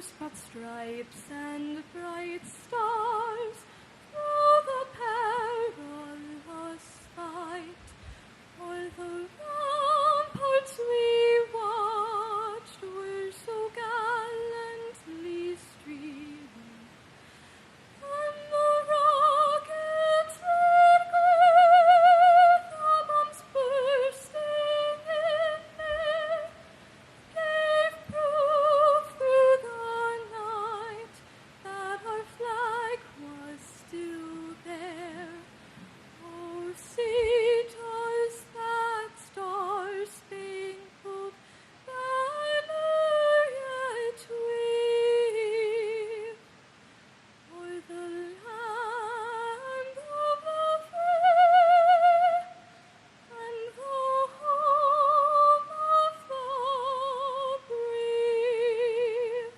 sprout stripes and bright stars through the perilous fight. O'er the ramparts we watched were so gallantly streaming, and the rockets that glare, the bombs bursting in air, gave proof through the night that our flag was still there. Oh, see, 'twas that star-spangled banner yet wave o'er the land of the free and the home of the brave.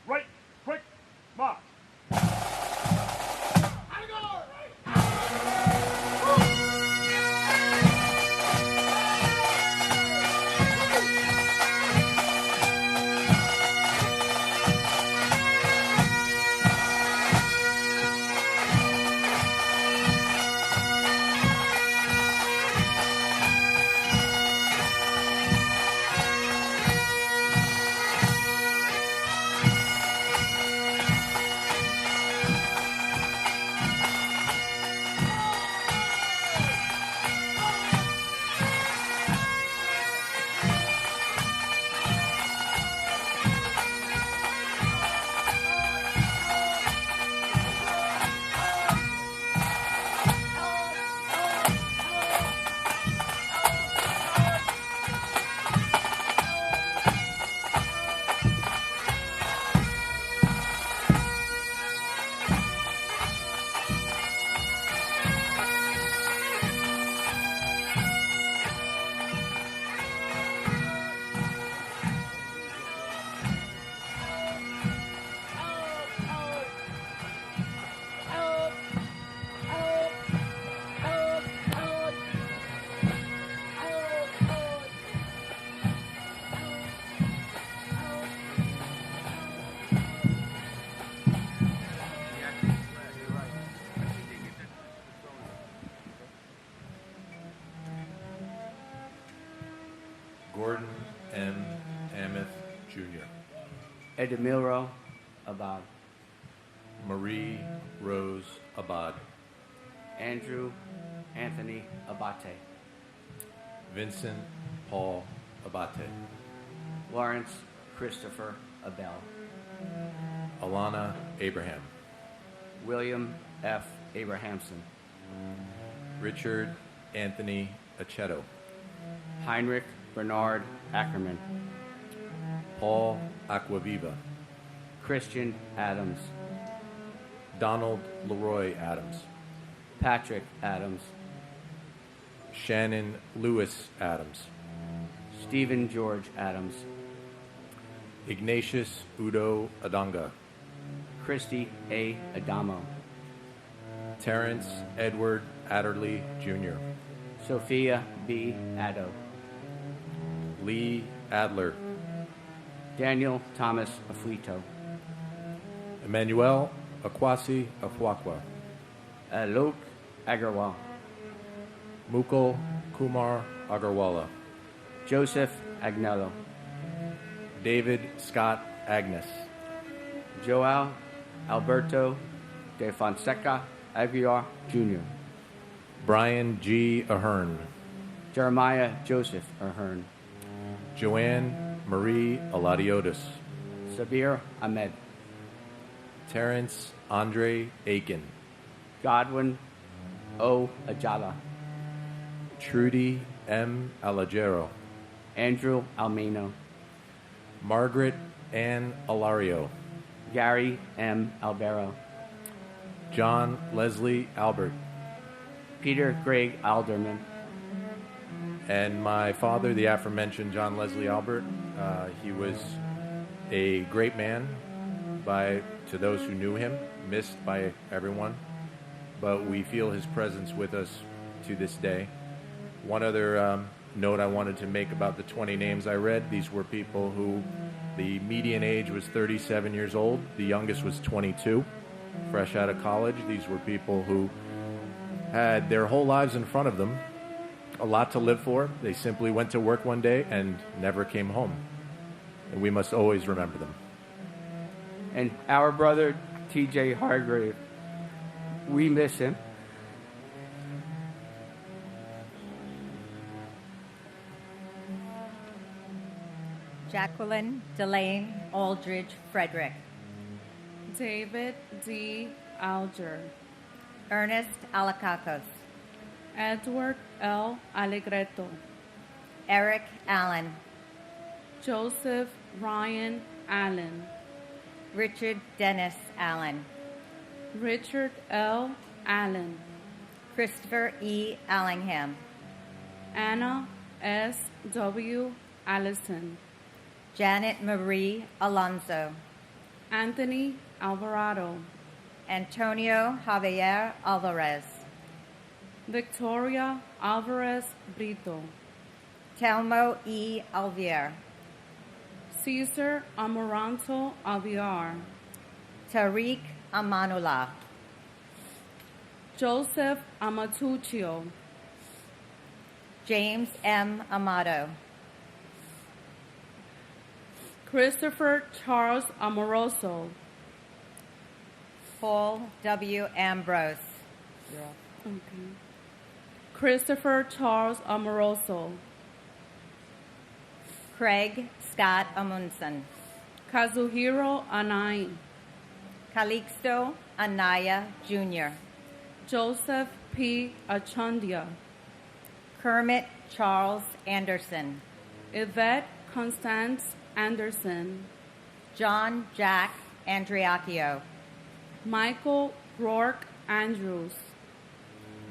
Right, quick, march. Gordon M. Ameth, Jr. Edemiro Abad. Marie Rose Abad. Andrew Anthony Abate. Vincent Paul Abate. Lawrence Christopher Abel. Alana Abraham. William F. Abrahamson. Richard Anthony Aceto. Heinrich Bernard Ackerman. Paul Aquaviva. Christian Adams. Donald Leroy Adams. Patrick Adams. Shannon Lewis Adams. Stephen George Adams. Ignatius Udo Adanga. Christy A. Adamo. Terrence Edward Adderley Jr. Sophia B. Addo. Lee Adler. Daniel Thomas Afuito. Emmanuel Akwasi Afwakwa. Alok Agarwal. Mukul Kumar Agarwala. Joseph Agnello. David Scott Agnes. Joao Alberto de Fonseca Aguiar Jr. Brian G. Ahern. Jeremiah Joseph Ahern. Joanne Marie Aladiotis. Sabir Ahmed. Terrence Andre Aiken. Godwin O. Ajala. Trudy M. Alagero. Andrew Almino. Margaret Ann Alario. Gary M. Albero. John Leslie Albert. Peter Greg Alderman. And my father, the aforementioned John Leslie Albert, he was a great man to those who knew him, missed by everyone, but we feel his presence with us to this day. One other note I wanted to make about the 20 names I read, these were people who the median age was 37 years old, the youngest was 22, fresh out of college. These were people who had their whole lives in front of them, a lot to live for. They simply went to work one day and never came home. And we must always remember them. And our brother, T.J. Hargrave, we miss him. Jacqueline Delane Aldridge Frederick. David D. Alger. Ernest Alacacos. Edward L. Alegreto. Eric Allen. Joseph Ryan Allen. Richard Dennis Allen. Richard L. Allen. Christopher E. Allingham. Anna S. W. Allison. Janet Marie Alonso. Anthony Alvarado. Antonio Javier Alvarez. Victoria Alvarez Brito. Telmo E. Alvier. Cesar Amaranto Alviar. Tariq Amanullah. Joseph Amatuccio. James M. Amato. Christopher Charles Amoroso. Paul W. Ambrose. Okay. Christopher Charles Amoroso. Craig Scott Amundsen. Kazuhiro Anai. Calixto Anaya Jr. Joseph P. Achandia. Kermit Charles Anderson. Yvette Constance Anderson. John Jack Andriacchio. Michael Rourke Andrews.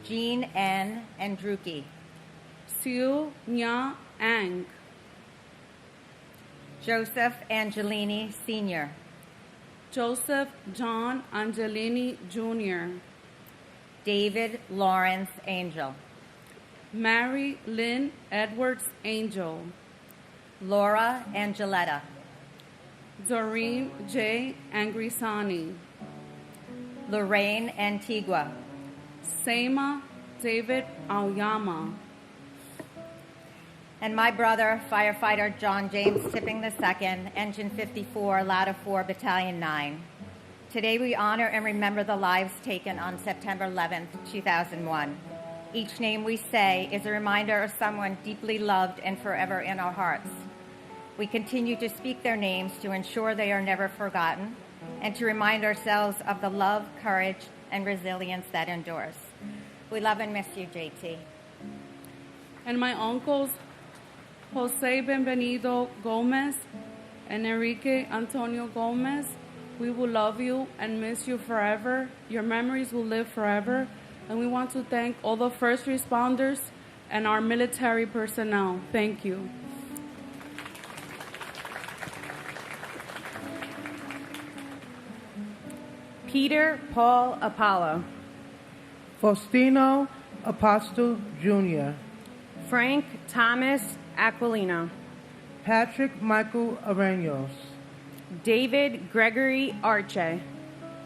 Jean N. Andruki. Siu Nya Ang. Joseph Angelini Sr. Joseph John Angelini Jr. David Lawrence Angel. Mary Lynn Edwards Angel. Laura Angeletta. Doreen J. Angrisani. Lorraine Antigua. Seima David Aoyama. And my brother, firefighter John James Tipping II, Engine 54, Ladder 4, Battalion 9. Today we honor and remember the lives taken on September 11th, 2001. Each name we say is a reminder of someone deeply loved and forever in our hearts. We continue to speak their names to ensure they are never forgotten and to remind ourselves of the love, courage, and resilience that endures. We love and miss you, JT. And my uncles, Jose Benvenido Gomez and Enrique Antonio Gomez, we will love you and miss you forever. Your memories will live forever. And we want to thank all the first responders and our military personnel. Thank you. Peter Paul Apollo, Faustino Apostle Jr., Frank Thomas Aquilino, Patrick Michael Arenos, David Gregory Arche,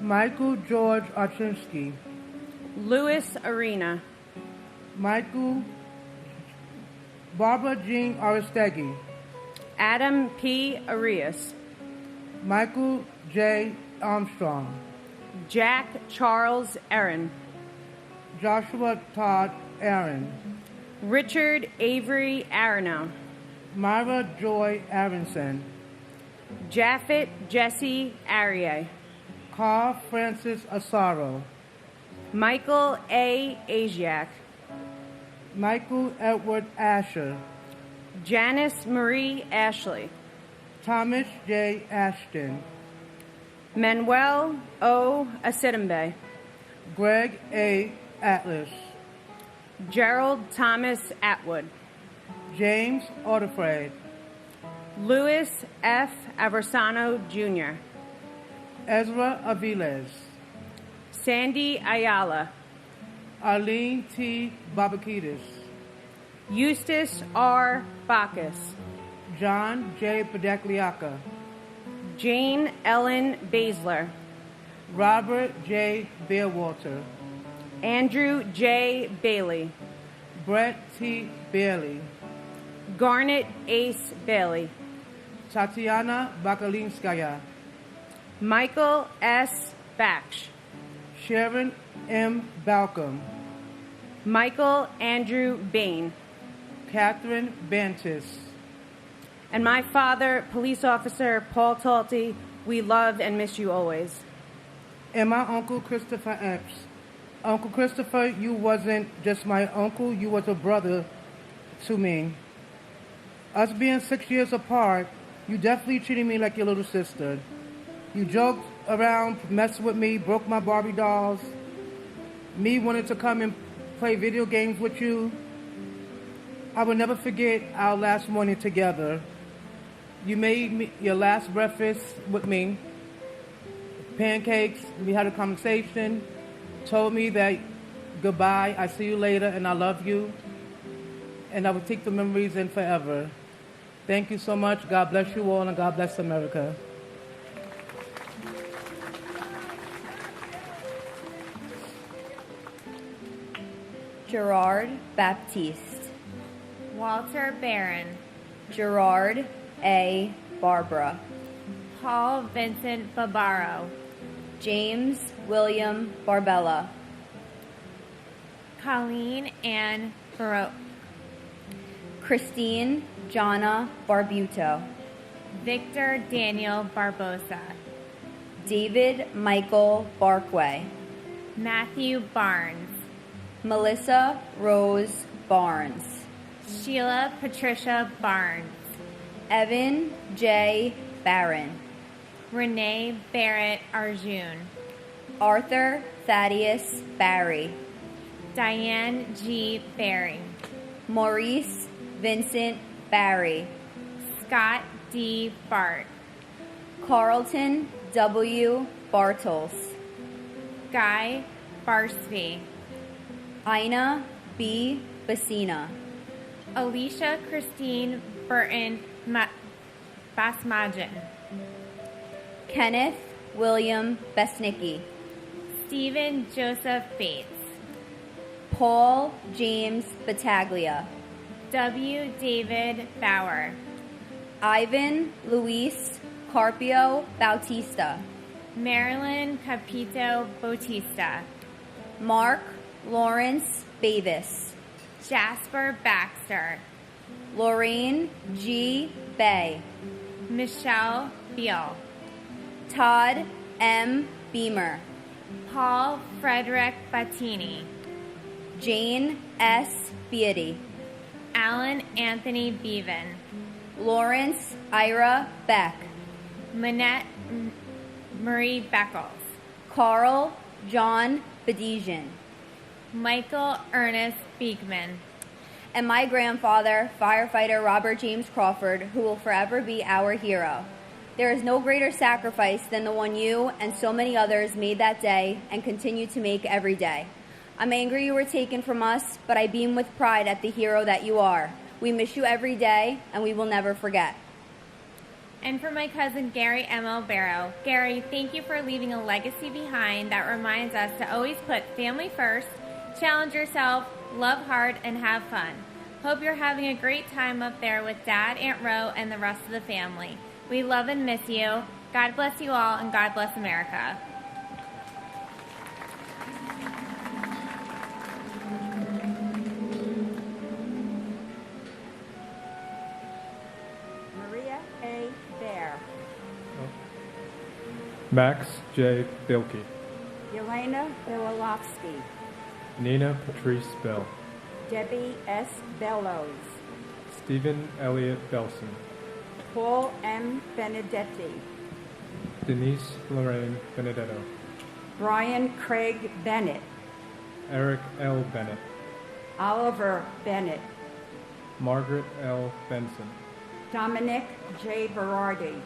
Michael George Archinsky, Louis Arena, Michael Barbara Jean Aristegui, Adam P. Arias, Michael J. Armstrong, Jack Charles Aaron, Joshua Todd Aaron, Richard Avery Arano, Myra Joy Aronson, Japhet Jesse Arier, Carl Francis Asaro, Michael A. Asiak, Michael Edward Asher, Janice Marie Ashley, Thomas J. Ashton, Manuel O. Asidambe, Greg A. Atlas, Gerald Thomas Atwood, James Odefred, Louis F. Aversano Jr., Ezra Aviles, Sandy Ayala, Arlene T. Babakides, Eustace R. Bacchus, John J. Padakliaka, Jane Ellen Basler, Robert J. Beerwater, Andrew J. Bailey, Brett T. Bailey, Garnet Ace Bailey, Tatiana Bakalinskaya, Michael S. Baksh, Sharon M. Balcom, Michael Andrew Bain, Catherine Bantis, and my father, Police Officer Paul Talty. We love and miss you always. and my uncle Christopher Epps. Uncle Christopher, you wasn't just my uncle, you was a brother to me. Us being 6 years apart, you definitely treated me like your little sister. You joked around, messed with me, broke my Barbie dolls. Me wanted to come and play video games with you. I will never forget our last morning together. You made me your last breakfast with me, pancakes. We had a conversation, told me that goodbye, I see you later, and I love you. And I will take the memories in forever. Thank you so much. God bless you all, and God bless America. Gerard Baptiste, Walter Barron, Gerard A. Barbara, Paul Vincent Barbaro, James William Barbella, Colleen Ann Baroque, Christine Jana Barbuto, Victor Daniel Barbosa, David Michael Barkway, Matthew Barnes, Melissa Rose Barnes, Sheila Patricia Barnes, Evan J. Barron, Renee Barrett Arjun, Arthur Thaddeus Barry, Diane G. Barry, Maurice Vincent Barry, Scott D. Bart, Carlton W. Bartels, Guy Barsby, Ina B. Bassina, Alicia Christine Burton Basmajan, Kenneth William Besnicki, Stephen Joseph Bates, Paul James Battaglia, W. David Bauer, Ivan Luis Carpio Bautista, Marilyn Capito Bautista, Mark Lawrence Bavis, Jasper Baxter, Lorraine G. Bay, Michelle Beal, Todd M. Beamer, Paul Frederick Battini, Jane S. Beatty, Alan Anthony Bevan, Lawrence Ira Beck, Manette Marie Beckles, Carl John Bedizian, Michael Ernest Beekman, and my grandfather, firefighter Robert James Crawford, who will forever be our hero. There is no greater sacrifice than the one you and so many others made that day and continue to make every day. I'm angry you were taken from us, but I beam with pride at the hero that you are. We miss you every day, and we will never forget. And for my cousin Gary M. Barrow. Gary, thank you for leaving a legacy behind that reminds us to always put family first, challenge yourself, love hard, and have fun. Hope you're having a great time up there with Dad, Aunt Ro, and the rest of the family. We love and miss you. God bless you all, and God bless America. Maria A. Bear. Max J. Bilkey. Yelena Bilolowski. Nina Patrice Bell. Debbie S. Bellows. Stephen Elliott Belson. Paul M. Benedetti. Denise Lorraine Benedetto. Brian Craig Bennett. Eric L. Bennett. Oliver Bennett. Margaret L. Benson. Dominic J. Berardi.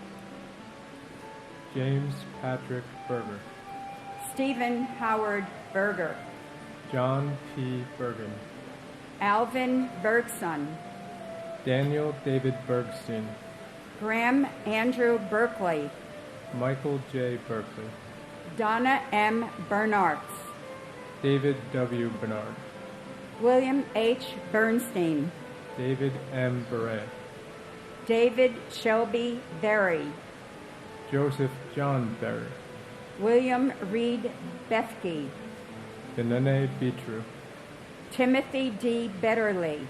James Patrick Berger. Stephen Howard Berger. John P. Bergen. Alvin Bergson. Daniel David Bergstein. Graham Andrew Berkeley. Michael J. Berkeley. Donna M. Bernards. David W. Bernard. William H. Bernstein. David M. Beret. David Shelby Berry. Joseph John Berry. William Reed Bethke. Benene Beatru. Timothy D. Betterly.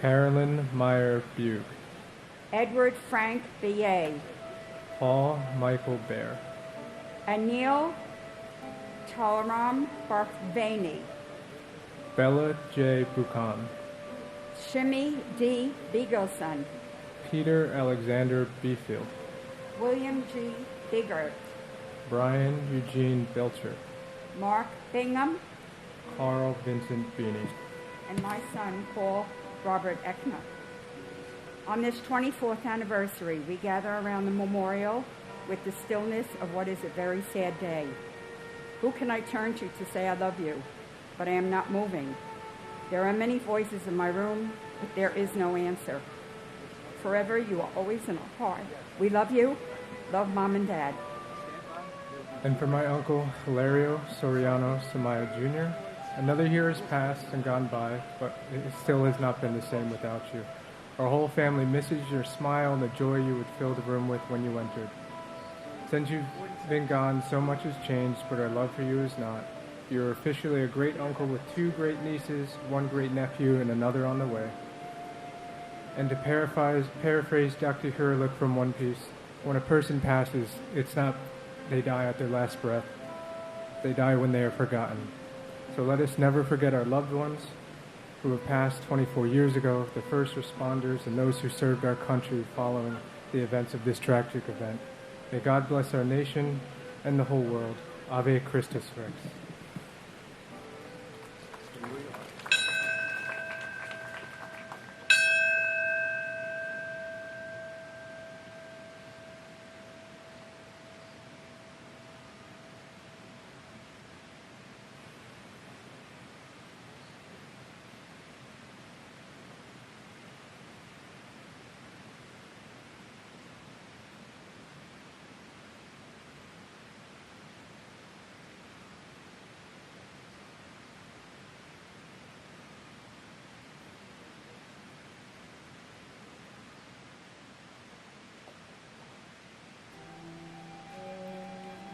Carolyn Meyer Bugh. Edward Frank Billet. Paul Michael Bear. Anil Talaram Barthvani. Bella J. Buchan. Shimmy D. Beagleson. Peter Alexander Beefield. William G. Biggert. Brian Eugene Belcher. Mark Bingham. Carl Vincent Beanie. And my son, Paul Robert Eckner. On this 24th anniversary, we gather around the memorial with the stillness of what is a very sad day. Who can I turn to say I love you? But I am not moving. There are many voices in my room, but there is no answer. Forever, you are always in our heart. We love you. Love Mom and Dad. And for my uncle, Hilario Soriano Samaya Jr., another year has passed and gone by, but it still has not been the same without you. Our whole family misses your smile and the joy you would fill the room with when you entered. Since you've been gone, so much has changed, but our love for you is not. You're officially a great uncle with 2 great nieces, 1 great nephew, and another on the way. And to paraphrase Dr. Hurlick from One Piece, when a person passes, it's not they die at their last breath. They die when they are forgotten. So let us never forget our loved ones who have passed 24 years ago, the first responders, and those who served our country following the events of this tragic event. May God bless our nation and the whole world. Ave Christus Rex.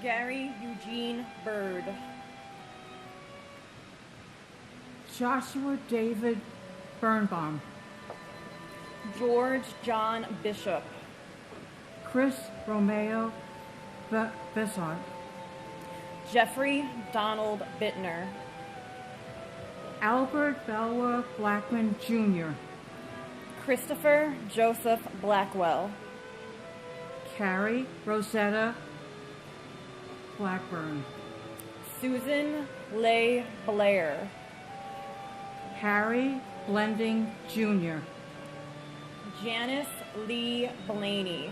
Gary Eugene Bird. Joshua David Birnbaum. George John Bishop. Chris Romeo Bessart. Jeffrey Donald Bittner. Albert Belwa Blackman Jr. Christopher Joseph Blackwell. Carrie Rosetta Blackburn. Susan Leigh Blair. Harry Blending Jr. Janice Lee Blaney.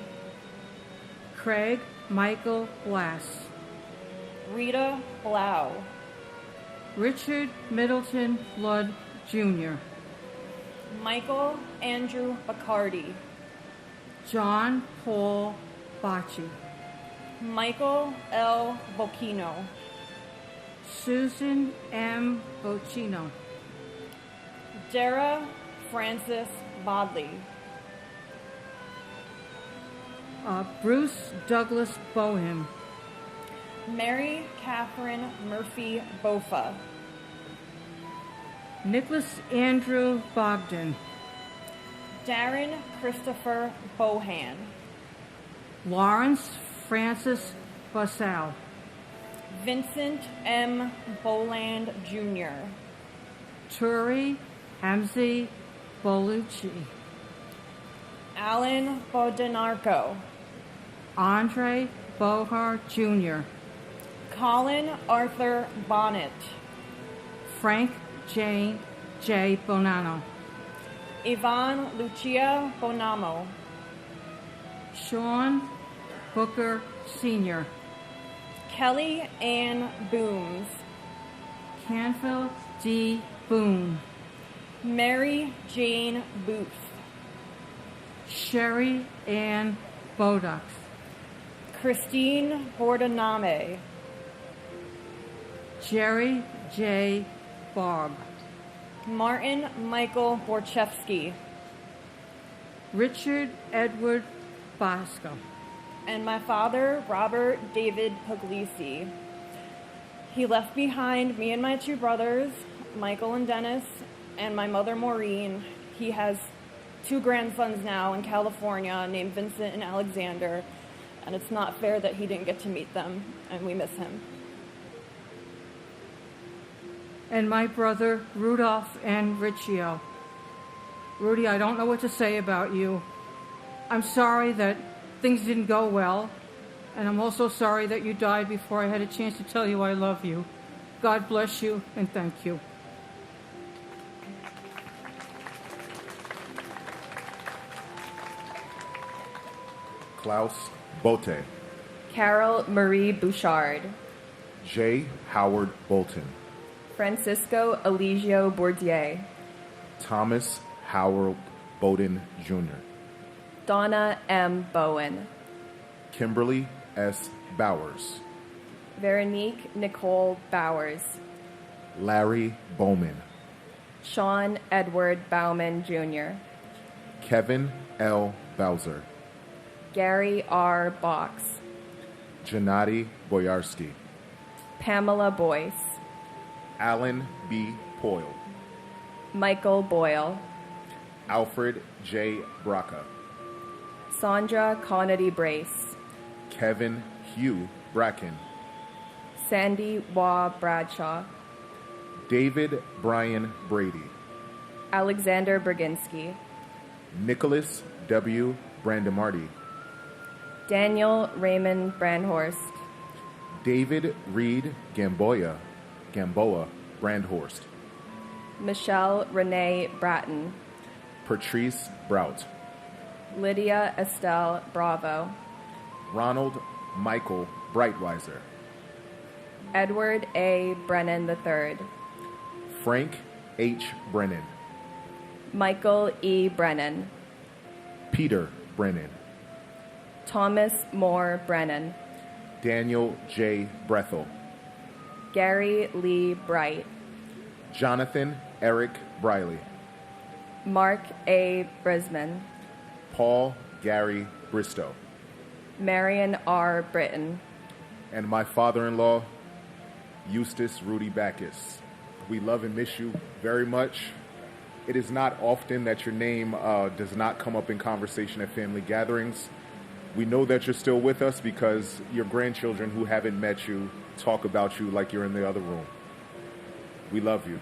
Craig Michael Blass, Rita Blau, Richard Middleton Flood Jr., Michael Andrew Bacardi, John Paul Bocci, Michael L. Bocchino, Susan M. Bocchino, Dara Francis Bodley, Bruce Douglas Bohem, Mary Catherine Murphy Bofa, Nicholas Andrew Bogdan, Darren Christopher Bohan, Lawrence Francis Basal, Vincent M. Boland Jr., Turi Hamzi Bolucci, Alan Bodenarco, Andre Bohar Jr., Colin Arthur Bonnet, Frank J. Bonanno, Yvonne Lucia Bonamo, Sean Booker Sr., Kelly Ann Booms, Canfield D. Boone, Mary Jane Booth, Sherry Ann Bodox, Christine Bordename, Jerry J. Barb, Martin Michael Borchevsky, Richard Edward Bosco, and my father, Robert David Puglisi. He left behind me and my two brothers, Michael and Dennis, and my mother, Maureen. He has two grandsons now in California named Vincent and Alexander, and it's not fair that he didn't get to meet them, and we miss him. and my brother Rudolph and Riccio. Rudy, I don't know what to say about you. I'm sorry that things didn't go well, and I'm also sorry that you died before I had a chance to tell you I love you. God bless you, and thank you. Klaus Bote, Carol Marie Bouchard, J. Howard Bolton, Francisco Eligio Bourdier, Thomas Howard Bowden Jr., Donna M. Bowen, Kimberly S. Bowers, Veronique Nicole Bowers, Larry Bowman, Sean Edward Bauman Jr., Kevin L. Bowser, Gary R. Box, Gennady Boyarsky, Pamela Boyce, Alan B. Poyle, Michael Boyle, Alfred J. Braca, Sandra Conady Brace, Kevin Hugh Bracken, Sandy Waugh Bradshaw, David Brian Brady, Alexander Berginski, Nicholas W. Brandemarty, Daniel Raymond Brandhorst, David Reed Gamboa Brandhorst, Michelle Renee Bratton, Patrice Brout, Lydia Estelle Bravo, Ronald Michael Breitweiser, Edward A. Brennan III, Frank H. Brennan, Michael E. Brennan, Peter Brennan, Thomas Moore Brennan, Daniel J. Brethel, Gary Lee Bright, Jonathan Eric Briley, Mark A. Brisman, Paul Gary Bristow, Marion R. Britton, and my father-in-law, Eustace Rudy Backus. We love and miss you very much. It is not often that your name does not come up in conversation at family gatherings. We know that you're still with us because your grandchildren who haven't met you talk about you like you're in the other room. We love you.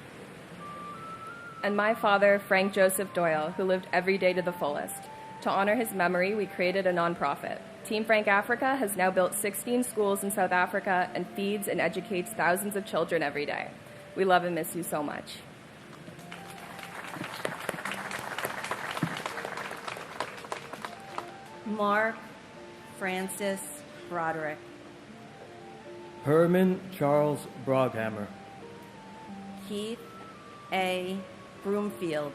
and my father, Frank Joseph Doyle, who lived every day to the fullest. To honor his memory, we created a nonprofit. Team Frank Africa has now built 16 schools in South Africa and feeds and educates thousands of children every day. We love and miss you so much. Mark Francis Broderick. Herman Charles Broghammer. Keith A. Broomfield.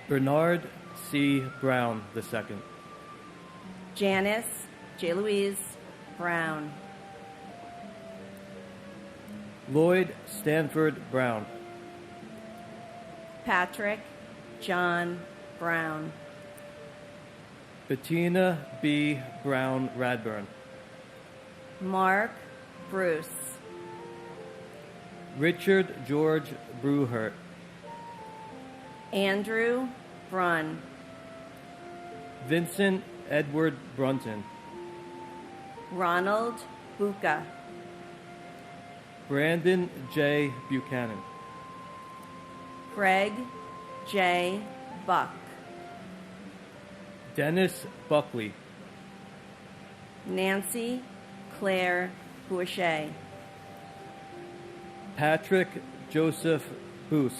Bernard C. Brown II. Janice J. Louise Brown. Lloyd Stanford Brown. Patrick John Brown. Bettina B. Brown Radburn. Mark Bruce. Richard George Bruhert. Andrew Brunn. Vincent Edward Brunton. Ronald Buca. Brandon J. Buchanan. Greg J. Buck. Dennis Buckley. Nancy Claire Boucher. Patrick Joseph Boos.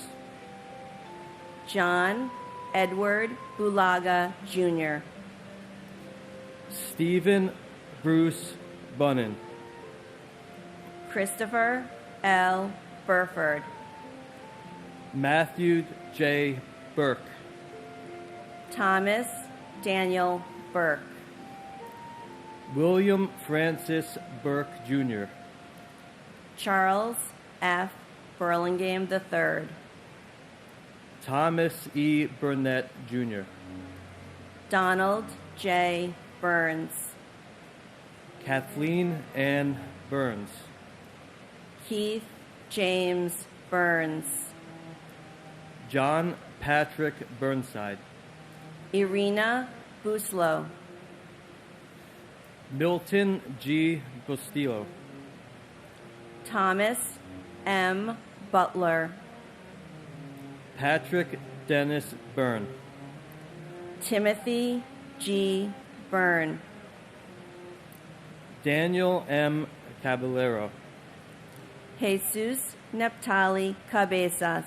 John Edward Bulaga Jr. Stephen Bruce Bunnan. Christopher L. Burford. Matthew J. Burke. Thomas Daniel Burke. William Francis Burke Jr. Charles F. Burlingame III. Thomas E. Burnett Jr. Donald J. Burns. Kathleen Ann Burns. Keith James Burns. John Patrick Burnside. Irina Buslow. Milton G. Bustillo. Thomas M. Butler. Patrick Dennis Byrne. Timothy G. Byrne. Daniel M. Caballero. Jesus Neptali Cabezas.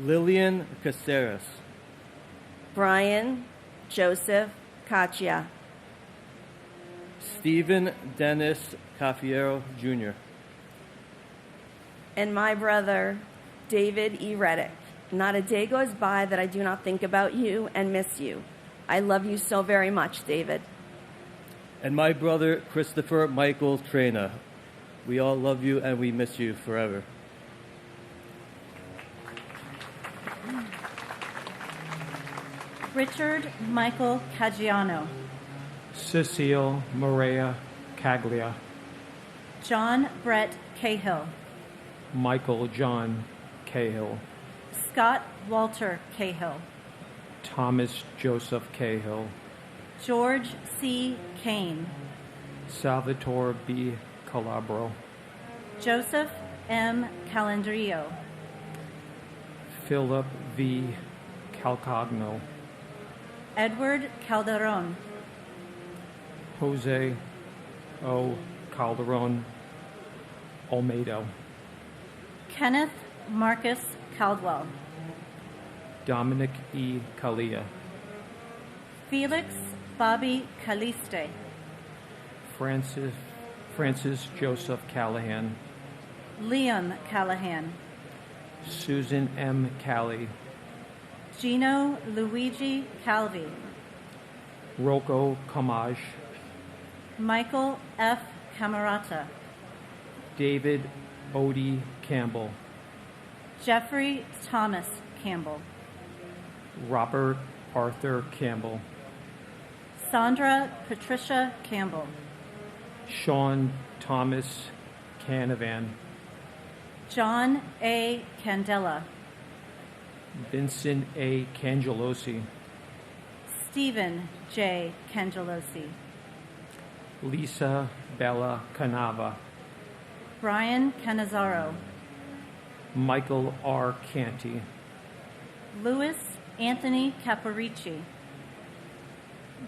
Lillian Caceres. Brian Joseph Caccia. Stephen Dennis Cafiero Jr. And my brother, David E. Reddick. Not a day goes by that I do not think about you and miss you. I love you so very much, David. And my brother, Christopher Michael Traina. We all love you and we miss you forever. Richard Michael Caggiano. Cecile Maria Caglia. John Brett Cahill. Michael John Cahill. Scott Walter Cahill. Thomas Joseph Cahill. George C. Kane. Salvatore B. Calabro. Joseph M. Calandrio. Philip V. Calcagno. Edward Calderon. Jose O. Calderon Olmedo. Kenneth Marcus Caldwell. Dominic E. Calia. Felix Bobby Caliste. Francis Joseph Callahan. Liam Callahan. Susan M. Cali. Gino Luigi Calvi. Rocco Camaj. Michael F. Camerata. David Odie Campbell. Jeffrey Thomas Campbell. Robert Arthur Campbell. Sandra Patricia Campbell. Sean Thomas Canavan. John A. Candela. Vincent A. Cangelosi. Stephen J. Cangelosi. Lisa Bella Canava. Brian Canizaro. Michael R. Canty. Louis Anthony Caporici.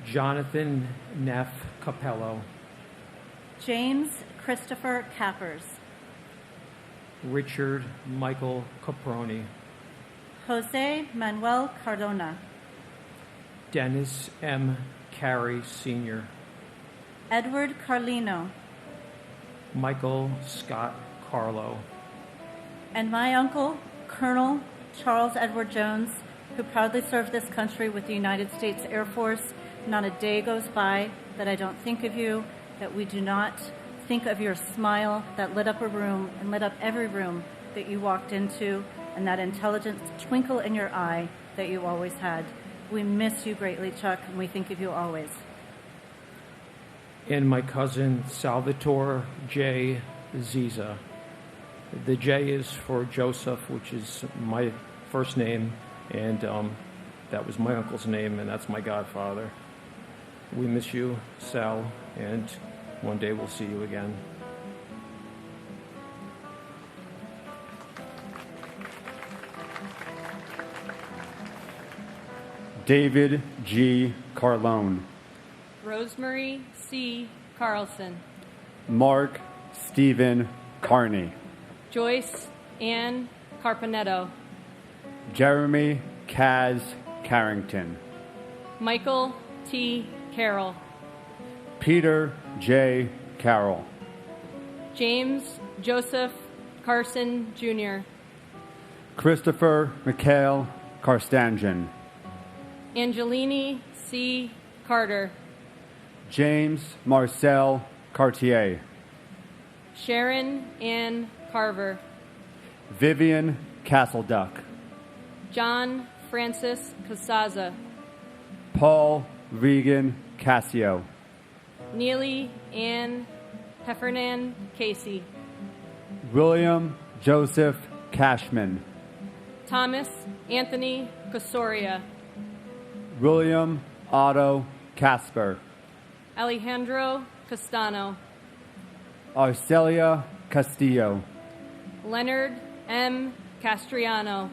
Jonathan Neff Capello. James Christopher Cappers. Richard Michael Caproni. Jose Manuel Cardona. Dennis M. Carey Sr. Edward Carlino, Michael Scott Carlo, and my uncle, Colonel Charles Edward Jones, who proudly served this country with the United States Air Force. Not a day goes by that I don't think of you, that we do not think of your smile that lit up a room and lit up every room that you walked into, and that intelligent twinkle in your eye that you always had. We miss you greatly, Chuck, and we think of you always. and my cousin Salvatore J. Ziza. The J is for Joseph, which is my first name, and that was my uncle's name, and that's my godfather. We miss you, Sal, and one day we'll see you again. David G. Carlone, Rosemary C. Carlson, Mark Stephen Carney, Joyce Ann Carpanetto, Jeremy Kaz Carrington, Michael T. Carroll, Peter J. Carroll, James Joseph Carson Jr., Christopher Mikhail Karstanjan, Angelini C. Carter, James Marcel Cartier, Sharon Ann Carver, Vivian Castleduck, John Francis Casaza, Paul Regan Cassio, Neely Ann Heffernan Casey, William Joseph Cashman, Thomas Anthony Casoria, William Otto Casper, Alejandro Castano, Arcelia Castillo, Leonard M. Castriano,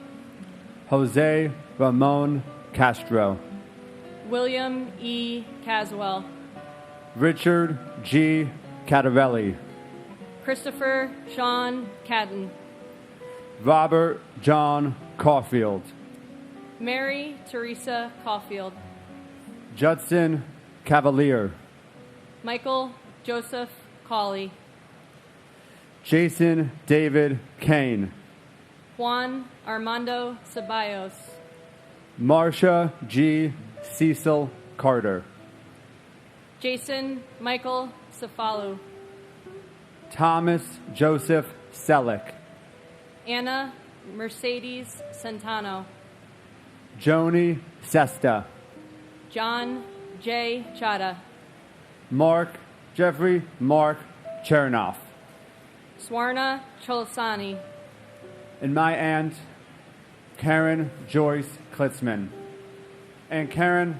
Jose Ramon Castro, William E. Caswell, Richard G. Catarelli, Christopher Sean Cadden, Robert John Caulfield, Mary Teresa Caulfield, Judson Cavalier, Michael Joseph Cawley, Jason David Kane, Juan Armando Ceballos, Marcia G. Cecil Carter, Jason Michael Cefalu, Thomas Joseph Selleck, Anna Mercedes Centano, Joni Sesta, John J. Chada, Mark Jeffrey Mark Chernoff, Swarna Cholasani, and my aunt, Karen Joyce Klitzman. And Karen,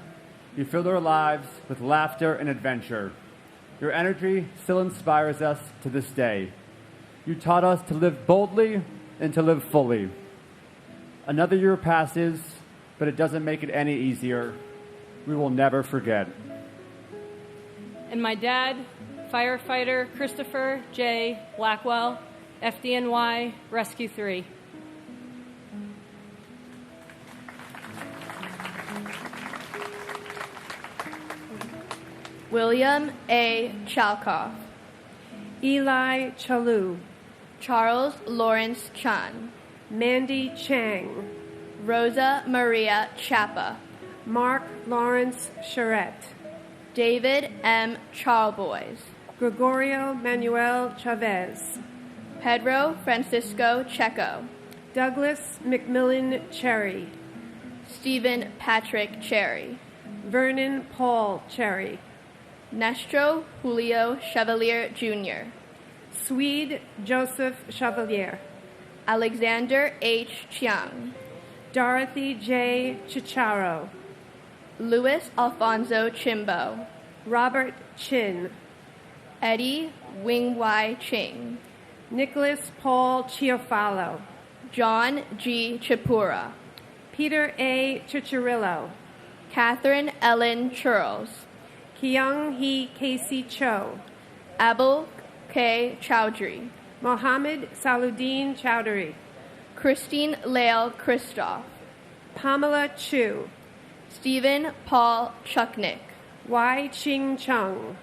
you filled our lives with laughter and adventure. Your energy still inspires us to this day. You taught us to live boldly and to live fully. Another year passes, but it doesn't make it any easier. We will never forget. and my dad, firefighter Christopher J. Blackwell, FDNY Rescue 3. William A. Chalkoff, Eli Chalu, Charles Lawrence Chan, Mandy Chang, Rosa Maria Chapa, Mark Lawrence Charette, David M. Charlebois, Gregorio Manuel Chavez, Pedro Francisco Checo, Douglas McMillan Cherry, Stephen Patrick Cherry, Vernon Paul Cherry, Nestro Julio Chevalier Jr., Swede Joseph Chevalier, Alexander H. Chiang, Dorothy J. Chicharo, Louis Alfonso Chimbo, Robert Chin, Eddie Wing Wai Ching, Nicholas Paul Chiofalo, John G. Chipura, Peter A. Chicharillo, Catherine Ellen Churls, Kyung Hee Casey Cho, Abul K. Chowdhury, Mohammed Saluddin Chowdhury, Christine Lael Christoph, Pamela Chu, Stephen Paul Chuknik, Wai Ching Chung,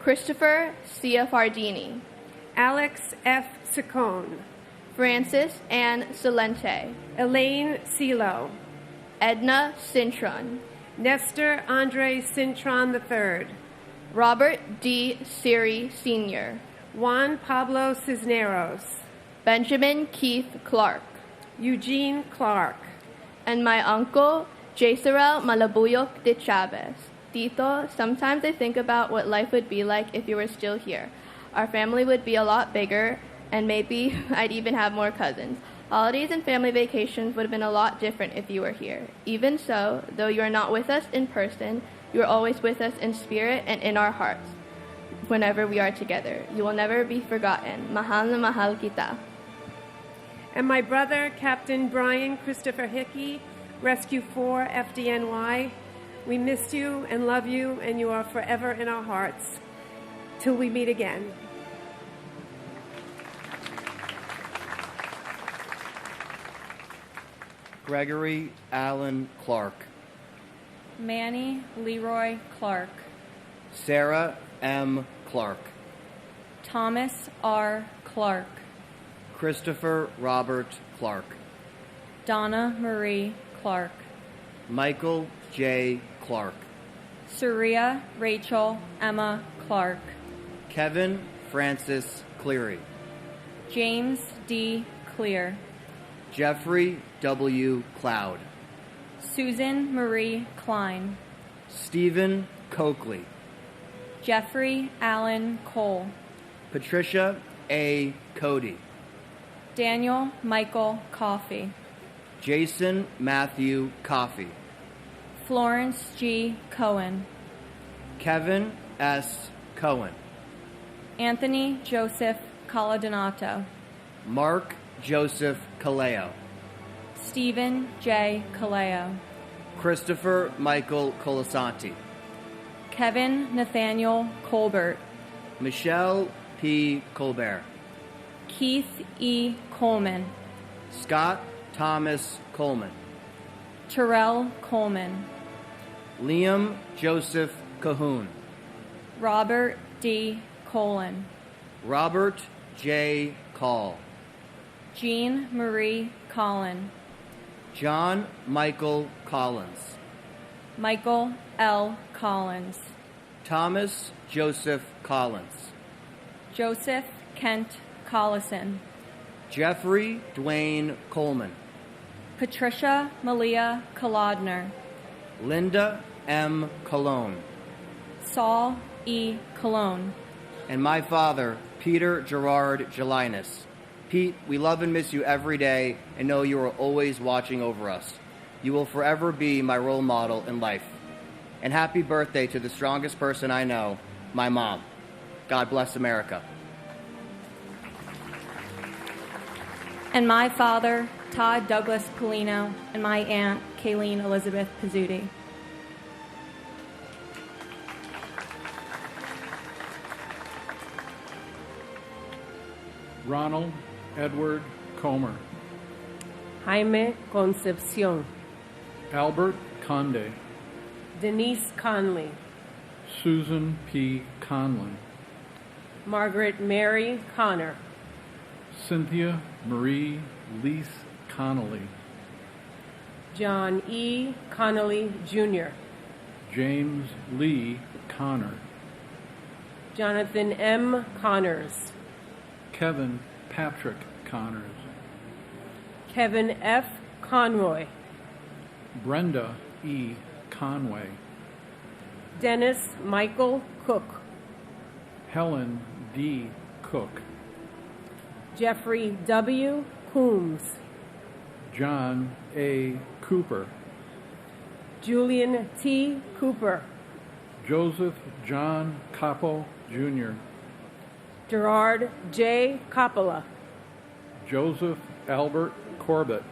Christopher Ciafardini, Alex F. Saccone, Francis Ann Salente, Elaine Silo, Edna Cintron, Nestor Andre Cintron III, Robert D. Siri Sr., Juan Pablo Cisneros, Benjamin Keith Clark, Eugene Clark, and my uncle, Jesarel Malabuyok de Chavez. Tito, sometimes I think about what life would be like if you were still here. Our family would be a lot bigger, and maybe I'd even have more cousins. Holidays and family vacations would have been a lot different if you were here. Even so, though you are not with us in person, you are always with us in spirit and in our hearts whenever we are together. You will never be forgotten. Mahal na mahal kita. And my brother, Captain Brian Christopher Hickey, Rescue 4 FDNY. We miss you and love you, and you are forever in our hearts. Till we meet again. Gregory Allen Clark, Manny Leroy Clark, Sarah M. Clark, Thomas R. Clark, Christopher Robert Clark, Donna Marie Clark, Michael J. Clark, Surya Rachel Emma Clark, Kevin Francis Cleary, James D. Clear, Jeffrey W. Cloud, Susan Marie Klein, Stephen Coakley, Jeffrey Allen Cole, Patricia A. Cody, Daniel Michael Coffey, Jason Matthew Coffey, Florence G. Cohen, Kevin S. Cohen, Anthony Joseph Coladonato, Mark Joseph Caleo, Stephen J. Caleo, Christopher Michael Colasanti, Kevin Nathaniel Colbert, Michelle P. Colbert, Keith E. Coleman, Scott Thomas Coleman, Terrell Coleman, Liam Joseph Cahoon, Robert D. Colon, Robert J. Call, Jean Marie Collin, John Michael Collins, Michael L. Collins, Thomas Joseph Collins, Joseph Kent Collison, Jeffrey Dwayne Coleman, Patricia Malia Kolodner, Linda M. Cologne, Saul E. Cologne, and my father, Peter Gerard Gelinas. Pete, we love and miss you every day and know you are always watching over us. You will forever be my role model in life. And happy birthday to the strongest person I know, my mom. God bless America. and my father, Todd Douglas Polino, and my aunt, Kayleen Elizabeth Pizzuti. Ronald Edward Comer, Jaime Concepcion, Albert Conde, Denise Conley, Susan P. Conlon, Margaret Mary Connor, Cynthia Marie Lease Connolly, John E. Connolly, Jr., James Lee Connor, Jonathan M. Connors, Kevin Patrick Connors, Kevin F. Conroy, Brenda E. Conway, Dennis Michael Cook, Helen D. Cook, Jeffrey W. Coombs, John A. Cooper, Julian T. Cooper, Joseph John Capo, Jr., Gerard J. Coppola, Joseph Albert Corbett,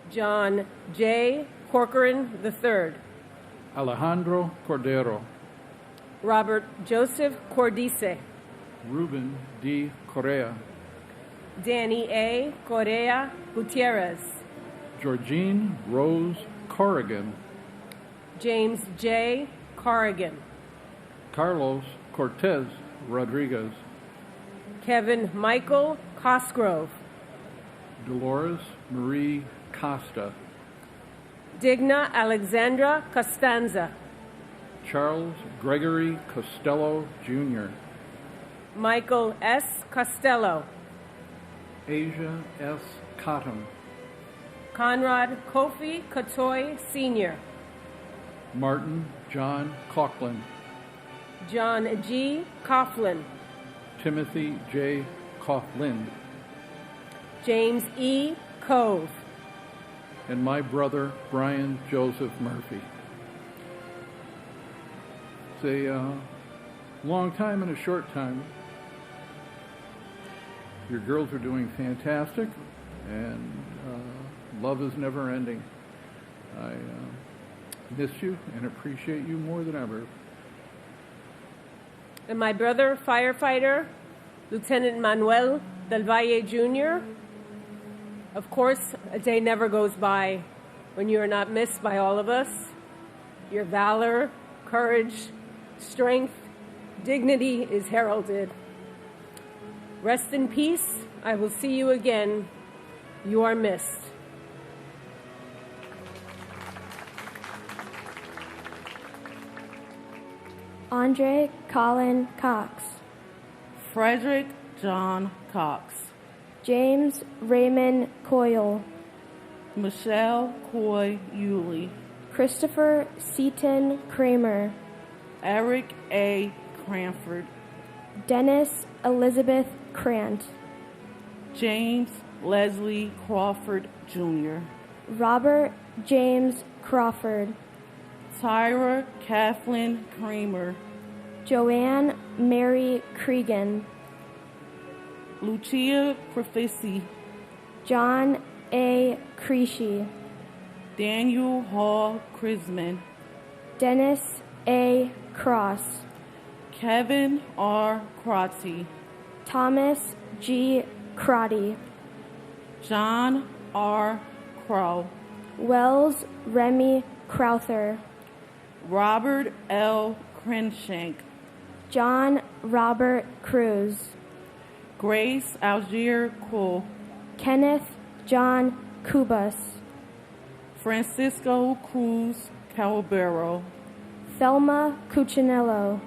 John J. Corcoran III, Alejandro Cordero, Robert Joseph Cordice, Ruben D. Correa, Danny A. Correa Gutierrez, Georgine Rose Corrigan, James J. Corrigan, Carlos Cortez Rodriguez, Kevin Michael Cosgrove, Dolores Marie Costa, Digna Alexandra Costanza, Charles Gregory Costello, Jr., Michael S. Costello, Asia S. Cottom, Conrad Kofi Katoy Sr., Martin John Coughlin, John G. Coughlin, Timothy J. Coughlin, James E. Cove, and my brother Brian Joseph Murphy. It's a long time and a short time. Your girls are doing fantastic, and love is never ending. I miss you and appreciate you more than ever. and my brother, firefighter, Lieutenant Manuel Del Valle Jr. Of course, a day never goes by when you are not missed by all of us. Your valor, courage, strength, dignity is heralded. Rest in peace. I will see you again. You are missed. Andre Colin Cox, Frederick John Cox, James Raymond Coyle, Michelle Coy Yulee, Christopher Seaton Kramer, Eric A. Cranford, Dennis Elizabeth Krant, James Leslie Crawford Jr., Robert James Crawford, Tyra Kathleen Kramer, Joanne Mary Cregan, Lucia Profisi, John A. Creasy, Daniel Hall Krisman, Dennis A. Cross, Kevin R. Crotty, Thomas G. Crotty, John R. Crow, Wells Remy Crowther, Robert L. Crenshank, John Robert Cruz, Grace Algier Cool, Kenneth John Kubas, Francisco Cruz Calabero, Thelma Cuccinello,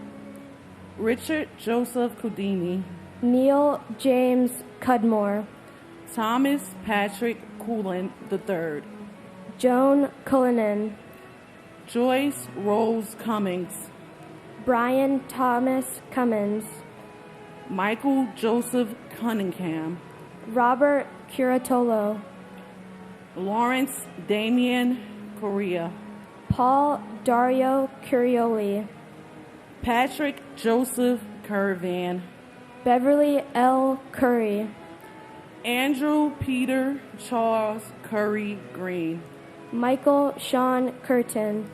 Richard Joseph Cudini, Neil James Cudmore, Thomas Patrick Coolin III, Joan Cullinan, Joyce Rose Cummings, Brian Thomas Cummins, Michael Joseph Cunningham, Robert Curatolo, Lawrence Damian Correa, Paul Dario Curioli, Patrick Joseph Curvan, Beverly L. Curry, Andrew Peter Charles Curry Green, Michael Sean Curtin,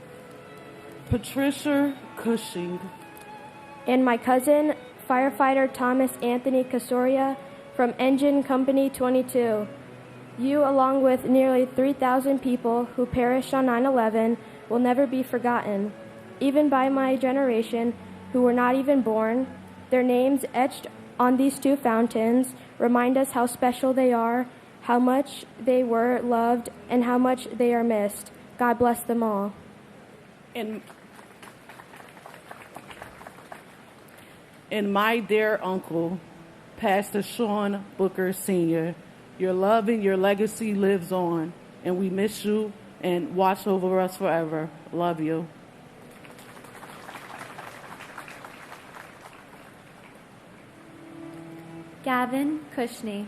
Patricia Cushing, and my cousin, firefighter Thomas Anthony Casoria from Engine Company 22. You, along with nearly 3,000 people who perished on 9/11, will never be forgotten, even by my generation who were not even born. Their names etched on these two fountains remind us how special they are, how much they were loved, and how much they are missed. God bless them all. And my dear uncle, Pastor Sean Booker Sr., your love and your legacy lives on, and we miss you and watch over us forever. Love you. Gavin Cushney,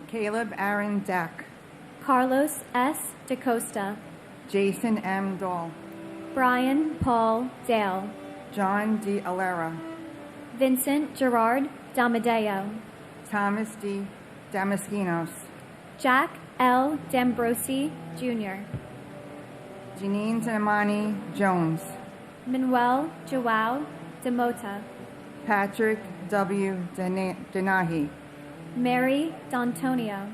Caleb Aaron Deck, Carlos S. DaCosta, Jason M. Dahl, Brian Paul Dale, John D. Alera, Vincent Gerard Damadeo, Thomas D. Damaskinos, Jack L. D'Ambrosi Jr., Janine Tanamani Jones, Manuel Joao Demota, Patrick W. Denahi, Mary D'Antonio,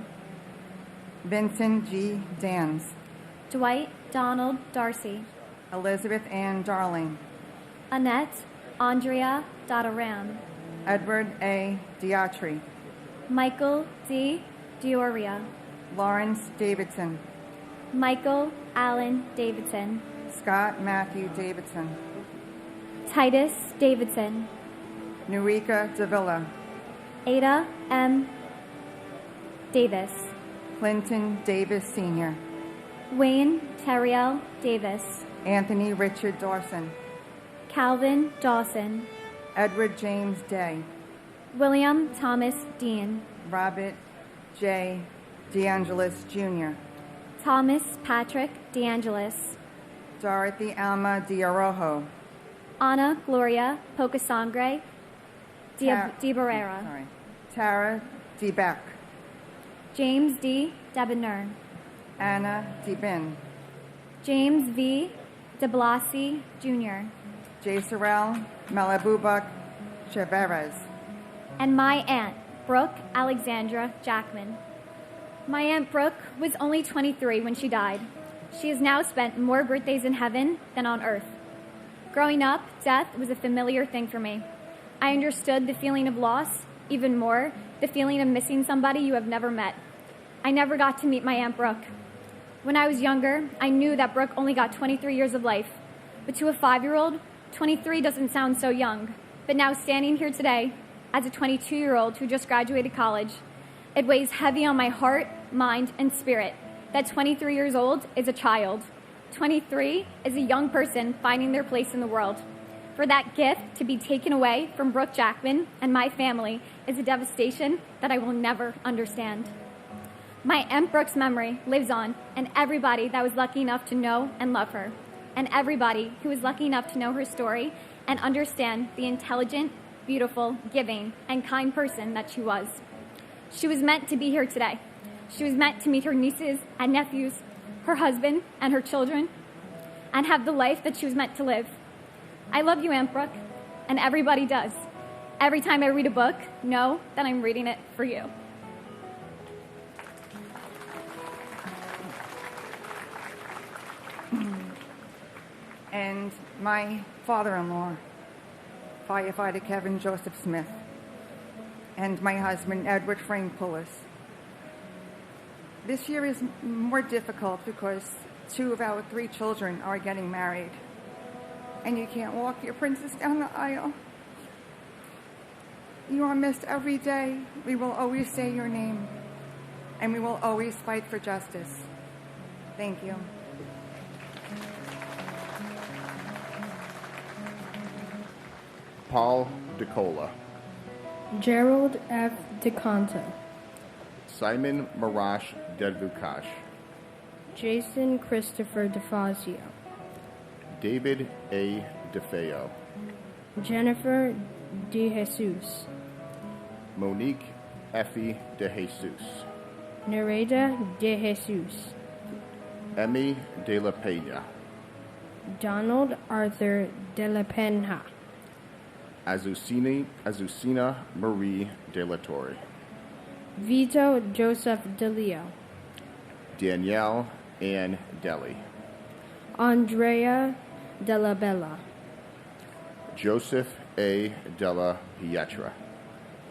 Vincent G. Dans, Dwight Donald Darcy, Elizabeth Ann Darling, Annette Andrea Dadaram, Edward A. Diatri, Michael D. Dioria, Lawrence Davidson, Michael Allen Davidson, Scott Matthew Davidson, Titus Davidson, Nurika Davila, Ada M. Davis, Clinton Davis Sr., Wayne Terriel Davis, Anthony Richard Dawson, Calvin Dawson, Edward James Day, William Thomas Dean, Robert J. DeAngelis Jr., Thomas Patrick DeAngelis, Dorothy Alma Diarojo, Ana Gloria Pocasangre Di Barrera, Tara D. Beck, James D. Debonair, Anna D. Bin, James V. de Blasi Jr., J. Sorrell Malabubak Cheverez, and my aunt, Brooke Alexandra Jackman. My Aunt Brooke was only 23 when she died. She has now spent more birthdays in heaven than on earth. Growing up, death was a familiar thing for me. I understood the feeling of loss, even more, the feeling of missing somebody you have never met. I never got to meet my Aunt Brooke. When I was younger, I knew that Brooke only got 23 years of life. But to a 5-year-old, 23 doesn't sound so young. But now standing here today, as a 22-year-old who just graduated college, it weighs heavy on my heart, mind, and spirit that 23 years old is a child. 23 is a young person finding their place in the world. For that gift to be taken away from Brooke Jackman and my family is a devastation that I will never understand. My Aunt Brooke's memory lives on, and everybody that was lucky enough to know and love her, and everybody who was lucky enough to know her story and understand the intelligent, beautiful, giving, and kind person that she was. She was meant to be here today. She was meant to meet her nieces and nephews, her husband and her children, and have the life that she was meant to live. I love you, Aunt Brooke, and everybody does. Every time I read a book, know that I'm reading it for you. and my father-in-law, firefighter Kevin Joseph Smith, and my husband, Edward Frank Pullis. This year is more difficult because 2 of our 3 children are getting married, and you can't walk your princess down the aisle. You are missed every day. We will always say your name, and we will always fight for justice. Thank you. Paul DeCola, Gerald F. DeConta, Simon Marash Delvukash, Jason Christopher DeFazio, David A. DeFeo, Jennifer De Jesus, Monique Effie De Jesus, Nereida De Jesus, Emmy De La Pena, Donald Arthur De La Pena, Azucena Marie De La Torre, Vito Joseph DeLeo, Danielle Ann Deli, Andrea Della Bella, Joseph A. Della Pietra,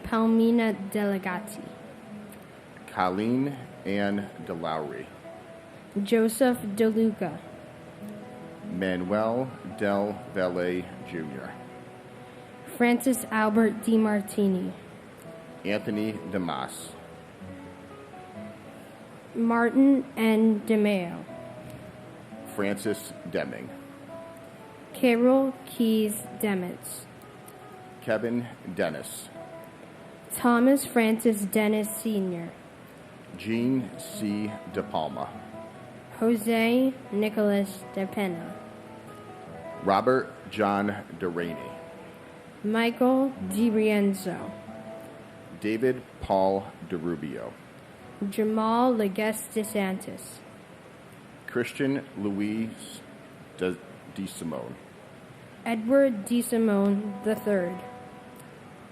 Palmina Delegati, Colleen Ann DeLowry, Joseph DeLuca, Manuel Del Valle Jr., Francis Albert DiMartini, Anthony Demas, Martin N. DeMeo, Francis Deming, Carol Keys Demitz, Kevin Dennis, Thomas Francis Dennis Sr., Jean C. De Palma, Jose Nicholas De Pena, Robert John DeRaney, Michael DiRienzo, David Paul DeRubio, Jamal Leguest DeSantis, Christian Louis De Simone, Edward DeSimone III,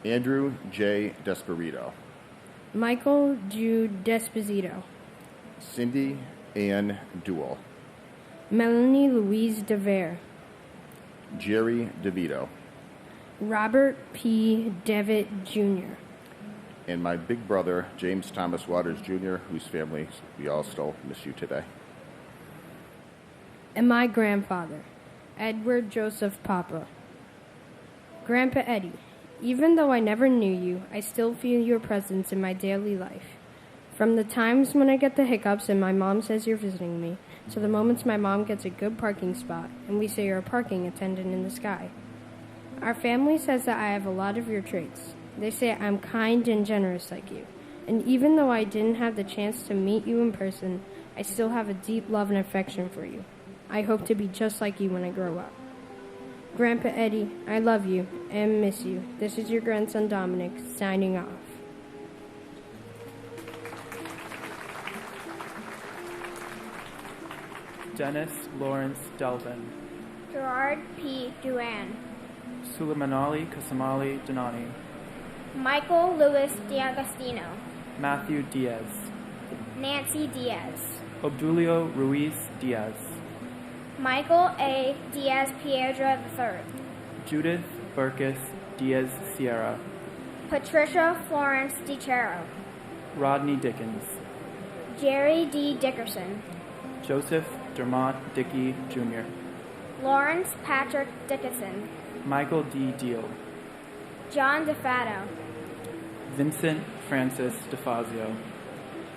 Andrew J. Desperito, Michael Jude Desposito, Cindy Ann Duell, Melanie Louise DeVere, Jerry DeVito. Robert P. Devitt Jr. And my big brother, James Thomas Waters Jr., whose family we all still miss you today. And my grandfather, Edward Joseph Papa. Grandpa Eddie, even though I never knew you, I still feel your presence in my daily life. From the times when I get the hiccups and my mom says you're visiting me, to the moments my mom gets a good parking spot and we say you're a parking attendant in the sky. Our family says that I have a lot of your traits. They say I'm kind and generous like you. And even though I didn't have the chance to meet you in person, I still have a deep love and affection for you. I hope to be just like you when I grow up. Grandpa Eddie, I love you and miss you. This is your grandson Dominic, signing off. Dennis Lawrence Delvin. Gerard P. Duran. Suleimanali Kasamali Danani. Michael Louis D'Agostino. Matthew Diaz. Nancy Diaz. Obdulio Ruiz Diaz. Michael A. Diaz Piedra III. Judith Burkus Diaz Sierra. Patricia Florence DiCero. Rodney Dickens. Jerry D. Dickerson. Joseph Dermott Dickey Jr. Lawrence Patrick Dickinson. Michael D. Deal. John DeFato. Vincent Francis DeFazio.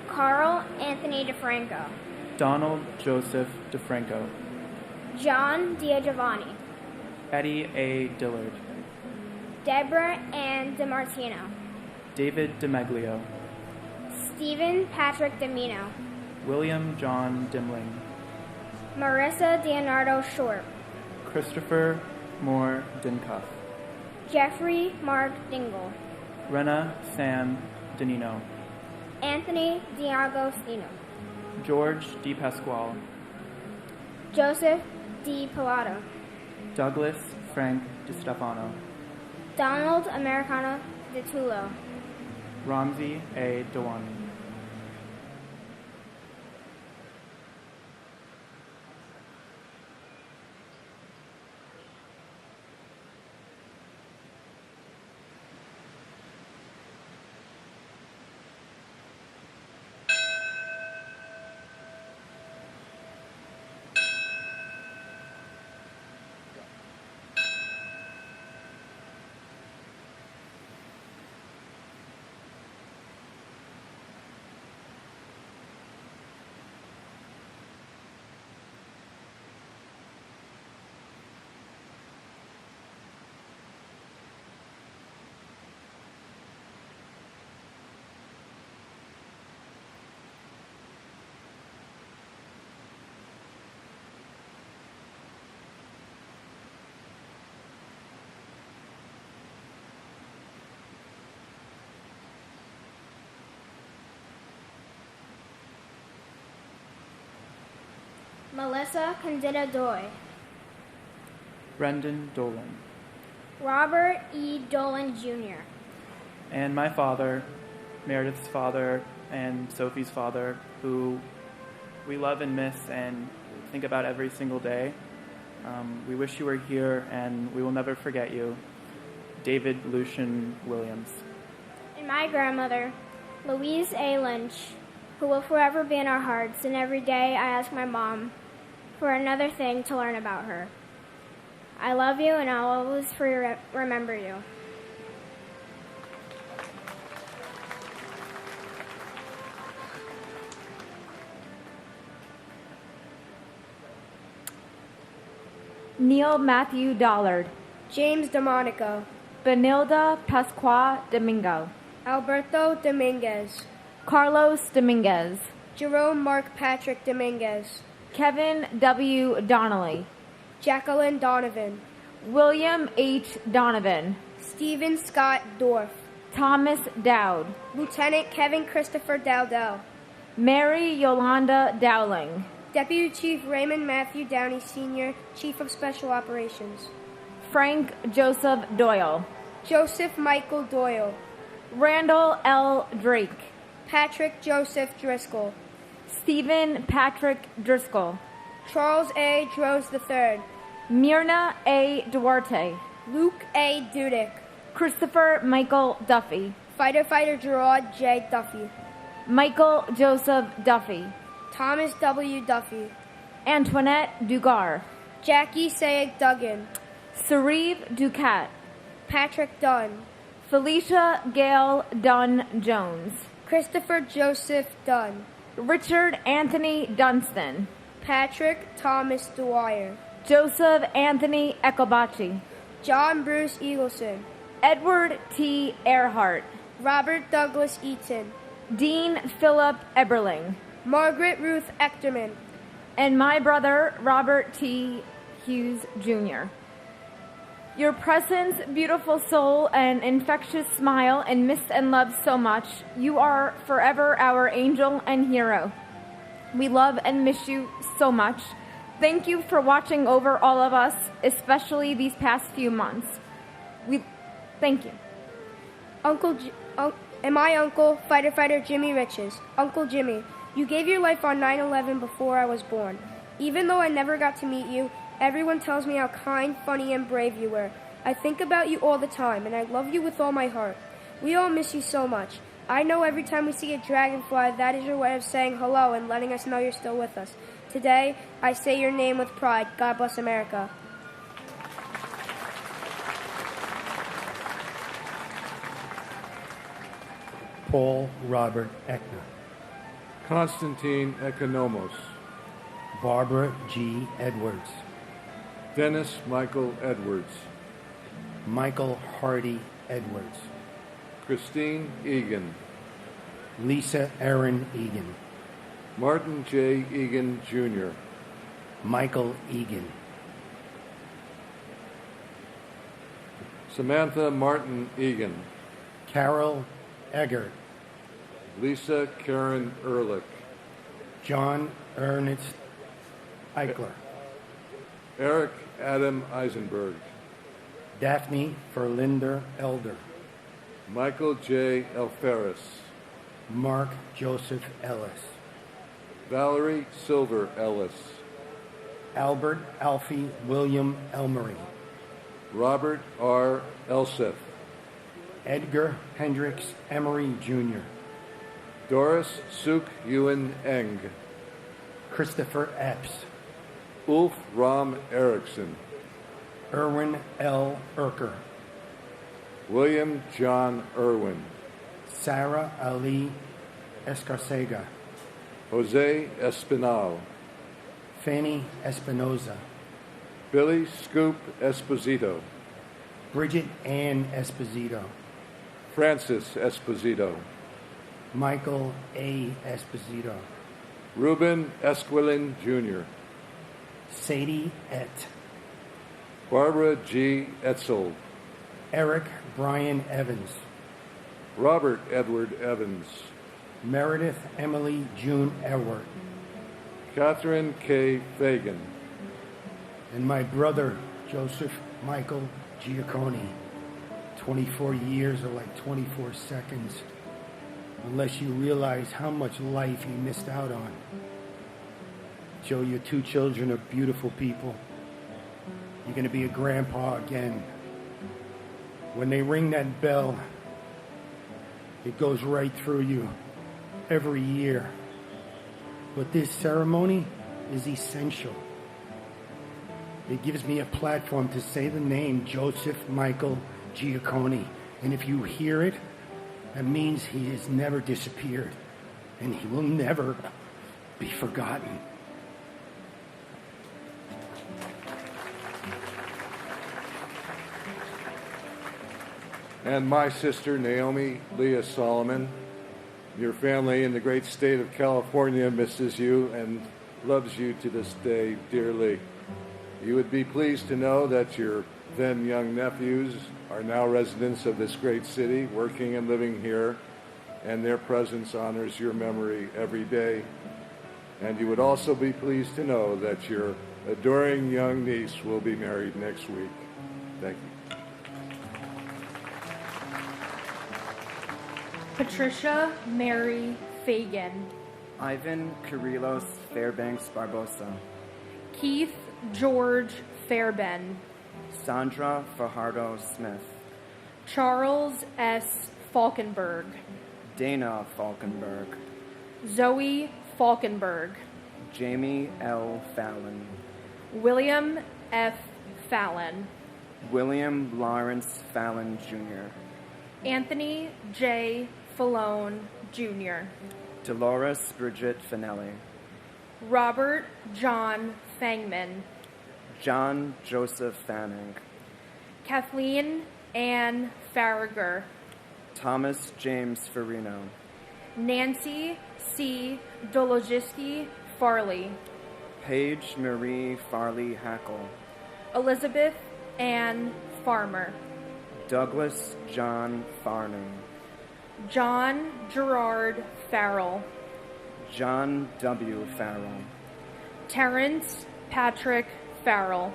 Carl Anthony DeFranco. Donald Joseph DeFranco. John Diagiovanni. Eddie A. Dillard. Deborah Ann DiMartino. David DeMeglio. Stephen Patrick Dimino. William John Dimling. Marissa Leonardo Short. Christopher Moore Dincuff. Jeffrey Mark Dingle. Rena Sam Danino. Anthony D'Agostino. George D. Pasquale. Joseph D. Pilato. Douglas Frank DiStefano. Donald Americano De Tullo. Ramsey A. Dewani. Melissa Candida Doy. Brendan Dolan. Robert E. Dolan Jr. And my father, Meredith's father, and Sophie's father, who we love and miss and think about every single day. We wish you were here, and we will never forget you. David Lucian Williams. And my grandmother, Louise A. Lynch, who will forever be in our hearts, and every day I ask my mom for another thing to learn about her. I love you, and I'll always remember you. Neil Matthew Dollard. James DeMonico. Benilda Pasqua Domingo. Alberto Dominguez. Carlos Dominguez. Jerome Mark Patrick Dominguez. Kevin W. Donnelly. Jacqueline Donovan. William H. Donovan. Stephen Scott Dorff. Thomas Dowd. Lieutenant Kevin Christopher Dowdell. Mary Yolanda Dowling. Deputy Chief Raymond Matthew Downey Sr., Chief of Special Operations. Frank Joseph Doyle. Joseph Michael Doyle. Randall L. Drake. Patrick Joseph Myrna A. Duarte. Luke A. Dudek. Christopher Michael Duffy. Fighter Gerard J. Duffy. Michael Joseph Duffy. Thomas W. Duffy. Antoinette Dugar. Jackie Sayek Duggan. Sariv Ducat. Patrick Dunn. Felicia Gail Dunn Jones. Christopher Joseph Dunn. Richard Anthony Dunstan. Patrick Thomas Dwyer. Joseph Anthony Ecobachi. John Bruce Eagleson. Edward T. Earhart. Robert Douglas Eaton. Dean Philip Eberling. Margaret Ruth Echterman. And my brother, Robert T. Hughes, Jr. Your presence, beautiful soul, and infectious smile, and missed and loved so much. You are forever our angel and hero. We love and miss you so much. Thank you for watching over all of us, especially these past few months. Thank you. And my uncle, Fighter Jimmy Riches. Uncle Jimmy, you gave your life on 9/11 before I was born. Even though I never got to meet you, everyone tells me how kind, funny, and brave you were. I think about you all the time, and I love you with all my heart. We all miss you so much. I know every time we see a dragonfly, that is your way of saying hello and letting us know you're still with us. Today, I say your name with pride. God bless America. Paul Robert Eckner. Constantine Economos. Barbara G. Edwards. Dennis Michael Edwards. Michael Hardy Edwards. Christine Egan. Lisa Erin Egan. Martin J. Egan, Jr. Michael Egan. Samantha Martin Egan. Carol Eggert. Lisa Karen Ehrlich. John Ernest Eichler. Eric Adam Eisenberg. Daphne Ferlinder Elder. Michael J. Alferis. Mark Joseph Ellis. Valerie Silver Ellis. Albert Alfie William Elmery. Robert R. Elseth. Edgar Hendricks Emery Jr. Doris Suk Ewan Eng. Christopher Epps. Ulf Ram Erickson. Erwin L. Erker. William John Irwin. Sarah Ali Escarcega. Jose Espinal. Fanny Espinoza. Billy Scoop Esposito. Bridget Ann Esposito. Francis Esposito. Michael A. Esposito. Ruben Esquilin, Jr. Sadie Et. Barbara G. Etzel. Eric Brian Evans. Robert Edward Evans. Meredith Emily June Edward. Catherine K. Fagan. And my brother, Joseph Michael Giacconi. 24 years are like 24 seconds. Unless you realize how much life you missed out on. Joe, your two children are beautiful people. You're going to be a grandpa again. When they ring that bell, it goes right through you every year. But this ceremony is essential. It gives me a platform to say the name Joseph Michael Giacconi. And if you hear it, that means he has never disappeared. And he will never be forgotten. And my sister, Naomi Leah Solomon. Your family in the great state of California misses you and loves you to this day dearly. You would be pleased to know that your then young nephews are now residents of this great city, working and living here, and their presence honors your memory every day. And you would also be pleased to know that your adoring young niece will be married next week. Thank you. Patricia Mary Fagan. Ivan Kirillos Fairbanks Barbosa. Keith George Fairben, Sandra Fajardo Smith, Charles S. Falkenberg, Dana Falkenberg, Zoe Falkenberg, Jamie L. Fallon, William F. Fallon, William Lawrence Fallon Jr., Anthony J. Fallone Jr., Dolores Bridget Finelli, Robert John Fangman, John Joseph Fanning, Kathleen Ann Farragher, Thomas James Farino, Nancy C. Dologiski Farley, Paige Marie Farley Hackle, Elizabeth Ann Farmer, Douglas John Farnham, John Gerard Farrell, John W. Farrell, Terrence Patrick Farrell,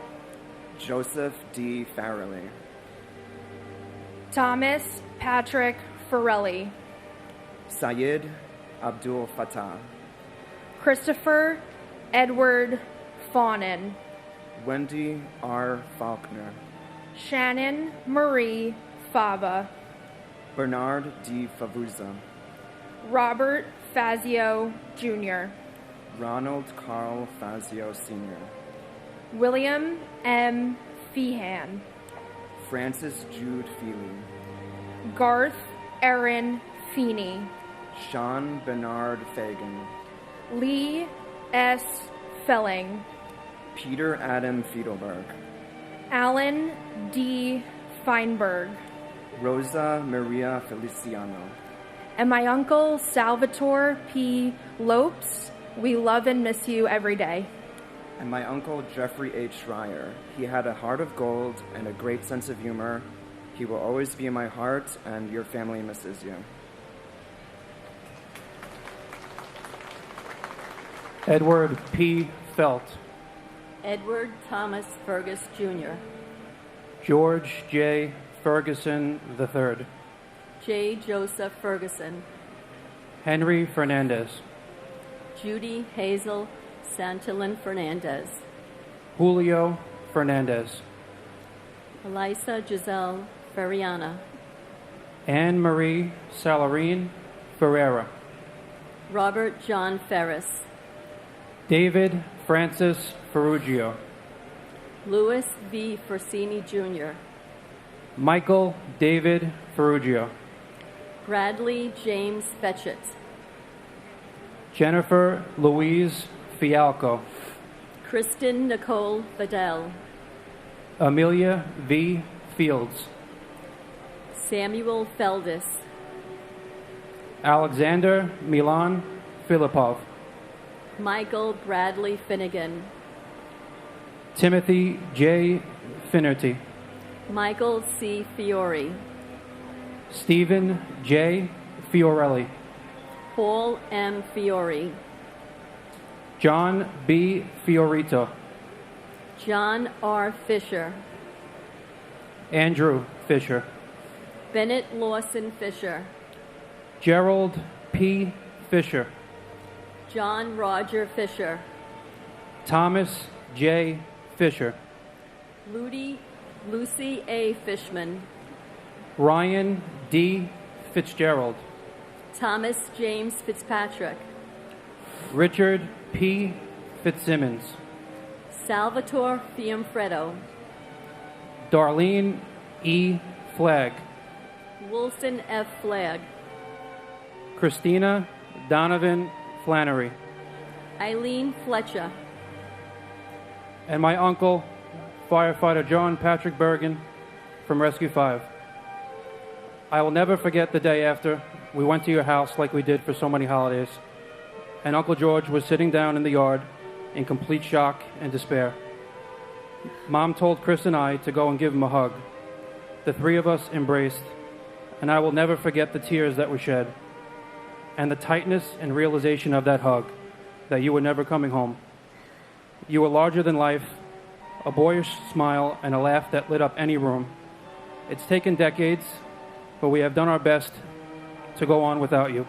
Joseph D. Farrelly, Thomas Patrick Farrelly, Syed Abdul Fattah, Christopher Edward Fawnin, Wendy R. Faulkner, Shannon Marie Fava, Bernard D. Favuza, Robert Fazio Jr., Ronald Carl Fazio Sr., William M. Feehan, Francis Jude Feely, Garth Aaron Feeney, Sean Bernard Fagan, Lee S. Felling, Peter Adam Fiedelberg, Alan D. Feinberg, Rosa Maria Feliciano, and my uncle Salvatore P. Lopes. We love and miss you every day. and my uncle Jeffrey H. Schreier. He had a heart of gold and a great sense of humor. He will always be in my heart, and your family misses you. Edward P. Felt, Edward Thomas Fergus Jr., George J. Ferguson III, J. Joseph Ferguson, Henry Fernandez, Judy Hazel Santillán Fernandez, Julio Fernandez, Elisa Giselle Ferriana, Anne Marie Salarine Ferreira, Robert John Ferris, David Francis Ferrugio, Louis V. Forsini Jr., Michael David Ferrugio, Bradley James Fetchett, Jennifer Louise Fialco, Kristen Nicole Fidel, Amelia V. Fields, Samuel Feldis, Alexander Milan Filipov, Michael Bradley Finnegan, Timothy J. Finnerty, Michael C. Fiore, Stephen J. Fiorelli, Paul M. Fiore, John B. Fiorito, John R. Fisher, Andrew Fisher, Bennett Lawson Fisher, Gerald P. Fisher, John Roger Fisher, Thomas J. Fisher, Lucy A. Fishman, Ryan D. Fitzgerald, Thomas James Fitzpatrick, Richard P. Fitzsimmons, Salvatore Fiumfredo, Darlene E. Flagg, Wilson F. Flagg, Christina Donovan Flannery, Eileen Fletcher, and my uncle, firefighter John Patrick Bergen from Rescue 5. I will never forget the day after we went to your house like we did for so many holidays, and Uncle George was sitting down in the yard in complete shock and despair. Mom told Chris and I to go and give him a hug. The three of us embraced, and I will never forget the tears that were shed, and the tightness and realization of that hug, that you were never coming home. You were larger than life, a boyish smile, and a laugh that lit up any room. It's taken decades, but we have done our best to go on without you.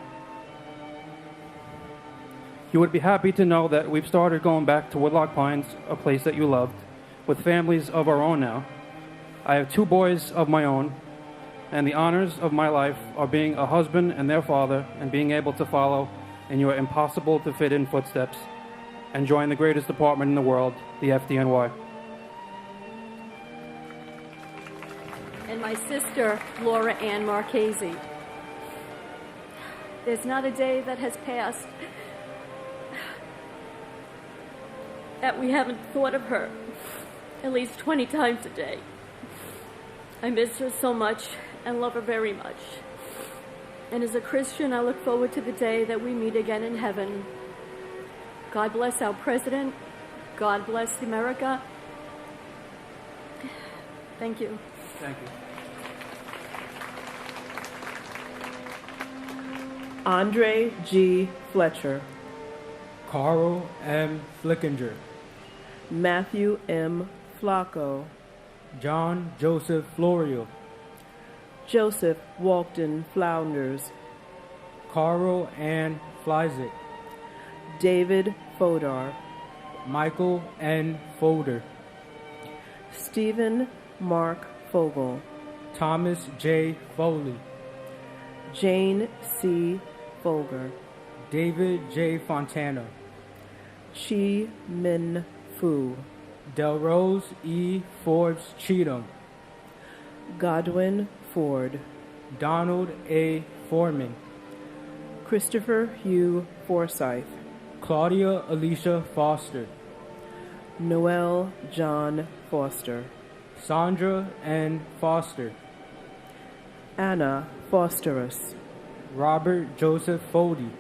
You would be happy to know that we've started going back to Woodlock Pines, a place that you loved, with families of our own now. I have 2 boys of my own, and the honors of my life are being a husband and their father and being able to follow in your impossible-to-fit-in footsteps and join the greatest department in the world, the FDNY. And my sister, Laura Ann Marchese. There's not a day that has passed that we haven't thought of her at least 20 times a day. I miss her so much and love her very much. And as a Christian, I look forward to the day that we meet again in heaven. God bless our president. God bless America. Thank you. Thank you. Andre G. Fletcher. Carl M. Flickinger. Matthew M. Flacco. John Joseph Florio. Joseph Walton Flounders. Carl Ann Flyzik. David Fodar. Michael N. Folder. Stephen Mark Fogel. Thomas J. Foley. Jane C. Folger. David J. Fontana. Chi Min Fu. Delrose E. Forbes Cheatham. Godwin Ford. Donald A. Foreman. Christopher Hugh Forsyth. Claudia Alicia Foster. Noel John Foster. Sandra N. Foster. Anna Fosterus. Robert Joseph Fody.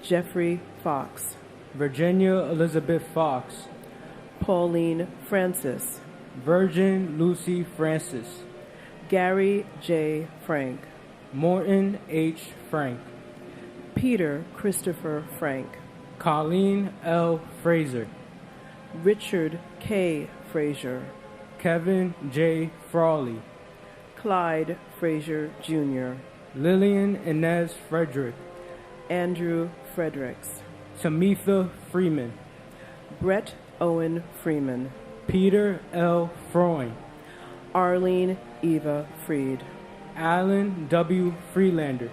Jeffrey Fox. Virginia Elizabeth Fox. Pauline Francis. Virgin Lucy Francis. Gary J. Frank. Morton H. Frank. Peter Christopher Frank. Colleen L. Fraser. Richard K. Fraser. Kevin J. Frawley. Clyde Fraser Jr. Lillian Inez Frederick. Andrew Fredericks. Tamitha Freeman. Brett Owen Freeman. Peter L. Froing. Arlene Eva Freed. Alan W. Freelander.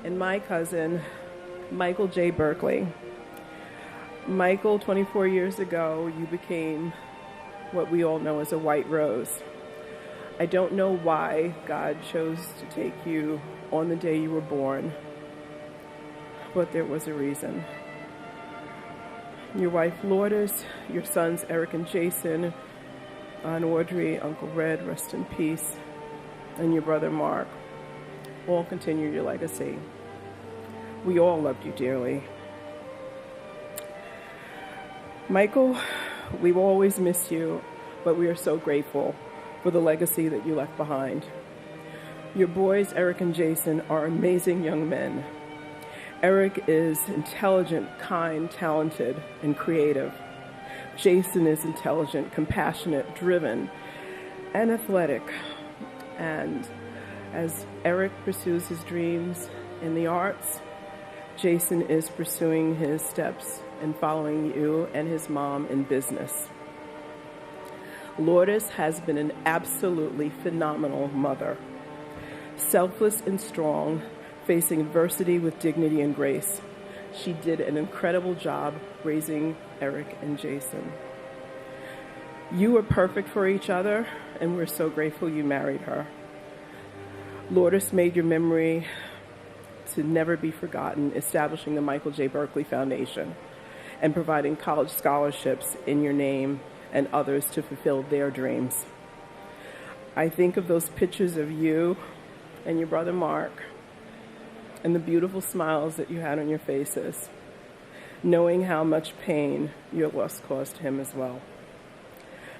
And my cousin, Michael J. Berkeley. Michael, 24 years ago, you became what we all know as a white rose. I don't know why God chose to take you on the day you were born, but there was a reason. Your wife Lourdes, your sons Eric and Jason, Aunt Audrey, Uncle Red, rest in peace, and your brother Mark, all continue your legacy. We all loved you dearly. Michael, we will always miss you, but we are so grateful for the legacy that you left behind. Your boys, Eric and Jason, are amazing young men. Eric is intelligent, kind, talented, and creative. Jason is intelligent, compassionate, driven, and athletic. And as Eric pursues his dreams in the arts, Jason is pursuing his steps and following you and his mom in business. Lourdes has been an absolutely phenomenal mother. Selfless and strong, facing adversity with dignity and grace. She did an incredible job raising Eric and Jason. You were perfect for each other, and we're so grateful you married her. Lourdes made your memory to never be forgotten, establishing the Michael J. Berkeley Foundation and providing college scholarships in your name and others to fulfill their dreams. I think of those pictures of you and your brother Mark and the beautiful smiles that you had on your faces, knowing how much pain your loss caused him as well.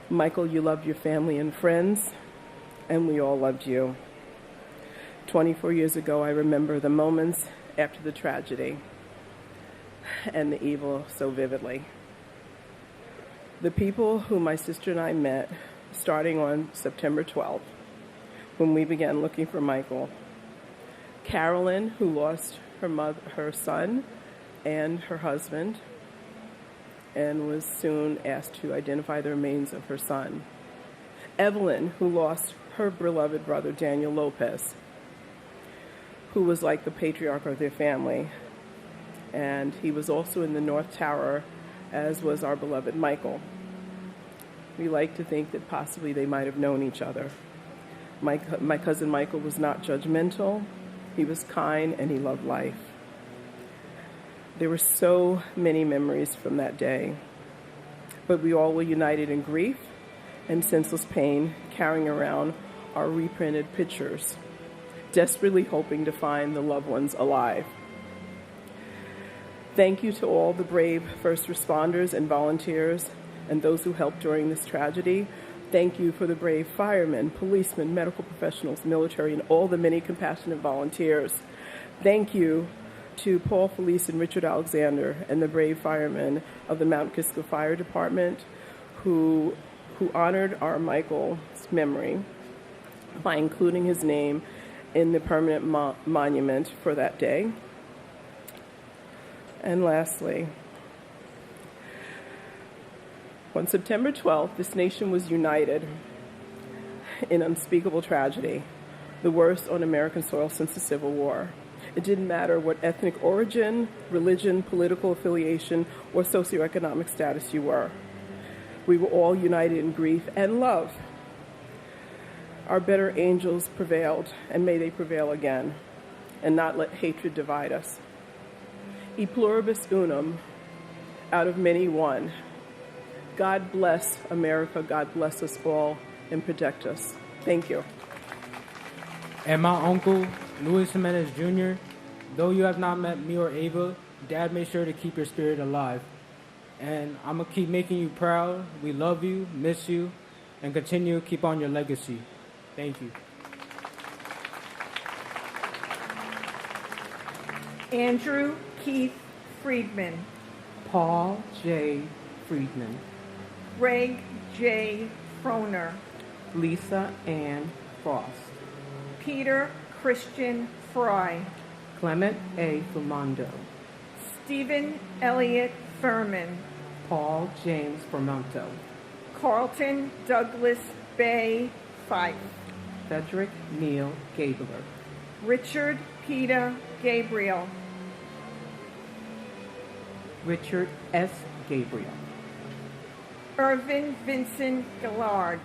Michael, you loved your family and friends, and we all loved you. 24 years ago, I remember the moments after the tragedy and the evil so vividly. The people who my sister and I met, starting on September 12th, when we began looking for Michael. Carolyn, who lost her son and her husband. and was soon asked to identify the remains of her son. Evelyn, who lost her beloved brother Daniel Lopez, who was like the patriarch of their family, and he was also in the North Tower, as was our beloved Michael. We like to think that possibly they might have known each other. My cousin Michael was not judgmental. He was kind and he loved life. There were so many memories from that day, but we all were united in grief and senseless pain, carrying around our reprinted pictures, desperately hoping to find the loved ones alive. Thank you to all the brave first responders and volunteers and those who helped during this tragedy. Thank you for the brave firemen, policemen, medical professionals, military, and all the many compassionate volunteers. Thank you to Paul Felice and Richard Alexander and the brave firemen of the Mount Kisco Fire Department who honored our Michael's memory by including his name in the permanent monument for that day. And lastly, on September 12th, this nation was united in unspeakable tragedy, the worst on American soil since the Civil War. It didn't matter what ethnic origin, religion, political affiliation, or socioeconomic status you were. We were all united in grief and love. Our better angels prevailed, and may they prevail again, and not let hatred divide us. E pluribus unum, out of many one. God bless America, God bless us all, and protect us. Thank you. And my uncle, Luis Jimenez Jr., though you have not met me or Ava, Dad made sure to keep your spirit alive. And I'm going to keep making you proud. We love you, miss you, and continue to keep on your legacy. Thank you. Andrew Keith Friedman. Paul J. Friedman. Greg J. Froner. Lisa Ann Frost. Peter Christian Fry. Clement A. Fumando. Stephen Elliott Furman. Paul James Formonto. Carlton Douglas Bay Fife. Frederick Neil Gabler. Richard Peter Gabriel. Richard S. Gabriel. Irvin Vincent Gillard.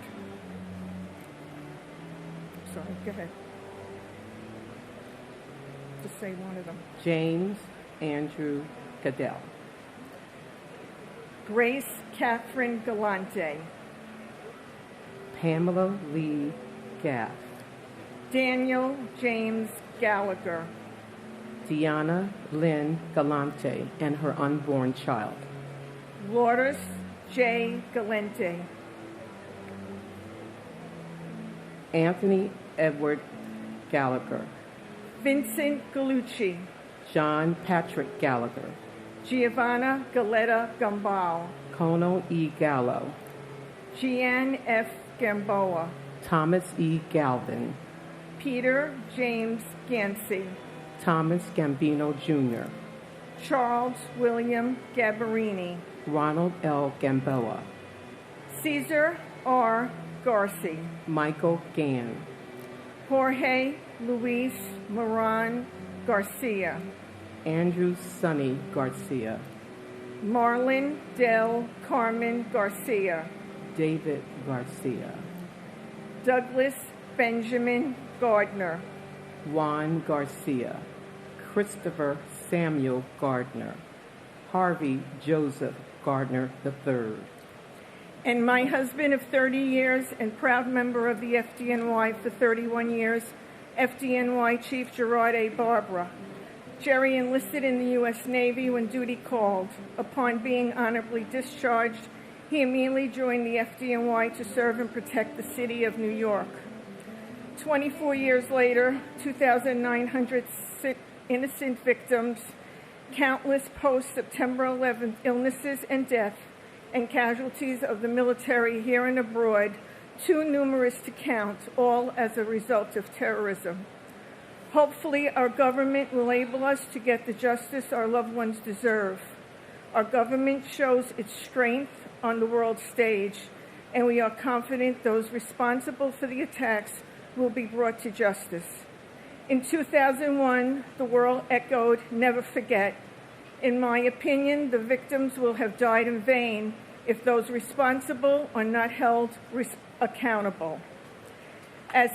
Sorry, go ahead. Just say one of them. James Andrew Goodell. Grace Catherine Galante. Pamela Lee Gaff. Daniel James Gallagher. Deanna Lynn Galante and her unborn child. Lourdes J. Galante. Anthony Edward Gallagher. Vincent Gallucci. John Patrick Gallagher. Giovanna Galetta Gambal. Kono E. Gallo. Jeanne F. Gamboa. Thomas E. Galvin. Peter James Gansey. Thomas Gambino Jr. Charles William Gabarini. Ronald L. Gamboa. Caesar R. Garci. Michael Gann. Jorge Luis Moran Garcia. Andrew Sonny Garcia. Marlon Del Carmen Garcia. David Garcia. Douglas Benjamin Gardner. Juan Garcia. Christopher Samuel Gardner. Harvey Joseph Gardner III. And my husband of 30 years and proud member of the FDNY for 31 years, FDNY Chief Gerard A. Barbara. Jerry enlisted in the U.S. Navy when duty called. Upon being honorably discharged, he immediately joined the FDNY to serve and protect the city of New York. 24 years later, 2,900 innocent victims, countless post-September 11th illnesses and death, and casualties of the military here and abroad, too numerous to count, all as a result of terrorism. Hopefully, our government will enable us to get the justice our loved ones deserve. Our government shows its strength on the world stage, and we are confident those responsible for the attacks will be brought to justice. In 2001, the world echoed, "Never forget." In my opinion, the victims will have died in vain if those responsible are not held accountable. As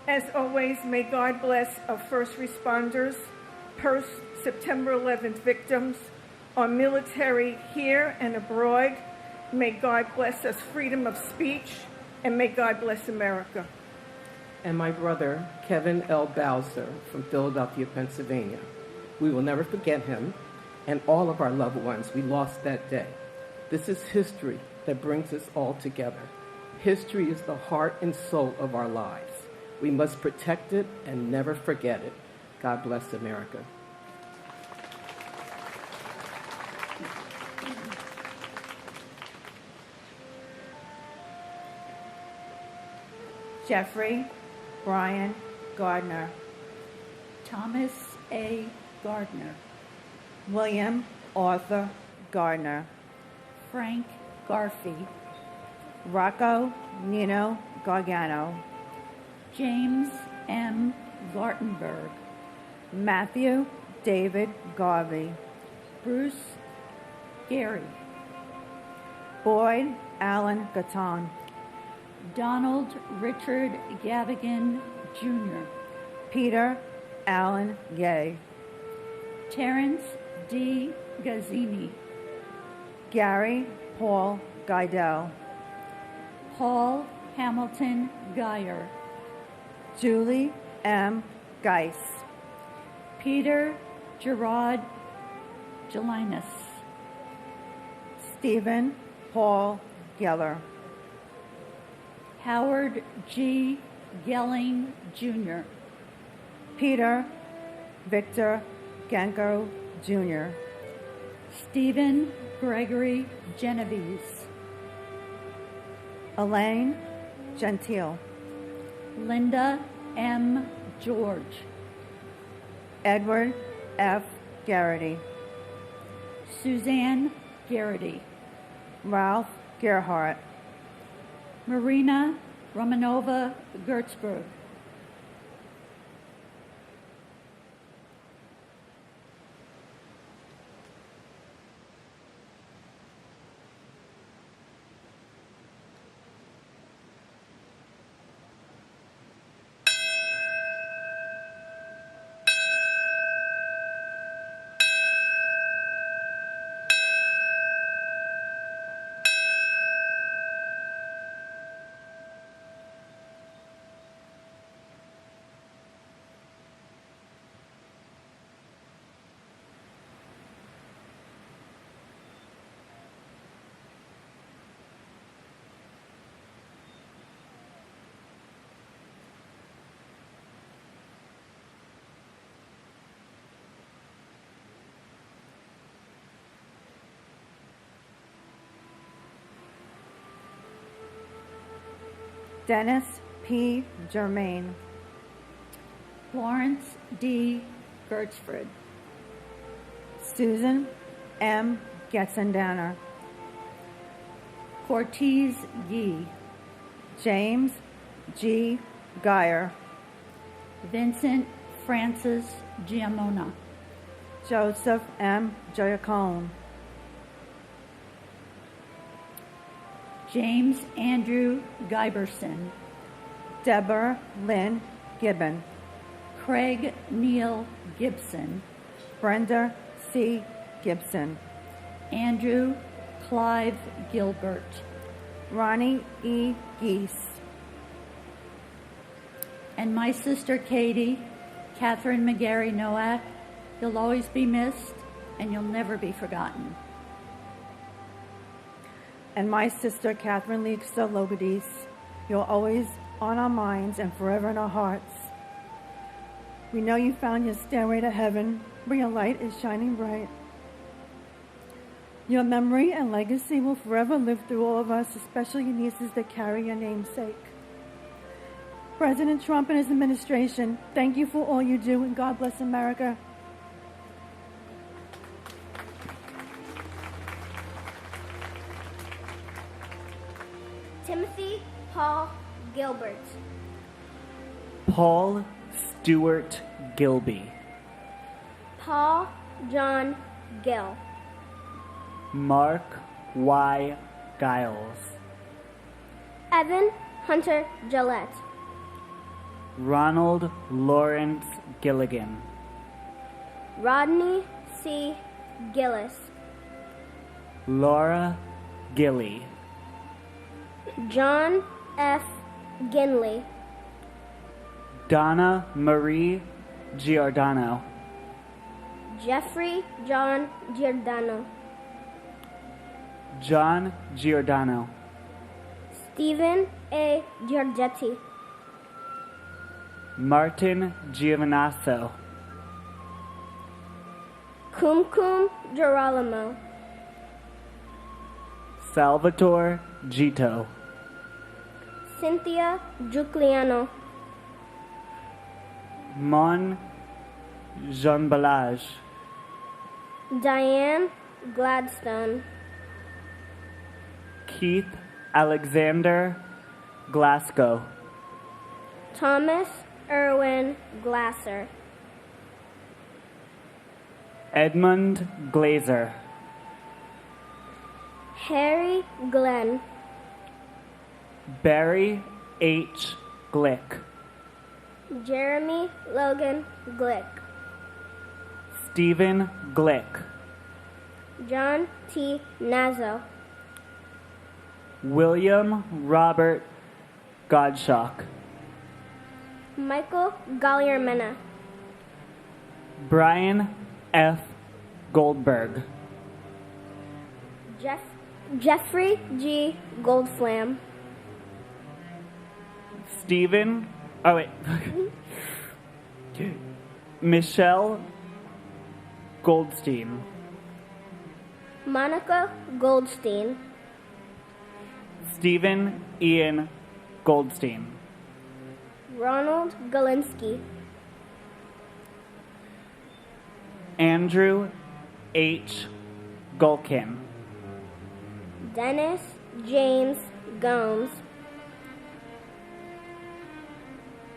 As always, may God bless our first responders, September 11th victims, our military here and abroad. May God bless us freedom of speech, and may God bless America. And my brother, Kevin L. Bowser from Philadelphia, Pennsylvania. We will never forget him and all of our loved ones we lost that day. This is history that brings us all together. History is the heart and soul of our lives. We must protect it and never forget it. God bless America. Jeffrey Brian Gardner, Thomas A. Gardner, William Arthur Gardner, Frank Garfey, Rocco Nino Gargano, James M. Gartenberg, Matthew David Garvey, Bruce Gary, Boyd Allen Gatton, Donald Richard Gavigan, Jr., Peter Allen Gay, Terrence D. Gazzini, Gary Paul Guidel, Paul Hamilton Geyer, Julie M. Geis, Peter Gerard Gelinas, Stephen Paul Geller, Howard G. Gelling, Jr., Peter Victor Ganko, Jr., Stephen Gregory Genovese, Elaine Gentile, Linda M. George, Edward F. Garrity, Suzanne Garrity, Ralph Gerhardt, Marina Romanova Gertzberg, Dennis P. Germain, Lawrence D. Gertzfried, Susan M. Getzendanner, Cortez Yee, James G. Geyer, Vincent Francis Giamona, Joseph M. Giacone, James Andrew Giberson, Deborah Lynn Gibbon. Craig Neil Gibson. Brenda C. Gibson. Andrew Clive Gilbert. Ronnie E. Geese. And my sister Katie, Catherine McGarry Nowak, you'll always be missed and you'll never be forgotten. And my sister Catherine Leekster Logadis, you're always on our minds and forever in our hearts. We know you found your stairway to heaven, where your light is shining bright. Your memory and legacy will forever live through all of us, especially your nieces that carry your namesake. President Trump and his administration, thank you for all you do, and God bless America. Timothy Paul Gilbert. Paul Stewart Gilby. Paul John Gill. Mark Y. Giles. Evan Hunter Gillette. Ronald Lawrence Gilligan. Rodney C. Gillis. Laura Gilly. John F. Ginley. Donna Marie Giordano. Jeffrey John Giordano. John Giordano. Stephen A. Giorgetti. Martin Giovanasso. Kumkum Girolamo. Salvatore Gito. Cynthia Giuliano. Mon Jean-Balage. Diane Gladstone. Keith Alexander Glasgow. Thomas Irwin Glasser. Edmund Glazer. Harry Glenn. Barry H. Glick. Jeremy Logan Glick. Stephen Glick. John T. Nazo. William Robert Godshock. Michael Gallier-Mena. Brian F. Goldberg. Jeffrey G. Goldflam. Stephen. Oh, wait. Michelle Goldstein. Monica Goldstein. Stephen Ian Goldstein. Ronald Galinsky. Andrew H. Gulkin. Dennis James Gomes.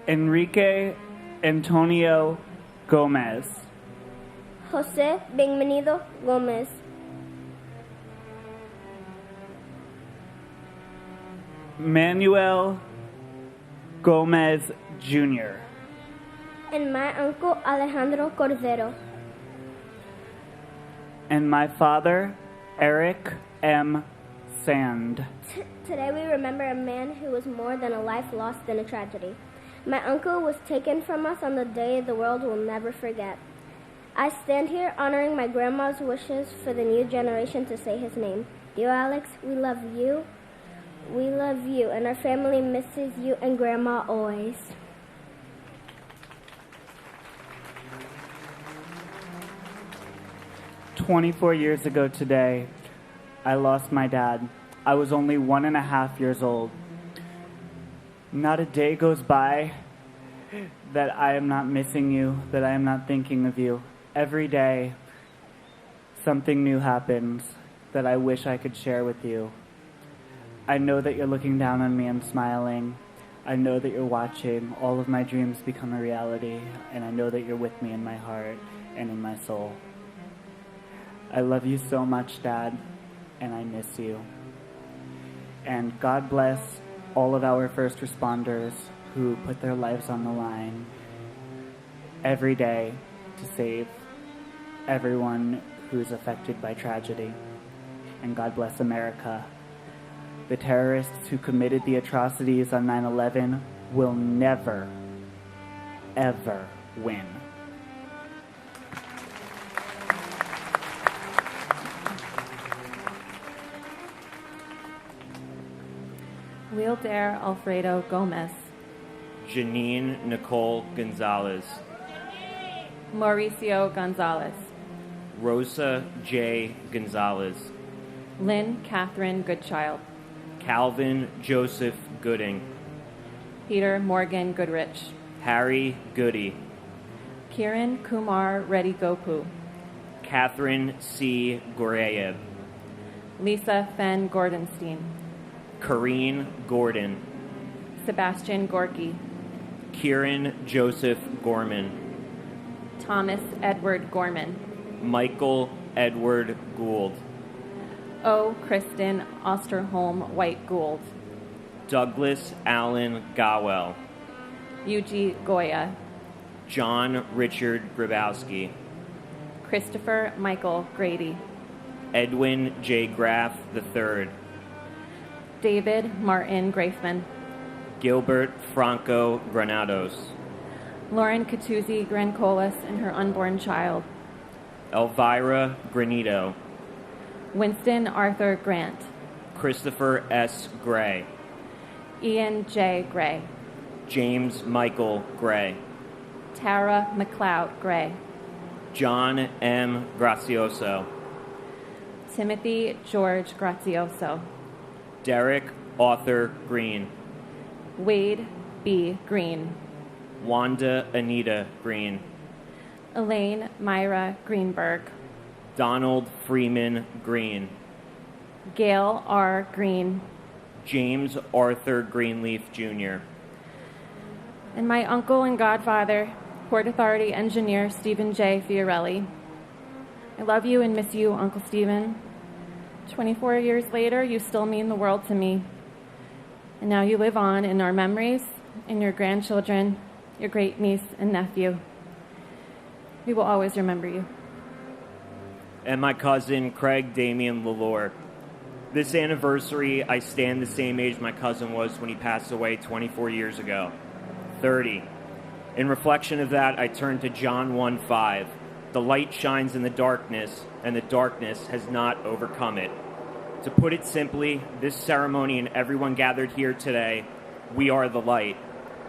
Enrique Antonio Gomez. Jose Bienvenido Gomez. Manuel Gomez Jr. And my uncle Alejandro Cordero. And my father, Eric M. Sand. Today we remember a man who was more than a life lost in a tragedy. My uncle was taken from us on the day the world will never forget. I stand here honoring my grandma's wishes for the new generation to say his name. Dear Alex, we love you. We love you, and our family misses you and Grandma always. "24 years ago today, I lost my dad. I was only 1.5 years old. Not a day goes by that I am not missing you, that I am not thinking of you. Every day, something new happens that I wish I could share with you. I know that you're looking down on me and smiling. I know that you're watching all of my dreams become a reality, and I know that you're with me in my heart and in my soul. I love you so much, Dad, and I miss you. And God bless all of our first responders who put their lives on the line every day to save everyone who's affected by tragedy. And God bless America. The terrorists who committed the atrocities on 9/11 will never, ever win. Wheeldair Alfredo Gomez. Janine Nicole Gonzalez. Mauricio Gonzalez. Rosa J. Gonzalez. Lynn Catherine Goodchild. Calvin Joseph Gooding. Peter Morgan Goodrich. Harry Goody. Kiran Kumar Reddy Gopu. Catherine C. Gorayeb. Lisa Fenn Gordonstein. Corrine Gordon. Sebastian Gorky. Kieran Joseph Gorman. Thomas Edward Gorman. Michael Edward Gould. O. Kristen Osterholm White Gould. Douglas Allen Gowell. Yuji Goya. John Richard Grabowski. Christopher Michael Grady. Edwin J. Graff III. David Martin Grafman. Gilbert Franco Granados. Lauren Catuzzi Grancolas and her unborn child. Elvira Granito. Winston Arthur Grant. Christopher S. Gray. Ian J. Gray. James Michael Gray. Tara McLeod Gray. John M. Grazioso. Timothy George Grazioso. Derek Arthur Green. Wade B. Green. Wanda Anita Green. Elaine Myra Greenberg. Donald Freeman Green. Gail R. Green. James Arthur Greenleaf Jr. And my uncle and godfather, Port Authority engineer Stephen J. Fiorelli. I love you and miss you, Uncle Stephen. 24 years later, you still mean the world to me. And now you live on in our memories, in your grandchildren, your great niece and nephew. We will always remember you. And my cousin, Craig Damian Lalore. This anniversary, I stand the same age my cousin was when he passed away 24 years ago, 30. In reflection of that, I turn to John 1:5. The light shines in the darkness, and the darkness has not overcome it. To put it simply, this ceremony and everyone gathered here today, we are the light.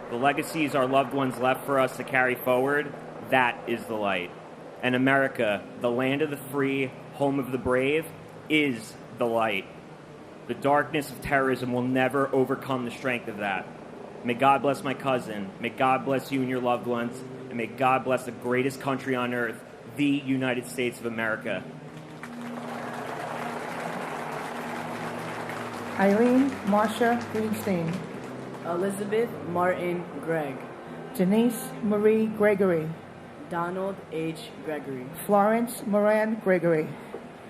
The legacies our loved ones left for us to carry forward, that is the light. And America, the land of the free, home of the brave, is the light. The darkness of terrorism will never overcome the strength of that. May God bless my cousin. May God bless you and your loved ones. And may God bless the greatest country on earth, the United States of America. Eileen Marsha Greenstein. Elizabeth Martin Gregg. Denise Marie Gregory. Donald H. Gregory. Florence Moran Gregory.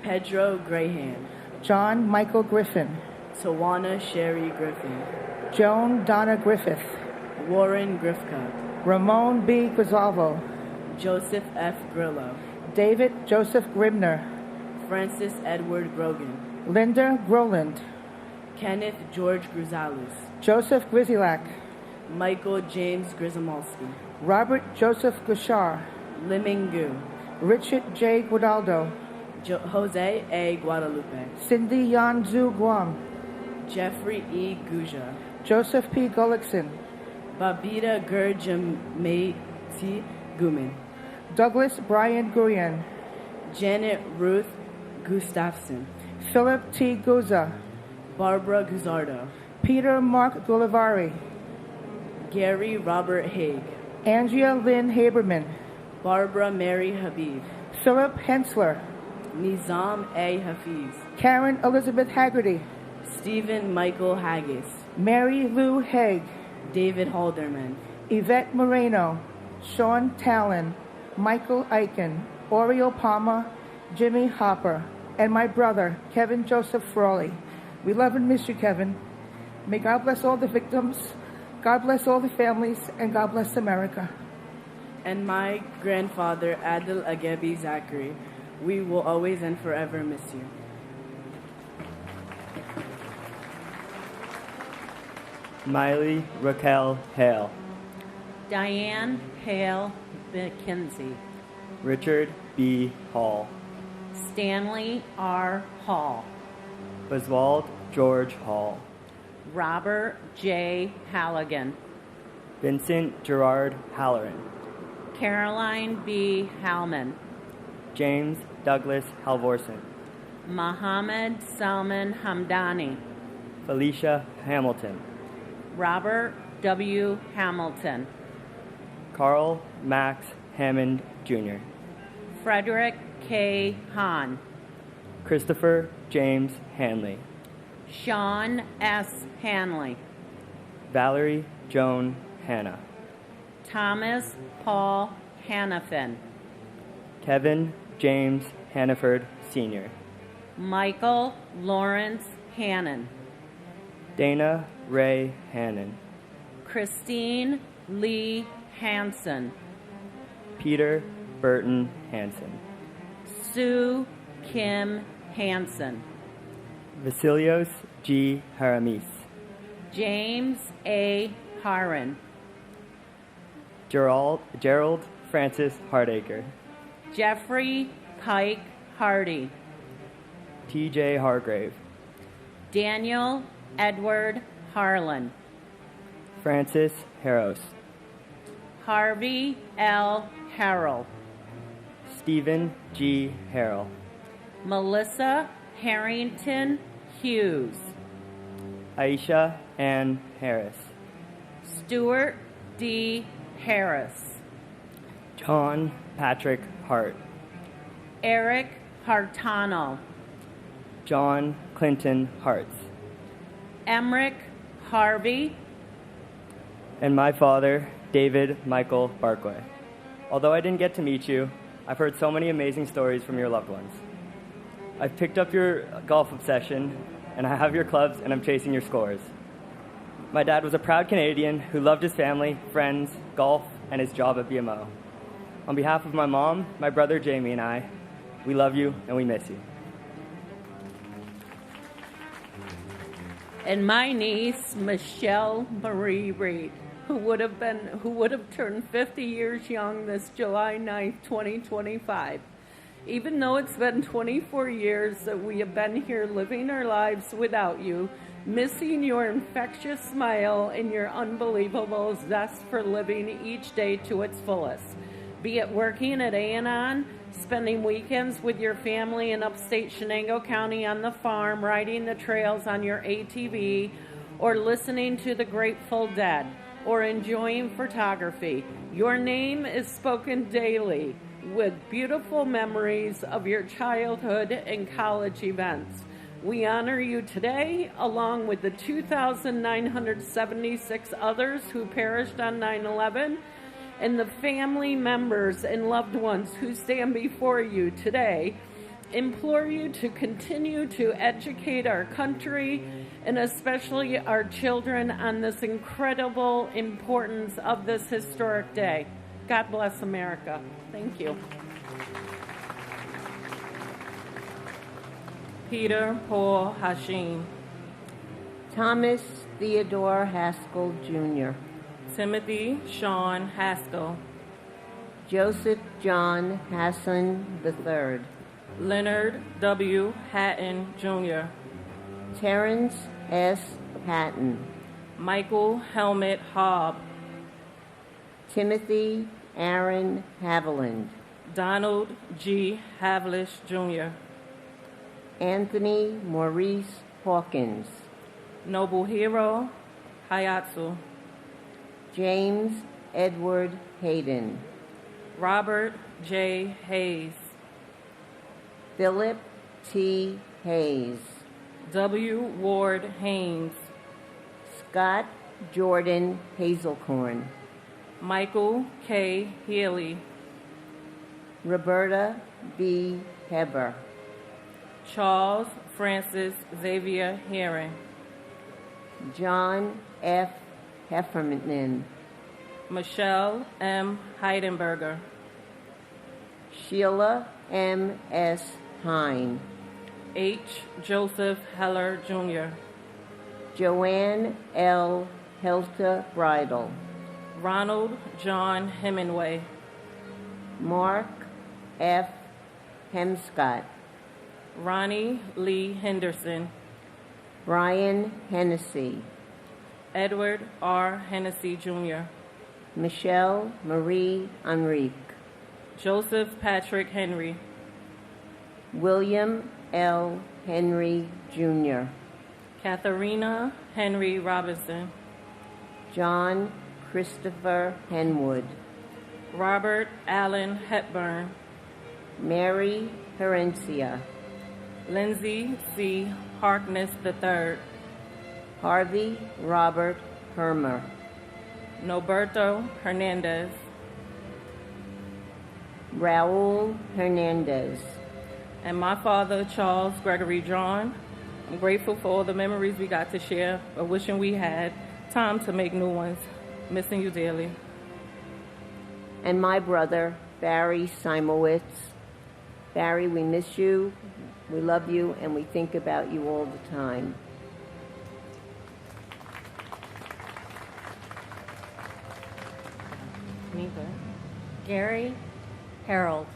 Pedro Graham. John Michael Griffin. Tawana Sherry Griffin. Joan Donna Griffith. Warren Griffcott. Ramon B. Grisalvo. Joseph F. Grillo. David Joseph Grimner. Francis Edward Grogan. Linda Groland. Kenneth George Grisales. Joseph Grizilak. Michael James Grisomolsky. Robert Joseph Gushar. Limingu. Richard J. Guadaldo. Jose A. Guadalupe. Cindy Yan Zhu Guam. Jeffrey E. Guja. Joseph P. Gullickson. Babita Gurjamati Guman. Douglas Brian Gurian. Janet Ruth Gustafson. Philip T. Guza. Barbara Guzzardo. Peter Mark Gulivari. Gary Robert Haig. Andrea Lynn Haberman. Barbara Mary Habib. Philip Hensler. Nizam A. Hafiz. Karen Elizabeth Haggerty. Stephen Michael Haggis. Mary Lou Haig. David Halderman. Yvette Moreno. Sean Talon. Michael Eichen. Oriel Palmer. Jimmy Hopper. And my brother, Kevin Joseph Frawley. We love and miss you, Kevin. May God bless all the victims God bless all the families, and God bless America. And my grandfather, Adil Agebi Zachary. We will always and forever miss you. Miley Raquel Hale. Diane Hale McKenzie. Richard B. Hall. Stanley R. Hall. Oswald George Hall. Robert J. Halligan. Vincent Gerard Halloran. Caroline B. Hallman. James Douglas Halvorsen. Mohammed Salman Hamdani. Felicia Hamilton. Robert W. Hamilton. Carl Max Hammond Jr. Frederick K. Hahn. Christopher James Hanley. Sean S. Hanley. Valerie Joan Hanna. Thomas Paul Hannafin. Kevin James Hannaford Sr. Michael Lawrence Hannon. Dana Ray Hannon. Christine Lee Hansen. Peter Burton Hansen. Sue Kim Hansen. Vasilios G. Haramis. James A. Haran. Gerald Francis Hardacre. Jeffrey Pike Hardy. T.J. Hargrave. Daniel Edward Harlan. Francis Harros. Harvey L. Harrell. Stephen G. Harrell. Melissa Harrington Hughes. Aisha Ann Harris. Stuart D. Harris. John Patrick Hart. Eric Hartano. John Clinton Hartz. Emmerich Harvey. And my father, David Michael Barkway. Although I didn't get to meet you, I've heard so many amazing stories from your loved ones. I've picked up your golf obsession, and I have your clubs, and I'm chasing your scores. My dad was a proud Canadian who loved his family, friends, golf, and his job at BMO. On behalf of my mom, my brother Jamie, and I, we love you and we miss you. And my niece, Michelle Marie Reed, who would have turned 50 years young this July 9th, 2025. Even though it's been 24 years that we have been here living our lives without you, missing your infectious smile and your unbelievable zest for living each day to its fullest. Be it working at A&on, spending weekends with your family in upstate Shenango County on the farm, riding the trails on your ATV, or listening to the Grateful Dead, or enjoying photography. Your name is spoken daily with beautiful memories of your childhood and college events. We honor you today, along with the 2,976 others who perished on 9/11, and the family members and loved ones who stand before you today. Implore you to continue to educate our country, and especially our children, on this incredible importance of this historic day. God bless America. Thank you. Peter Paul Hashim. Thomas Theodore Haskell Jr. Timothy Sean Haskell. Joseph John Hassan III. Leonard W. Hatton Jr. Terrence S. Hatton. Michael Helmut Hobb. Timothy Aaron Haviland. Donald G. Havlish Jr. Anthony Maurice Hawkins. Nobuhiro Hayatsu. James Edward Hayden. Robert J. Hayes. Philip T. Hayes. W. Ward Haynes. Scott Jordan Hazelcorn. Michael K. Healy. Roberta B. Heber. Charles Francis Xavier Herring. John F. Heffernan, Michelle M. Heidenberger, Sheila M. S. Hine, H. Joseph Heller, Jr., Joanne L. Helta Bridle, Ronald John Hemingway, Mark F. Hemscott, Ronnie Lee Henderson, Brian Hennessy, Edward R. Hennessy, Jr., Michelle Marie Enrique, Joseph Patrick Henry, William L. Henry, Jr., Katharina Henry Robinson, John Christopher Henwood, Robert Allen Hepburn, Mary Herencia, Lindsay C. Harkness III, Harvey Robert Hermer, Noberto Hernandez, Raul Hernandez, and my father, Charles Gregory John. I'm grateful for all the memories we got to share, but wishing we had time to make new ones. Missing you dearly. and my brother, Barry Simowitz. Barry, we miss you, we love you, and we think about you all the time. Gary Harold,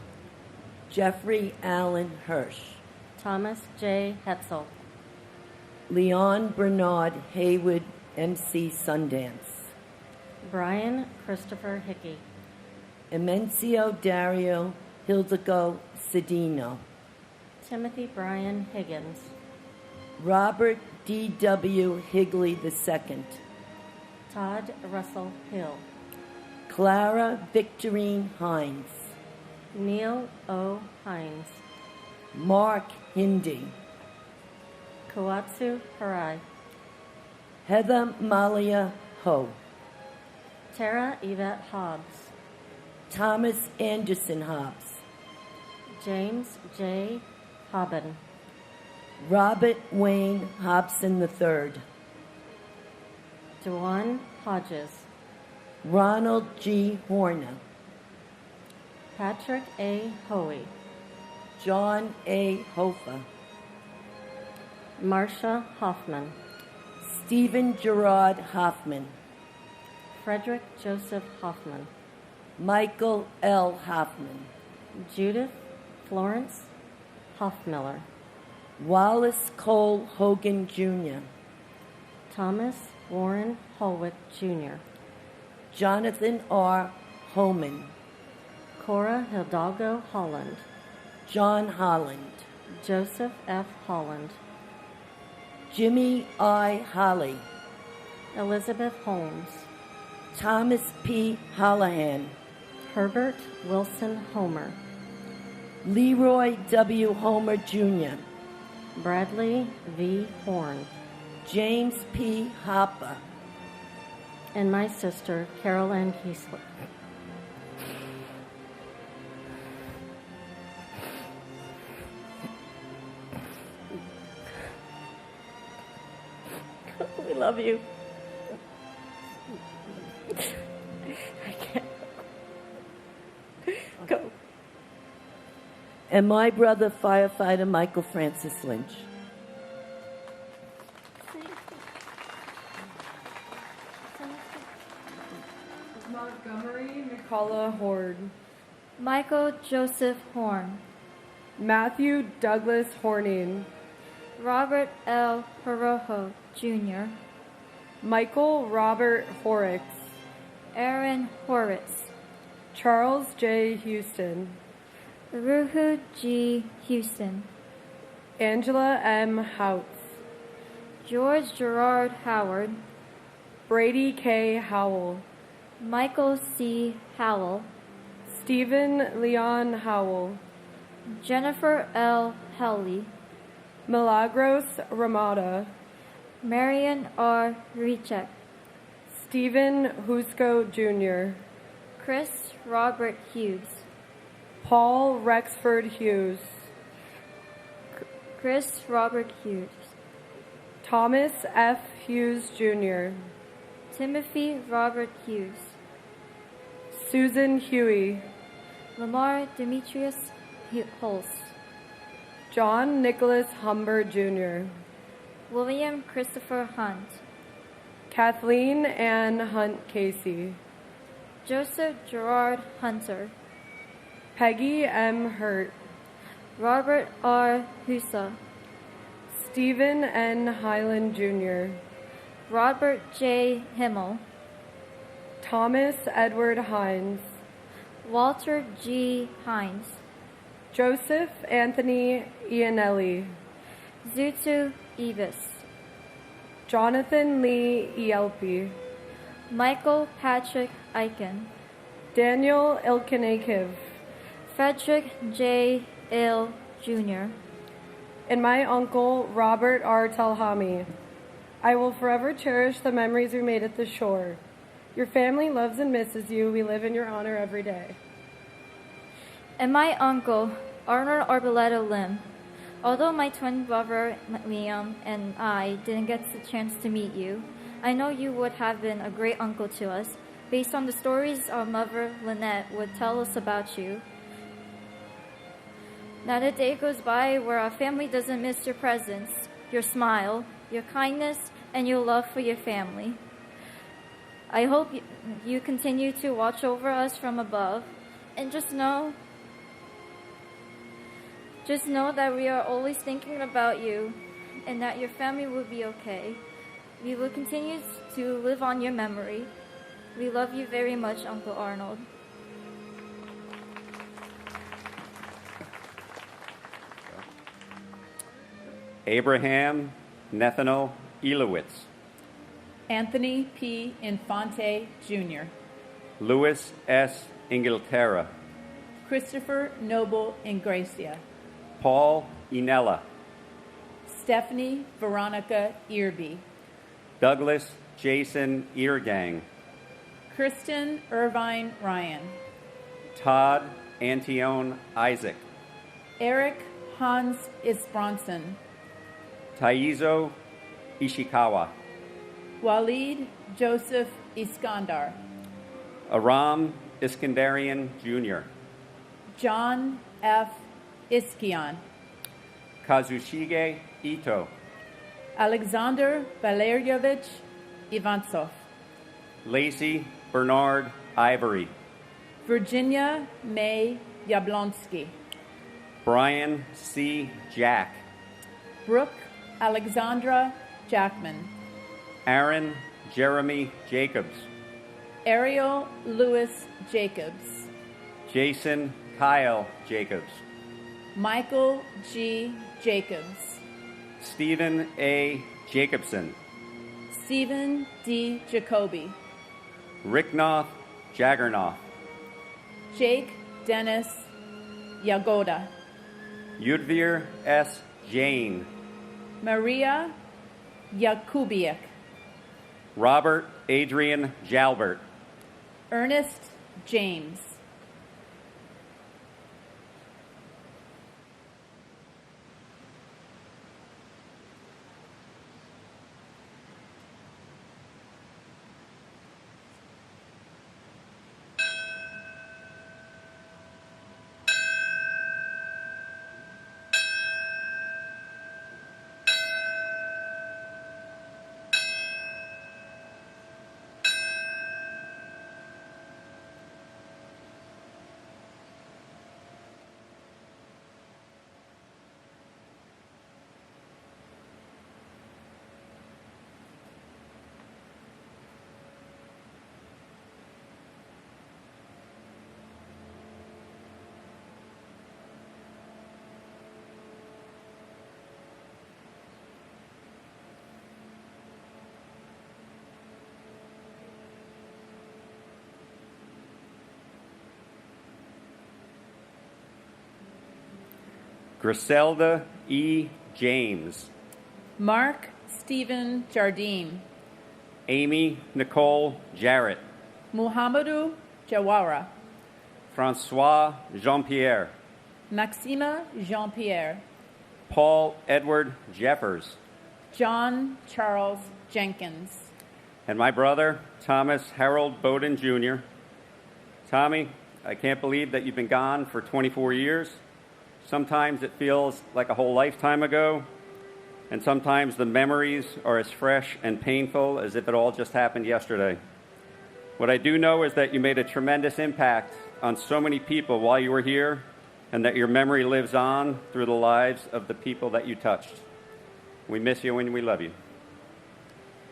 Jeffrey Allen Hirsch, Thomas J. Hetzel, Leon Bernard Haywood, MC Sundance, Brian Christopher Hickey, Emencio Dario Hildego Cedino, Timothy Brian Higgins, Robert D.W. Higley II, Todd Russell Hill, Clara Victorine Hines, Neil O. Hines, Mark Hindi, Kuatsu Harai, Heather Malia Ho, Tara Yvette Hobbs, Thomas Anderson Hobbs, James J. Hobbin, Robert Wayne Hobson III, Dewan Hodges, Ronald G. Horner, Patrick A. Hoey, John A. Hofer, Marcia Hoffman, Stephen Gerard Hoffman, Frederick Joseph Hoffman, Michael L. Hoffman, Judith Florence Hoffmiller, Wallace Cole Hogan Jr., Thomas Warren Holwick Jr., Jonathan R. Homan, Cora Hidalgo Holland, John Holland, Joseph F. Holland, Jimmy I. Holly, Elizabeth Holmes, Thomas P. Hollahan, Herbert Wilson Homer, Leroy W. Homer Jr., Bradley V. Horn, James P. Hopper, and my sister, Carol Ann Kiesler. We love you. I can't. Go. and my brother, firefighter Michael Francis Lynch. Montgomery McCullough Horde, Michael Joseph Horn, Matthew Douglas Horning, Robert L. Horojo, Jr., Michael Robert Horrocks, Aaron Horwitz, Charles J. Houston, Ruhu G. Houston, Angela M. Houts, George Gerard Howard, Brady K. Howell, Michael C. Howell, Stephen Leon Howell, Jennifer L. Helley, Milagros Ramada, Marion R. Richek, Stephen Husko Jr., Chris Robert Hughes, Paul Rexford Hughes, Chris Robert Hughes, Thomas F. Hughes Jr., Timothy Robert Hughes, Susan Huey, Lamar Demetrius Holst, John Nicholas Humber Jr., William Christopher Hunt, Kathleen Ann Hunt Casey, Joseph Gerard Hunter, Peggy M. Hurt, Robert R. Husa, Stephen N. Highland Jr., Robert J. Himmel, Thomas Edward Hines, Walter G. Hines, Joseph Anthony Ianelli, Zutu Evis, Jonathan Lee Ielpi, Michael Patrick Eichen, Daniel Ilkanakiv, Frederick J. Ill Jr., and my uncle Robert R. Telhami. I will forever cherish the memories we made at the shore. Your family loves and misses you. We live in your honor every day. And my uncle, Arnold Arboleto Lim. Although my twin brother Liam and I didn't get the chance to meet you, I know you would have been a great uncle to us, based on the stories our mother Lynette would tell us about you. Not a day goes by where our family doesn't miss your presence, your smile, your kindness, and your love for your family. I hope you continue to watch over us from above, and just know that we are always thinking about you, and that your family will be okay. We will continue to live on your memory. We love you very much, Uncle Arnold. Abraham Nathaniel Elowitz, Anthony P. Infante, Jr., Louis S. Inglaterra, Christopher Noble Ingracia, Paul Inella, Stephanie Veronica Earby, Douglas Jason Eargang, Kristen Irvine Ryan, Todd Antione Isaac, Eric Hans Isbronson, Taizo Ishikawa, Walid Joseph Iskandar, Aram Iskandarian Jr., John F. Iskian, Kazushige Ito, Alexander Valerievich Ivantsov, Lacey Bernard Ivory, Virginia May Yablonsky, Brian C. Jack, Brooke Alexandra Jackman, Aaron Jeremy Jacobs, Ariel Lewis Jacobs, Jason Kyle Jacobs, Michael G. Jacobs, Stephen A. Jacobson, Stephen D. Jacoby, Ricknoth Jaggernoth, Jake Dennis Yagoda, Yudvir S. Jane, Maria Yakubiak, Robert Adrian Jalbert, Ernest James, Griselda E. James, Mark Stephen Jardim, Amy Nicole Jarrett, Muhammadu Jawara, Francois Jean-Pierre, Maxima Jean-Pierre, Paul Edward Jeffers, John Charles Jenkins, and my brother, Thomas Harold Bowden Jr. Tommy, I can't believe that you've been gone for 24 years. Sometimes it feels like a whole lifetime ago, and sometimes the memories are as fresh and painful as if it all just happened yesterday. What I do know is that you made a tremendous impact on so many people while you were here, and that your memory lives on through the lives of the people that you touched. We miss you and we love you.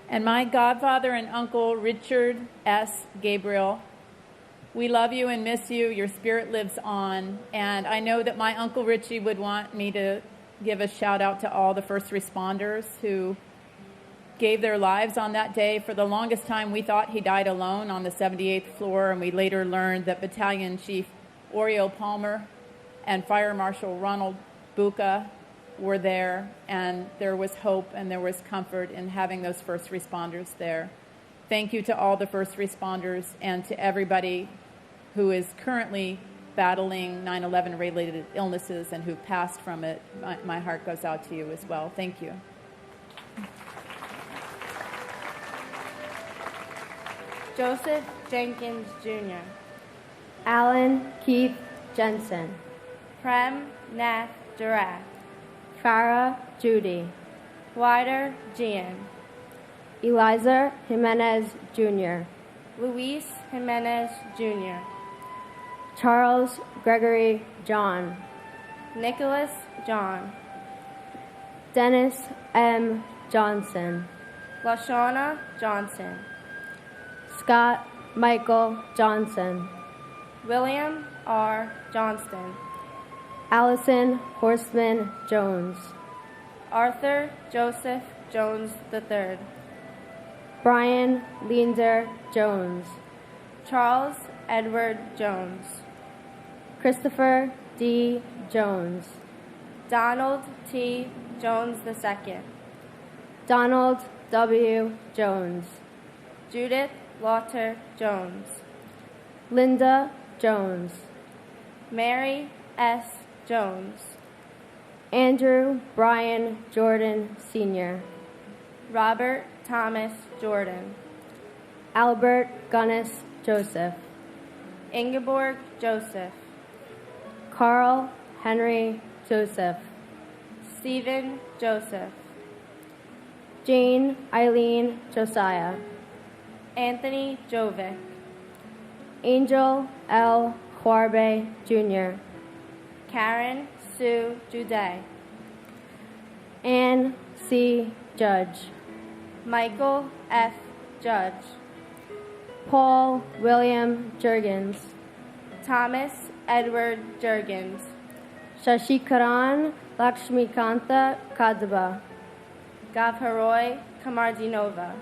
And my godfather and uncle, Richard S. Gabriel, we love you and miss you. Your spirit lives on. And I know that my Uncle Richie would want me to give a shout out to all the first responders who gave their lives on that day. For the longest time, we thought he died alone on the 78th floor, and we later learned that Battalion Chief Oriel Palmer and Fire Marshal Ronald Buca were there, and there was hope and there was comfort in having those first responders there. Thank you to all the first responders and to everybody who is currently battling 9/11 related illnesses and who passed from it. My heart goes out to you as well. Thank you. Joseph Jenkins Jr., Alan Keith Jensen, Prem Nath Durak, Farah Judy, Wider Gian, Eliza Jimenez Jr., Luis Jimenez Jr., Charles Gregory John, Nicholas John, Dennis M. Johnson, Lashana Johnson, Scott Michael Johnson, William R. Johnston, Allison Horseman Jones, Arthur Joseph Jones III, Brian Leander Jones, Charles Edward Jones, Christopher D. Jones, Donald T. Jones II, Donald W. Jones, Judith Lauter Jones, Linda Jones, Mary S. Jones, Andrew Brian Jordan Sr., Robert Thomas Jordan, Albert Gunnis Joseph, Ingeborg Joseph, Carl Henry Joseph, Stephen Joseph, Jane Eileen Josiah, Anthony Jovic, Angel L. Huarbe Jr., Karen Sue Juday, Ann C. Judge, Michael F. Judge, Paul William Jurgens, Thomas Edward Jurgens, Shashikaran Lakshmikanta Kadaba, Gavharoy Kamardinova,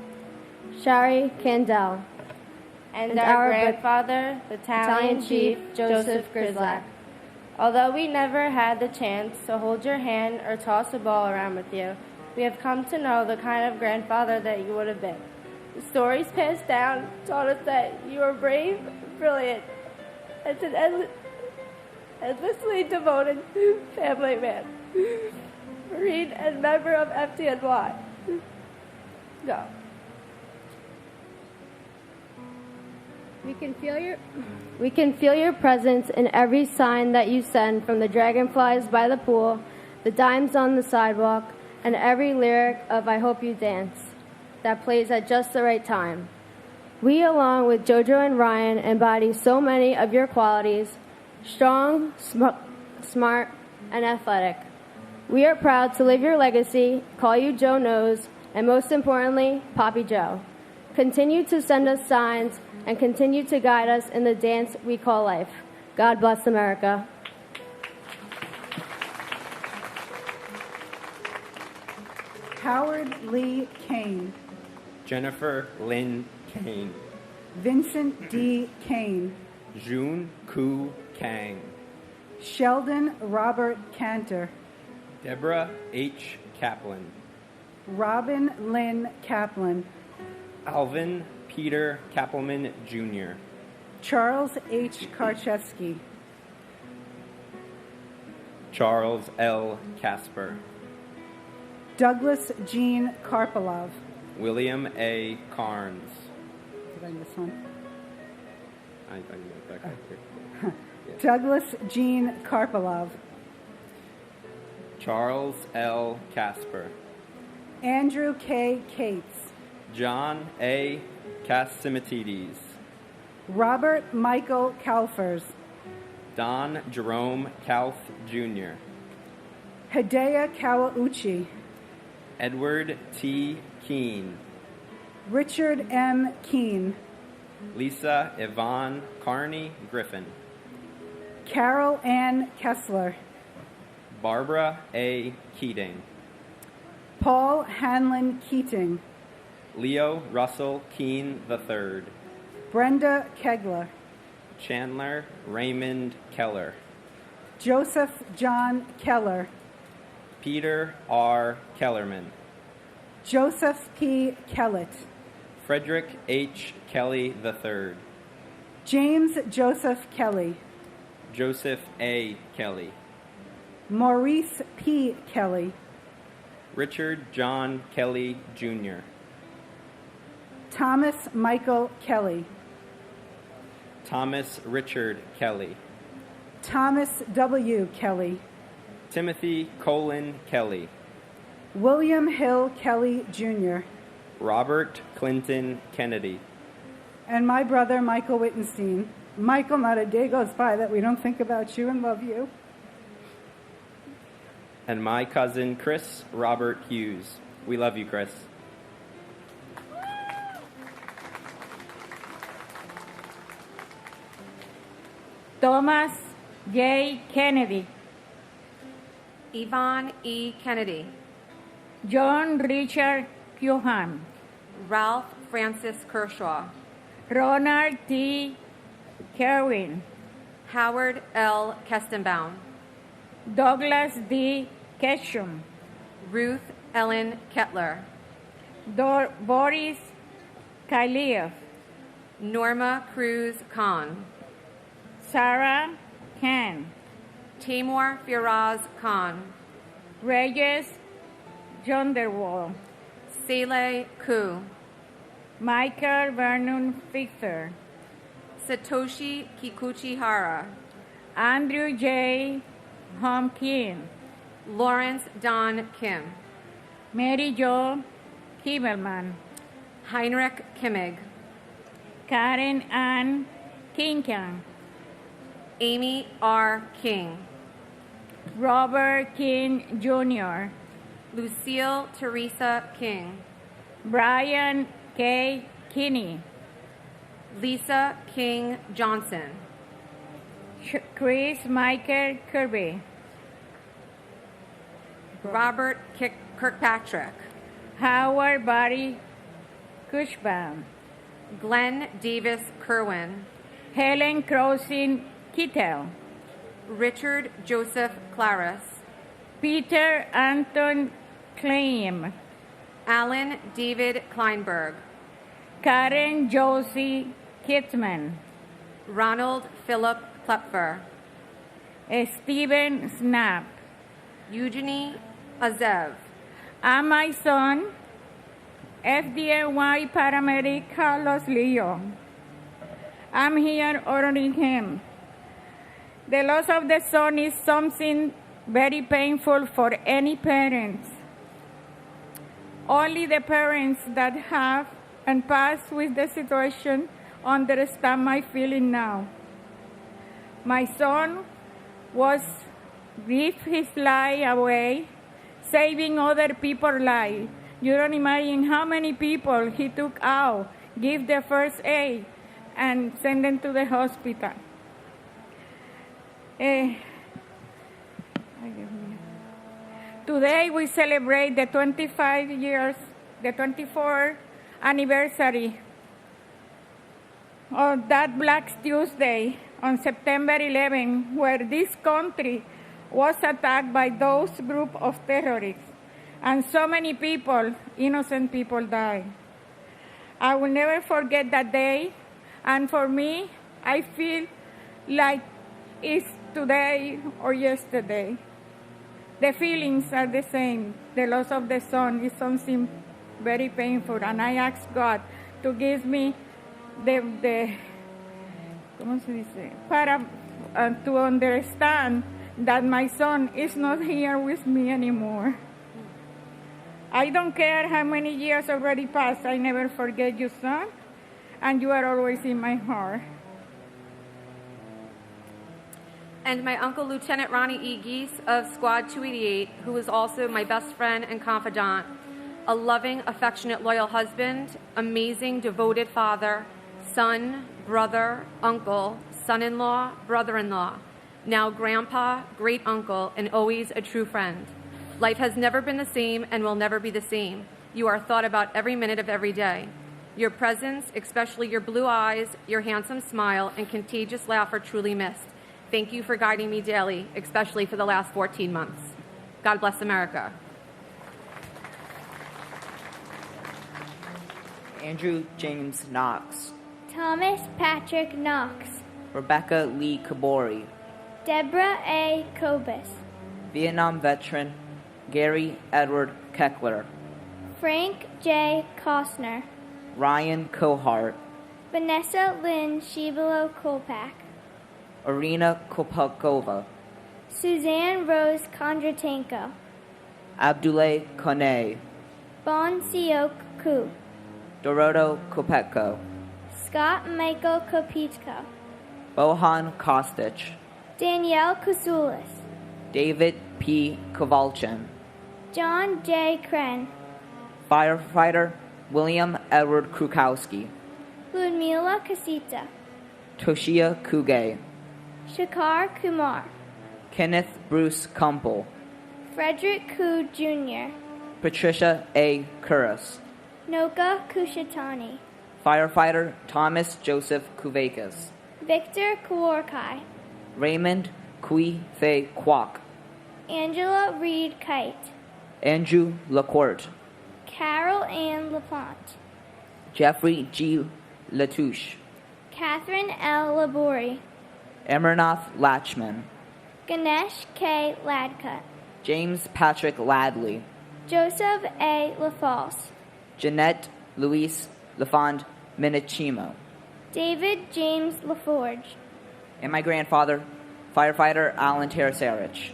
Shari Kandel, and our grandfather, Battalion Chief Joseph Grislak. Although we never had the chance to hold your hand or toss a ball around with you, we have come to know the kind of grandfather that you would have been. The stories passed down taught us that you were brave, brilliant, and an endlessly devoted family man, Marine and member of FDNY. Go. We can feel your presence in every sign that you send, from the dragonflies by the pool, the dimes on the sidewalk, and every lyric of I Hope You Dance that plays at just the right time. We, along with Jojo and Ryan, embody so many of your qualities: strong, smart, and athletic. We are proud to live your legacy, call you Joe Knows, and most importantly, Poppy Joe. Continue to send us signs and continue to guide us in the dance we call life. God bless America. Howard Lee Kane, Jennifer Lynn Kane, Vincent D. Kane, June Ku Kang, Sheldon Robert Cantor, Deborah H. Kaplan, Robin Lynn Kaplan, Alvin Peter Kappelman Jr., Charles H. Karchevsky, Charles L. Casper, Douglas Jean Karpalov, William A. Carnes. Did I miss one? I know that guy. Douglas Jean Karpelov. Charles L. Casper. Andrew K. Cates. John A. Casimatides. Robert Michael Kalfers. Don Jerome Kalf Jr. Hidea Kawauchi. Edward T. Keene. Richard M. Keene. Lisa Yvonne Carney Griffin. Carol Ann Kessler. Barbara A. Keating. Paul Hanlon Keating. Leo Russell Keene III. Brenda Kegler. Chandler Raymond Keller. Joseph John Keller. Peter R. Kellerman. Joseph P. Kellett. Frederick H. Kelly III. James Joseph Kelly. Joseph A. Kelly. Maurice P. Kelly. Richard John Kelly Jr. Thomas Michael Kelly. Thomas Richard Kelly. Thomas W. Kelly. Timothy Colin Kelly. William Hill Kelly Jr. Robert Clinton Kennedy. And my brother, Michael Wittenstein. Michael, not a day goes by that we don't think about you and love you. And my cousin, Chris Robert Hughes. We love you, Chris. Thomas J. Kennedy. Yvonne E. Kennedy. John Richard Cuhan. Ralph Francis Kershaw. Ronald T. Kerwin. Howard L. Kestenbaum. Douglas D. Ketchum. Ruth Ellen Kettler. Boris Kailiev. Norma Cruz Khan. Sarah Khan. Timur Firaz Khan. Reyes Jonderwall. Saleh Ku. Michael Vernon Victor. Satoshi Kikuchi Hara. Andrew J. Homkin. Lawrence Don Kim. Mary Jo Kimmelman. Heinrich Kimmig. Karen Ann Kinkan. Amy R. King. Robert King Jr. Lucille Teresa King. Brian K. Kinney. Lisa King Johnson. Chris Michael Kirby. Robert Kirkpatrick. Howard Barry Cushbaum. Glenn Davis Kerwin. Helen Crosin Kittel. Richard Joseph Claris. Peter Anton Klein. Alan David Kleinberg. Karen Josie Kitzman. Ronald Philip Klepfer. Stephen Snap. Eugenie Azev. And my son, FDNY paramedic Carlos Leo. I'm here honoring him. The loss of the son is something very painful for any parents. Only the parents that have and pass with the situation understand my feeling now. My son was give his life away, saving other people's lives. You don't imagine how many people he took out, give the first aid, and send them to the hospital. Today we celebrate the 24th anniversary of that Black Tuesday on September 11, where this country was attacked by those group of terrorists, and so many people, innocent people, died. I will never forget that day, and for me, I feel like it's today or yesterday. The feelings are the same. The loss of the son is something very painful, and I ask God to give me the ¿cómo se dice? To understand that my son is not here with me anymore. I don't care how many years already passed, I never forget you, son, and you are always in my heart. And my uncle, Lieutenant Ronnie E. Geese of Squad 288, who is also my best friend and confidant, a loving, affectionate, loyal husband, amazing, devoted father, son, brother, uncle, son-in-law, brother-in-law, now grandpa, great uncle, and always a true friend. Life has never been the same and will never be the same. You are thought about every minute of every day. Your presence, especially your blue eyes, your handsome smile, and contagious laugh are truly missed. Thank you for guiding me daily, especially for the last 14 months. God bless America. Andrew James Knox. Thomas Patrick Knox. Rebecca Lee Kabori. Deborah A. Kobus. Vietnam veteran Gary Edward Keckler. Frank J. Costner. Ryan Cohart. Vanessa Lynn Shibalo Kolpak. Irina Kopakova. Suzanne Rose Kondratenko. Abdullah Kone. Bon Siok Ku. Doroto Kopetko. Scott Michael Kopitko. Bohan Kostic. Danielle Kusulis. David P. Kovalchin. John J. Kren. Firefighter William Edward Krukowski. Ludmila Kasita. Toshia Kuge. Shakar Kumar. Kenneth Bruce Kumpel. Frederick Koo Jr. Patricia A. Curris. Noka Kushatani. Firefighter Thomas Joseph Kuvakis. Victor Kawarkai. Raymond Kui Fei Kwok. Angela Reed Kite. Andrew LaCourte. Carol Ann LaPlante. Jeffrey G. Latouche. Catherine L. Labori. Amarnath Lachman. Ganesh K. Ladcut. James Patrick Ladley. Joseph A. LaFalce. Jeanette Louise LaFond Minichimo. David James LaForge. And my grandfather, firefighter Alan Terasarich.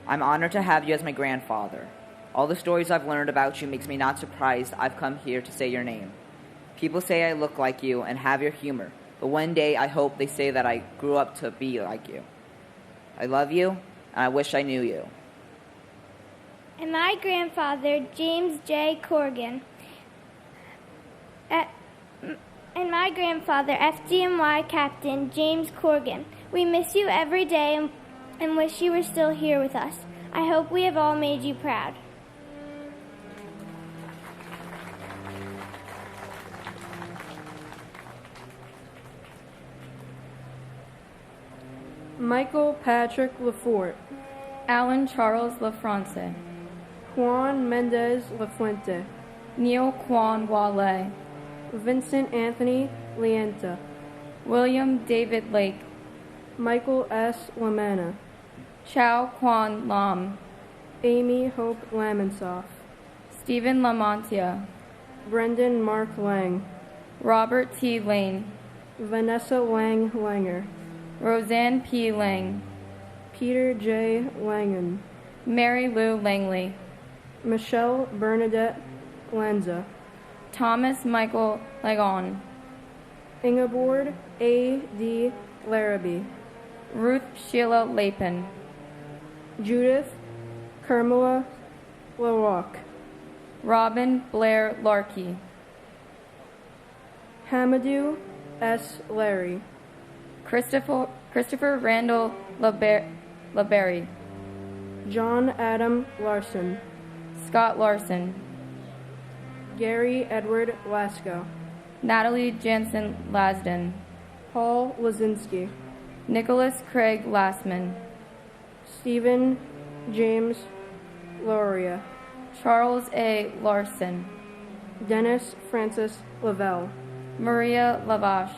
I'm honored to have you as my grandfather. All the stories I've learned about you makes me not surprised I've come here to say your name. People say I look like you and have your humor, but one day I hope they say that I grew up to be like you. I love you, and I wish I knew you. And my grandfather, James J. Corrigan. And my grandfather, FDNY Captain James Corrigan. We miss you every day and wish you were still here with us. I hope we have all made you proud. Michael Patrick Lafort. Alan Charles LaFrance. Juan Mendez Lafuente. Neil Quan Wale. Vincent Anthony Lienta. William David Lake. Michael S. Lamana. Chow Quan Lam. Amy Hope Lamonsoff. Stephen Lamontia. Brendan Mark Lang. Robert T. Lane. Vanessa Lang Langer. Roseanne P. Lang. Peter J. Langen. Mary Lou Langley. Michelle Bernadette Lanza. Thomas Michael Lagon. Ingeborg A. D. Larrabee. Ruth Sheila Lapin. Judith Carmela LaRock. Robin Blair Larkey. Hamadou S. Larry. Christopher Randall LaBerry. John Adam Larson. Scott Larson. Gary Edward Lasco. Natalie Jansen Lasden. Paul Lazinski. Nicholas Craig Lassman. Stephen James Loria. Charles A. Larson. Dennis Francis Lavelle. Maria Lavache.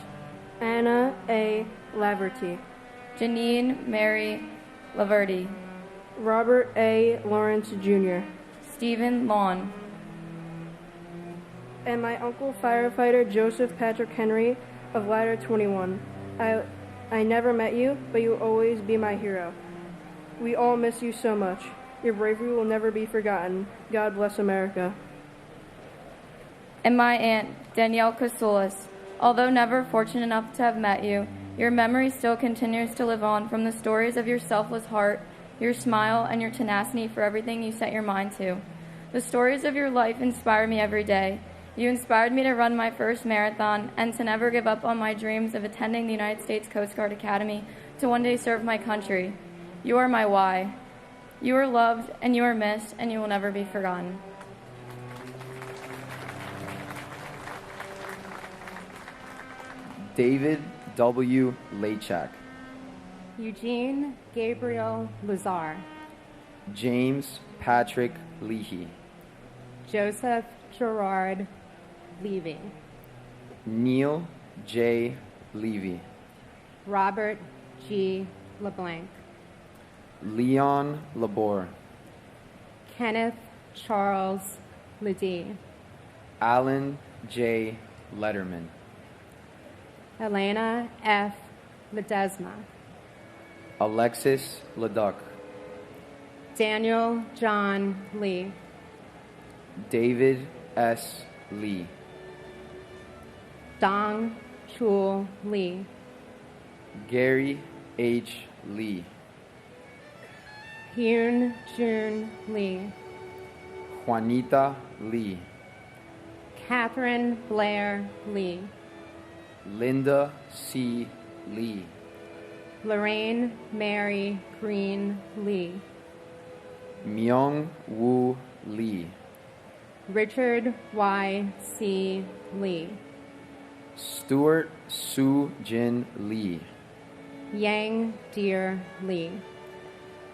Anna A. Laverty. Janine Mary Laverty. Robert A. Lawrence Jr. Stephen Lawn. and my uncle firefighter Joseph Patrick Henry of Ladder 21. I never met you, but you will always be my hero. We all miss you so much. Your bravery will never be forgotten. God bless America. And my aunt, Danielle Casoulas. Although never fortunate enough to have met you, your memory still continues to live on from the stories of your selfless heart, your smile, and your tenacity for everything you set your mind to. The stories of your life inspire me every day. You inspired me to run my first marathon and to never give up on my dreams of attending the United States Coast Guard Academy to one day serve my country. You are my why. You are loved, and you are missed, and you will never be forgotten. David W. Lachak. Eugene Gabriel Lazar. James Patrick Leahy. Joseph Gerard Levy. Neil J. Levy. Robert G. LeBlanc. Leon Labor. Kenneth Charles Ledee. Alan J. Letterman. Elena F. Ledesma. Alexis Leduc. Daniel John Lee. David S. Lee. Dong Chul Lee. Gary H. Lee. Hyun Jun Lee. Juanita Lee. Catherine Blair Lee. Linda C. Lee. Lorraine Mary Green Lee. Myung Woo Lee. Richard Y. C. Lee. Stuart Soo Jin Lee. Yang Deer Lee.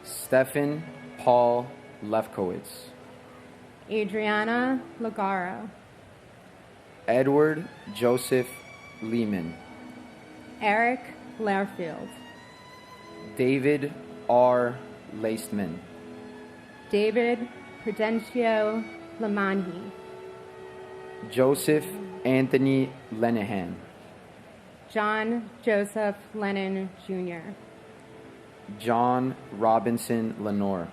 Stephen Paul Lefkowitz. Adriana Lagaro. Edward Joseph Lehman. Eric Lairfield. David R. Lacedman. David Prudencio Lamanhi. Joseph Anthony Lenehan. John Joseph Lennon Jr. John Robinson Lenore.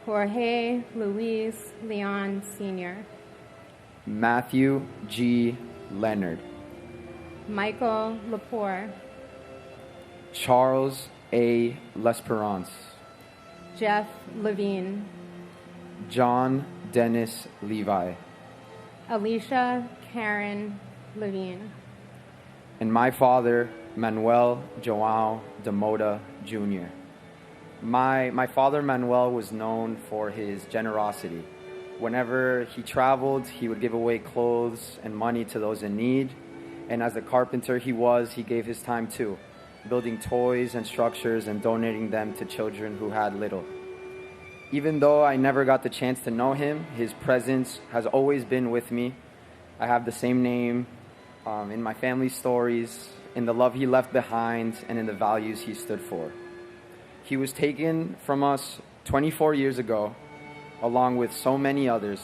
Jorge Luis Leon Sr. Matthew G. Leonard. Michael Lepore. Charles A. L'Esperance. Jeff Levine. John Dennis Levi. Alicia Karen Levine. And my father, Manuel Joao de Moda Jr. My father, Manuel, was known for his generosity. Whenever he traveled, he would give away clothes and money to those in need. And as a carpenter he gave his time too, building toys and structures and donating them to children who had little. Even though I never got the chance to know him, his presence has always been with me. I have the same name in my family stories, in the love he left behind, and in the values he stood for. He was taken from us 24 years ago, along with so many others.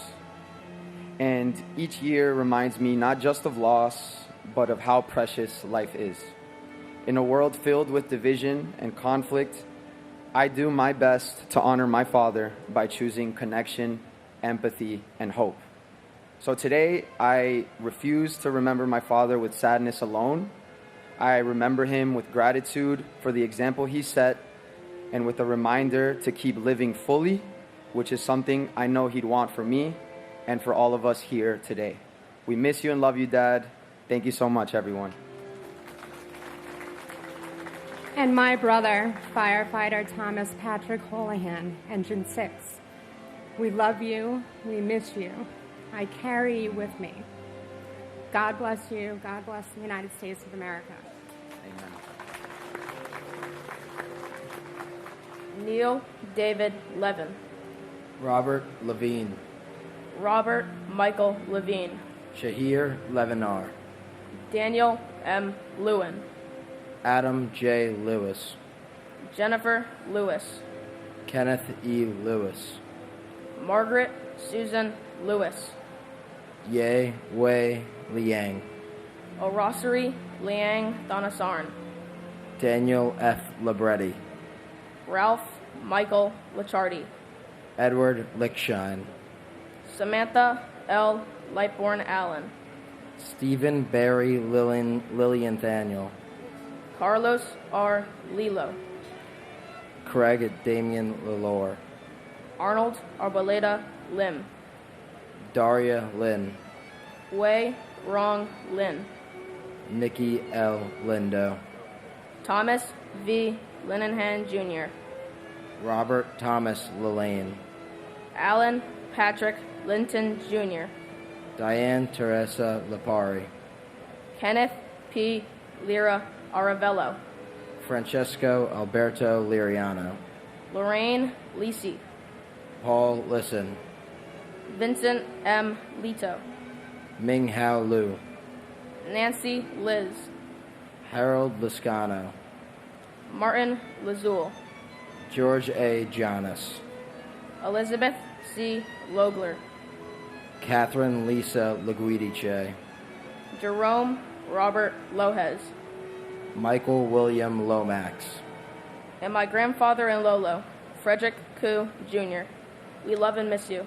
And each year reminds me not just of loss, but of how precious life is. In a world filled with division and conflict, I do my best to honor my father by choosing connection, empathy, and hope. So today, I refuse to remember my father with sadness alone. I remember him with gratitude for the example he set and with a reminder to keep living fully, which is something I know he'd want for me and for all of us here today. We miss you and love you, Dad. Thank you so much, everyone. And my brother, firefighter Thomas Patrick Holohan, Engine 6. We love you. We miss you. I carry you with me. God bless you. God bless the United States of America. Amen. Neil David Levin. Robert Levine. Robert Michael Levine. Shahir Levinar. Daniel M. Lewin. Adam J. Lewis. Jennifer Lewis. Kenneth E. Lewis. Margaret Susan Lewis. Ye Wei Liang, Orosari Liang Thanasaran, Daniel F. Libretti, Ralph Michael Lichardi, Edward Lickshine, Samantha L. Lightborn Allen, Stephen Barry Lillianthaniel, Carlos R. Lilo, Craig Damian Lalore, Arnold Arboleda Lim, Daria Lynn, Wei Rong Lin, Nikki L. Lindo, Thomas V. Linehan Jr., Robert Thomas Lillane, Alan Patrick Linton Jr., Diane Teresa Lapari, Kenneth P. Lira Aravello, Francesco Alberto Liriano, Lorraine Lisi, Paul Lisson, Vincent M. Lito, Ming Hao Lu, Nancy Liz, Harold Lascano, Martin Lazul, George A. Jonas, Elizabeth C. Logler, Catherine Lisa Laguidice, Jerome Robert Lohez, Michael William Lomax, and my grandfather in Lolo, Frederick Koo Jr. We love and miss you.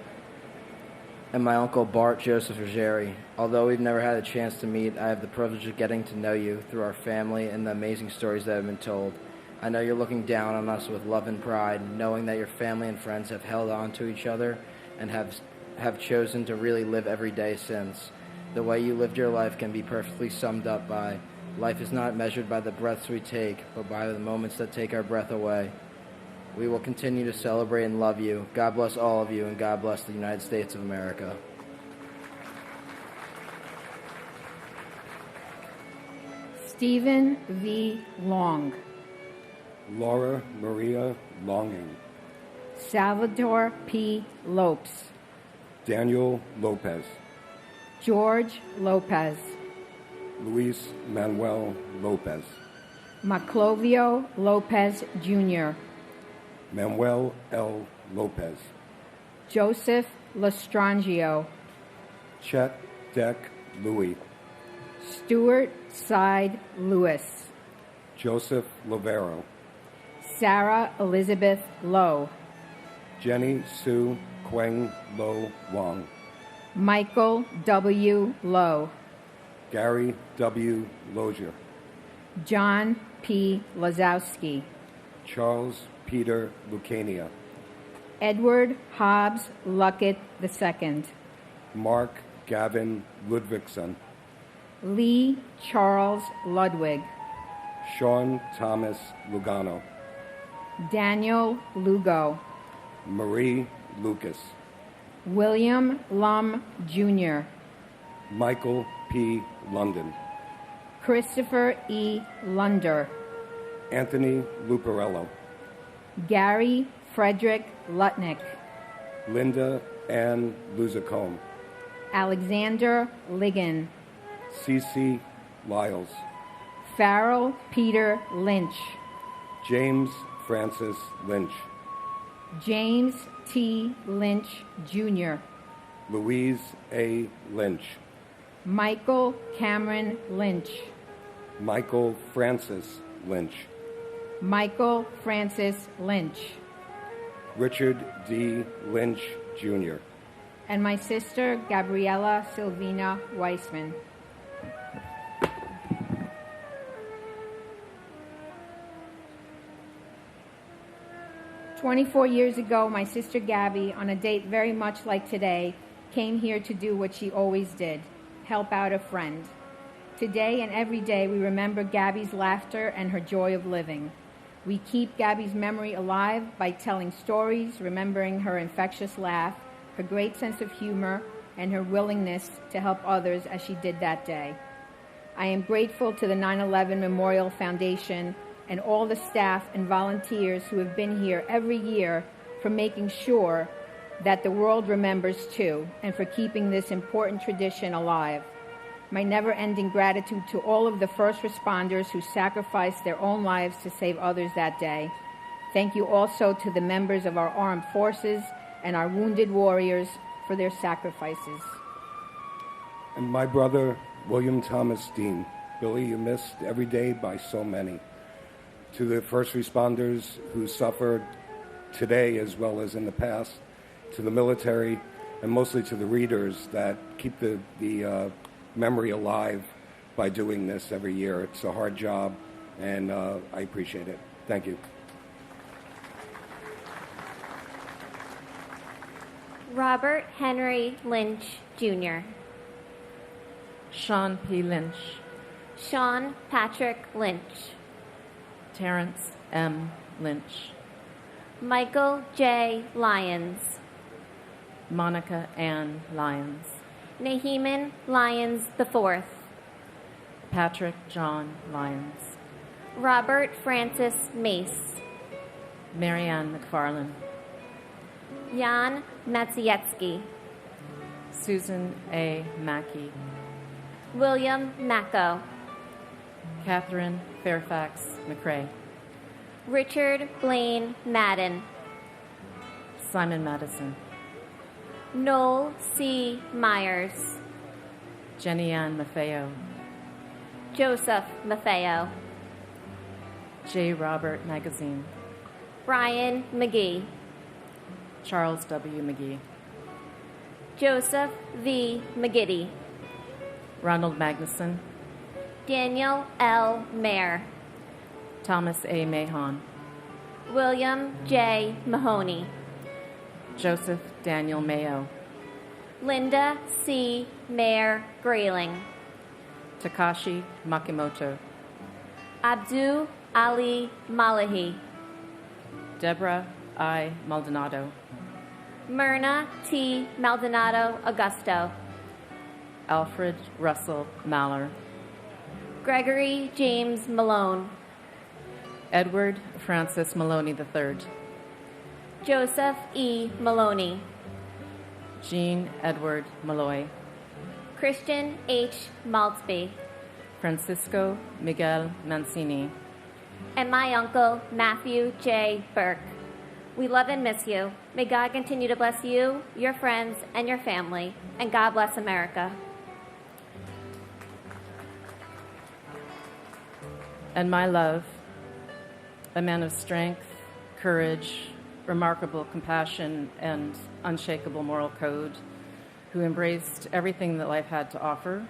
and my uncle Bart Joseph Ruggieri. Although we've never had a chance to meet, I have the privilege of getting to know you through our family and the amazing stories that have been told. I know you're looking down on us with love and pride, knowing that your family and friends have held on to each other and have chosen to really live every day since. The way you lived your life can be perfectly summed up by, life is not measured by the breaths we take, but by the moments that take our breath away. We will continue to celebrate and love you. God bless all of you, and God bless the United States of America. Stephen V. Long, Laura Maria Longing, Salvador P. Lopes, Daniel Lopez, George Lopez, Luis Manuel Lopez, Maclovio Lopez Jr., Manuel L. Lopez, Joseph Lestrangio, Chet Deck Louis, Stuart Side Lewis, Joseph Lovero, Sarah Elizabeth Lowe, Jenny Sue Quang Lo Wang, Michael W. Lowe, Gary W. Lozier, John P. Lazowski, Charles Peter Lucania, Edward Hobbs Luckett II, Mark Gavin Ludvigson, Lee Charles Ludwig, Sean Thomas Lugano, Daniel Lugo, Marie Lucas, William Lum Jr., Michael P. London, Christopher E. Lunder, Anthony Luparello, Gary Frederick Lutnick, Linda Ann Luzacombe, Alexander Ligon, Cece Lyles, Farrell Peter Lynch, James Francis Lynch, James T. Lynch Jr., Louise A. Lynch, Michael Cameron Lynch, Michael Francis Lynch, Michael Francis Lynch, Richard D. Lynch, Jr., and my sister Gabriella Silvina Weissman. "24 years ago, my sister Gabby, on a date very much like today, came here to do what she always did, help out a friend. Today and every day we remember Gabby's laughter and her joy of living. We keep Gabby's memory alive by telling stories, remembering her infectious laugh, her great sense of humor, and her willingness to help others as she did that day. I am grateful to the 9/11 Memorial Foundation and all the staff and volunteers who have been here every year for making sure that the world remembers too, and for keeping this important tradition alive. My never-ending gratitude to all of the first responders who sacrificed their own lives to save others that day. Thank you also to the members of our armed forces and our wounded warriors for their sacrifices." And my brother, William Thomas Dean. Billy, you're missed every day by so many. To the first responders who suffered today as well as in the past, to the military, and mostly to the readers that keep the memory alive by doing this every year. It's a hard job, and I appreciate it. Thank you. Robert Henry Lynch, Jr. Sean P. Lynch. Sean Patrick Lynch. Terrence M. Lynch. Michael J. Lyons. Monica Ann Lyons. Naheeman Lyons IV. Patrick John Lyons. Robert Francis Mace. Marianne McFarland. Jan Matsietsky. Susan A. Mackey. William Macko. Catherine Fairfax McRae. Richard Blaine Madden. Simon Madison. Noel C. Myers. Jenny Ann Maffeo. Joseph Maffeo. J. Robert Magazine. Brian McGee. Charles W. McGee. Joseph V. McGiddy. Ronald Magnuson. Daniel L. Mayer. Thomas A. Mahon. William J. Mahoney. Joseph Daniel Mayo. Linda C. Mayer Grayling. Takashi Makimoto. Abdu Ali Malahi. Deborah I. Maldonado. Myrna T. Maldonado Augusto. Alfred Russell Maller. Gregory James Malone. Edward Francis Maloney III. Joseph E. Maloney. Jean Edward Malloy. Christian H. Maltzby. Francisco Miguel Mancini. And my uncle, Matthew J. Burke. We love and miss you. May God continue to bless you, your friends, and your family. And God bless America. And my love, a man of strength, courage, remarkable compassion, and unshakable moral code, who embraced everything that life had to offer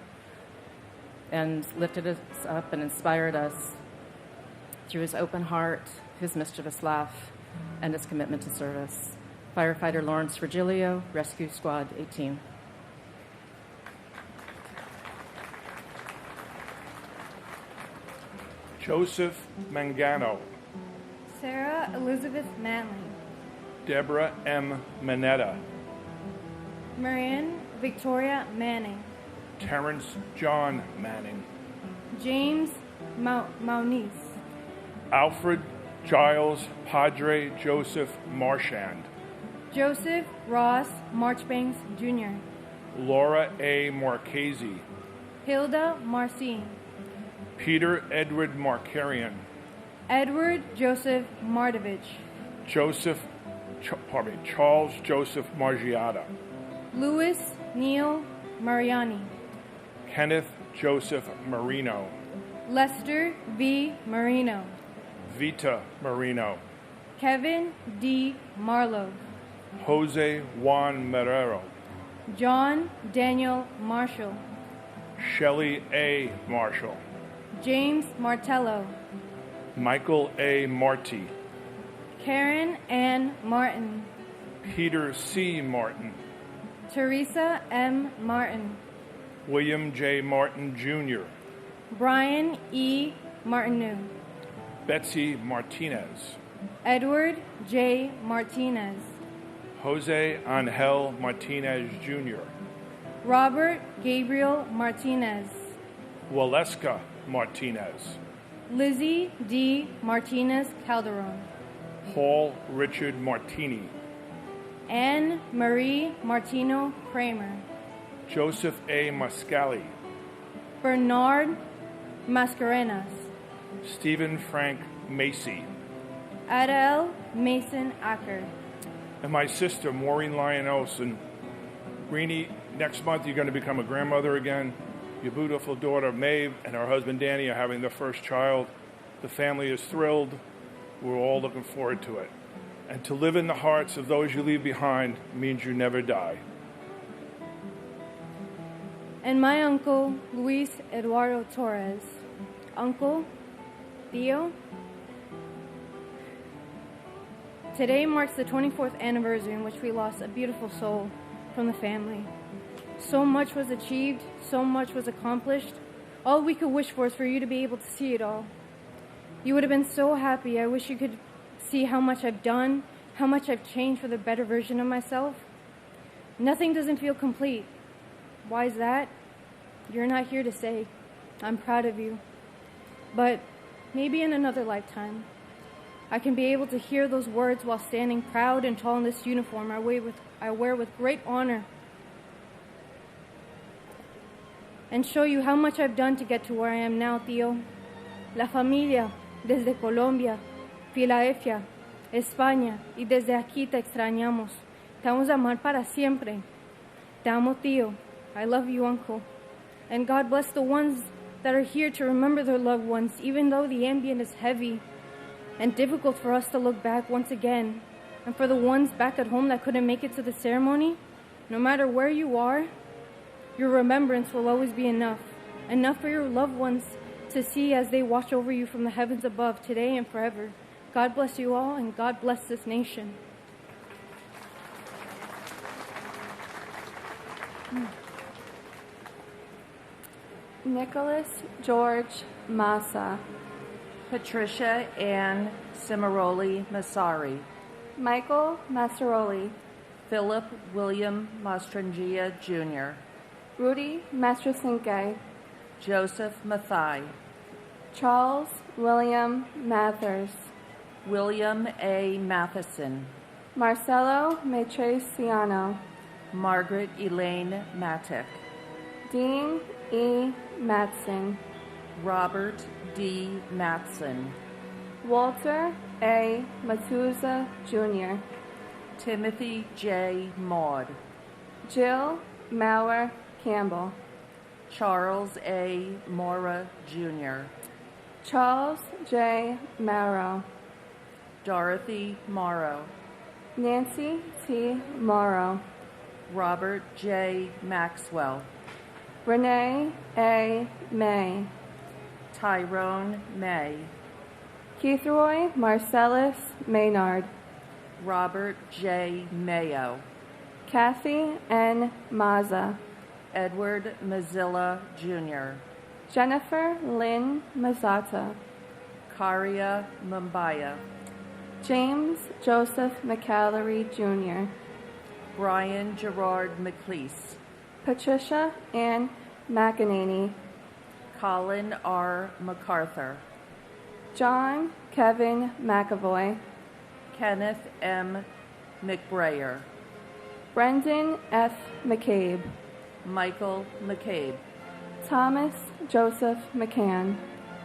and lifted us up and inspired us through his open heart, his mischievous laugh, and his commitment to service. Firefighter Lawrence Virgilio, Rescue Squad 18. Joseph Mangano. Sarah Elizabeth Manley. Deborah M. Manetta. Marianne Victoria Manning. Terrence John Manning. James Moniz. Alfred Giles Padre Joseph Marchand. Joseph Ross Marchbanks Jr. Laura A. Marchese. Hilda Marcin. Peter Edward Markarian. Edward Joseph Mardovich. Charles Joseph Margiata. Louis Neil Mariani. Kenneth Joseph Marino. Lester V. Marino. Vita Marino. Kevin D. Marlowe. Jose Juan Marrero. John Daniel Marshall. Shelley A. Marshall. James Martello. Michael A. Marty. Karen Ann Martin. Peter C. Martin. Teresa M. Martin. William J. Martin, Jr. Brian E. Martineau. Betsy Martinez. Edward J. Martinez. Jose Angel Martinez, Jr. Robert Gabriel Martinez. Waleska Martinez. Lizzie D. Martinez Calderon. Paul Richard Martini. Anne Marie Martino Kramer. Joseph A. Mascali. Bernard Mascarenas. Stephen Frank Macy. Adele Mason Acker. And my sister, Maureen Lyon Olson, Greenie, next month you're going to become a grandmother again. Your beautiful daughter, Maeve, and her husband, Danny, are having their first child. The family is thrilled. We're all looking forward to it. And to live in the hearts of those you leave behind means you never die. And my uncle, Luis Eduardo Torres. Uncle, Theo. Today marks the 24th anniversary in which we lost a beautiful soul from the family. So much was achieved, so much was accomplished. All we could wish for is for you to be able to see it all. You would have been so happy. I wish you could see how much I've done, how much I've changed for the better version of myself. Nothing doesn't feel complete. Why is that? You're not here to say. I'm proud of you. But maybe in another lifetime, I can be able to hear those words while standing proud and tall in this uniform I wear with great honor, and show you how much I've done to get to where I am now, Theo. La familia, desde Colombia, Filadelfia, España, y desde aquí te extrañamos. Te vamos a amar para siempre. Te amo, Tío. I love you, Uncle. And God bless the ones that are here to remember their loved ones, even though the ambient is heavy and difficult for us to look back once again. And for the ones back at home that couldn't make it to the ceremony, no matter where you are, your remembrance will always be enough. Enough for your loved ones to see as they watch over you from the heavens above today and forever. God bless you all, and God bless this nation. Nicholas George Massa. Patricia Ann Cimaroli Massari. Michael Massaroli. Philip William Mastrangia Jr. Rudy Mastrasinke. Joseph Mathai. Charles William Mathers. William A. Matheson. Marcelo Matriciano. Margaret Elaine Matic. Dean E. Matson. Robert D. Matson. Walter A. Matuza, Jr. Timothy J. Maud. Jill Maurer Campbell. Charles A. Mora, Jr. Charles J. Morrow. Dorothy Morrow. Nancy T. Morrow. Robert J. Maxwell. Renee A. May. Tyrone May. Keithroy Marcellus Maynard. Robert J. Mayo. Kathy N. Mazza. Edward Mazzilla, Jr. Jennifer Lynn Mazzata. Karia Mumbaya. James Joseph McCallery, Jr. Brian Gerard McLeese. Patricia Ann McEnany. Colin R. MacArthur. John Kevin McAvoy. Kenneth M. McBrayer. Brendan F. McCabe. Michael McCabe. Thomas Joseph McCann.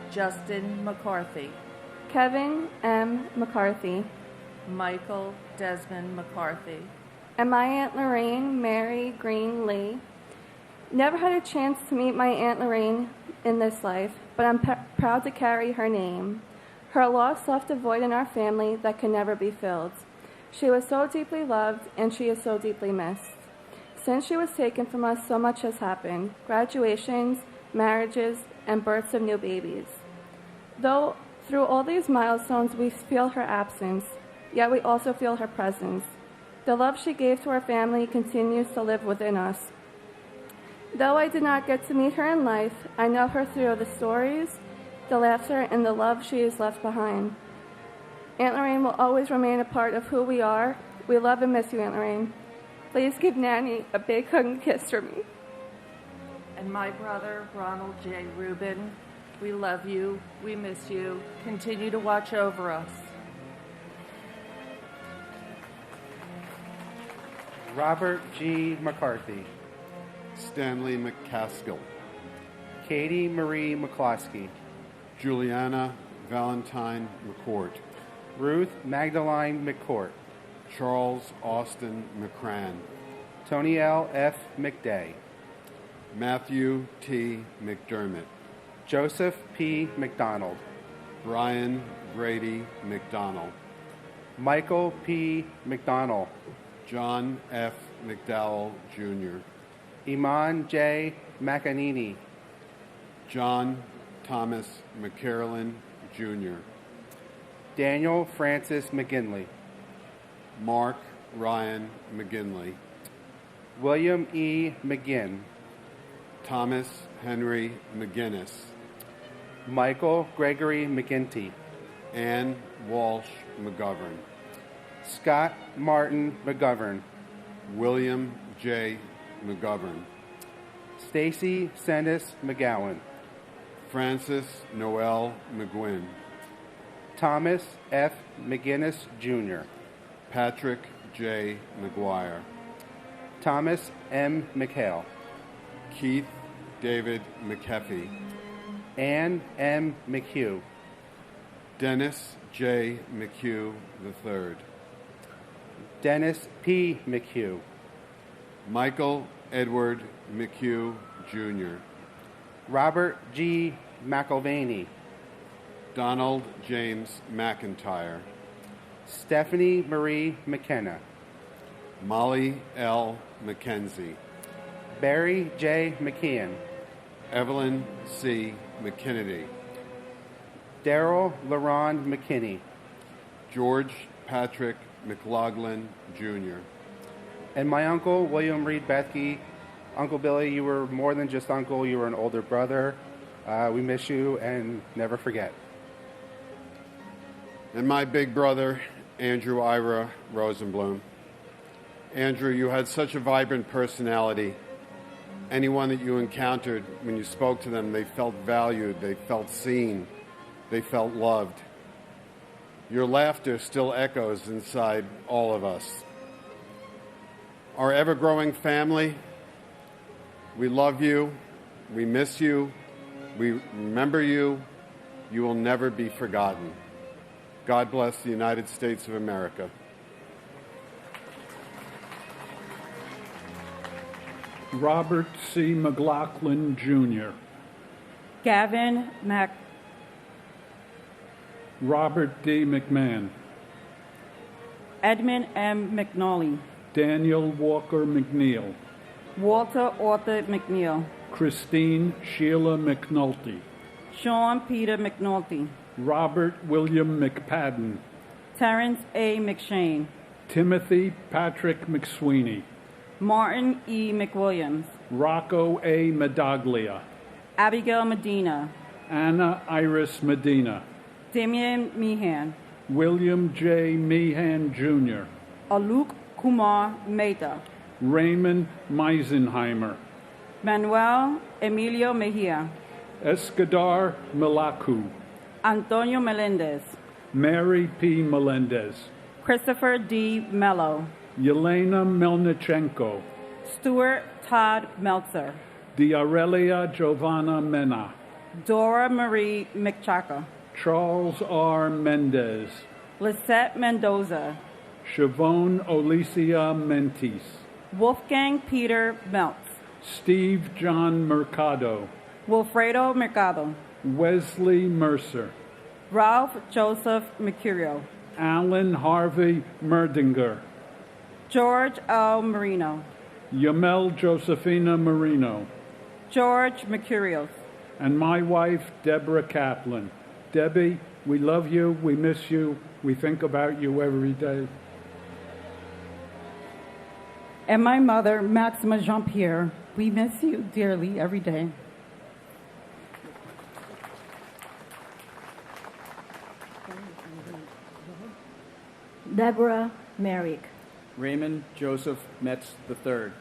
Justin McCarthy. Kevin M. McCarthy. Michael Desmond McCarthy. And my Aunt Lorraine Mary Green Lee. Never had a chance to meet my Aunt Lorraine in this life, but I'm proud to carry her name. Her loss left a void in our family that can never be filled. She was so deeply loved, and she is so deeply missed. Since she was taken from us, so much has happened: graduations, marriages, and births of new babies. Though through all these milestones we feel her absence, yet we also feel her presence. The love she gave to our family continues to live within us. Though I did not get to meet her in life, I know her through the stories, the laughter, and the love she has left behind. Aunt Lorraine will always remain a part of who we are. We love and miss you, Aunt Lorraine. Please give Nanny a big hug and kiss for me. And my brother, Ronald J. Rubin, we love you, we miss you. Continue to watch over us. Robert G. McCarthy. Stanley McCaskill. Katie Marie McCloskey. Juliana Valentine McCourt. Ruth Magdalene McCourt. Charles Austin McCran. Tony L. F. McDay, Matthew T. McDermott, Joseph P. McDonald, Brian Grady McDonald, Michael P. McDonald, John F. McDowell Jr., Iman J. McAnini, John Thomas McCarolyn Jr., Daniel Francis McGinley, Mark Ryan McGinley, William E. McGinn, Thomas Henry McGinnis, Michael Gregory McGinty, Ann Walsh McGovern, Scott Martin McGovern, William J. McGovern, Stacy Sendis McGowan, Francis Noel McGuinn, Thomas F. McGinnis Jr., Patrick J. McGuire, Thomas M. McHale, Keith David McHeffey, Ann M. McHugh, Dennis J. McHugh III, Dennis P. McHugh, Michael Edward McHugh Jr., Robert G. McIlvaney, Donald James McIntyre, Stephanie Marie McKenna, Molly L. McKenzie, Barry J. McKeon, Evelyn C. McKinney, Daryl LaRon McKinney, George Patrick McLaughlin Jr., and my uncle, William Reed Bethke. Uncle Billy, you were more than just uncle, you were an older brother. We miss you and never forget. And my big brother, Andrew Ira Rosenblum. Andrew, you had such a vibrant personality. Anyone that you encountered, when you spoke to them, they felt valued, they felt seen, they felt loved. Your laughter still echoes inside all of us. Our ever-growing family, we love you, we miss you, we remember you. You will never be forgotten. God bless the United States of America. Robert C. McLaughlin, Jr., Gavin Robert D. McMahon, Edmund M. McNally, Daniel Walker McNeil, Walter Arthur McNeil, Christine Sheila McNulty, Sean Peter McNulty, Robert William McPadden, Terrence A. McShane, Timothy Patrick McSweeney, Martin E. McWilliams, Rocco A. Medaglia, Abigail Medina, Anna Iris Medina, Damian Meehan, William J. Meehan, Jr., Aluk Kumar Mehta, Raymond Meisenheimer, Manuel Emilio Mejia, Escadar Milaku, Antonio Melendez, Mary P. Melendez, Christopher D. Mello, Yelena Melnichenko, Stuart Todd Meltzer, Diarelia Giovanna Mena, Dora Marie McChaka, Charles R. Mendez, Lisette Mendoza, Siobhan Olicia Mentis, Wolfgang Peter Meltz, Steve John Mercado, Wilfredo Mercado, Wesley Mercer, Ralph Joseph Mercurio, Alan Harvey Merdinger, George L. Marino, Yamel Josephina Marino, George Mercurios, and my wife, Deborah Kaplan. Debbie, we love you, we miss you, we think about you every day. And my mother, Maxima Jean-Pierre. We miss you dearly every day. Deborah Merrick, Raymond Joseph Metz III,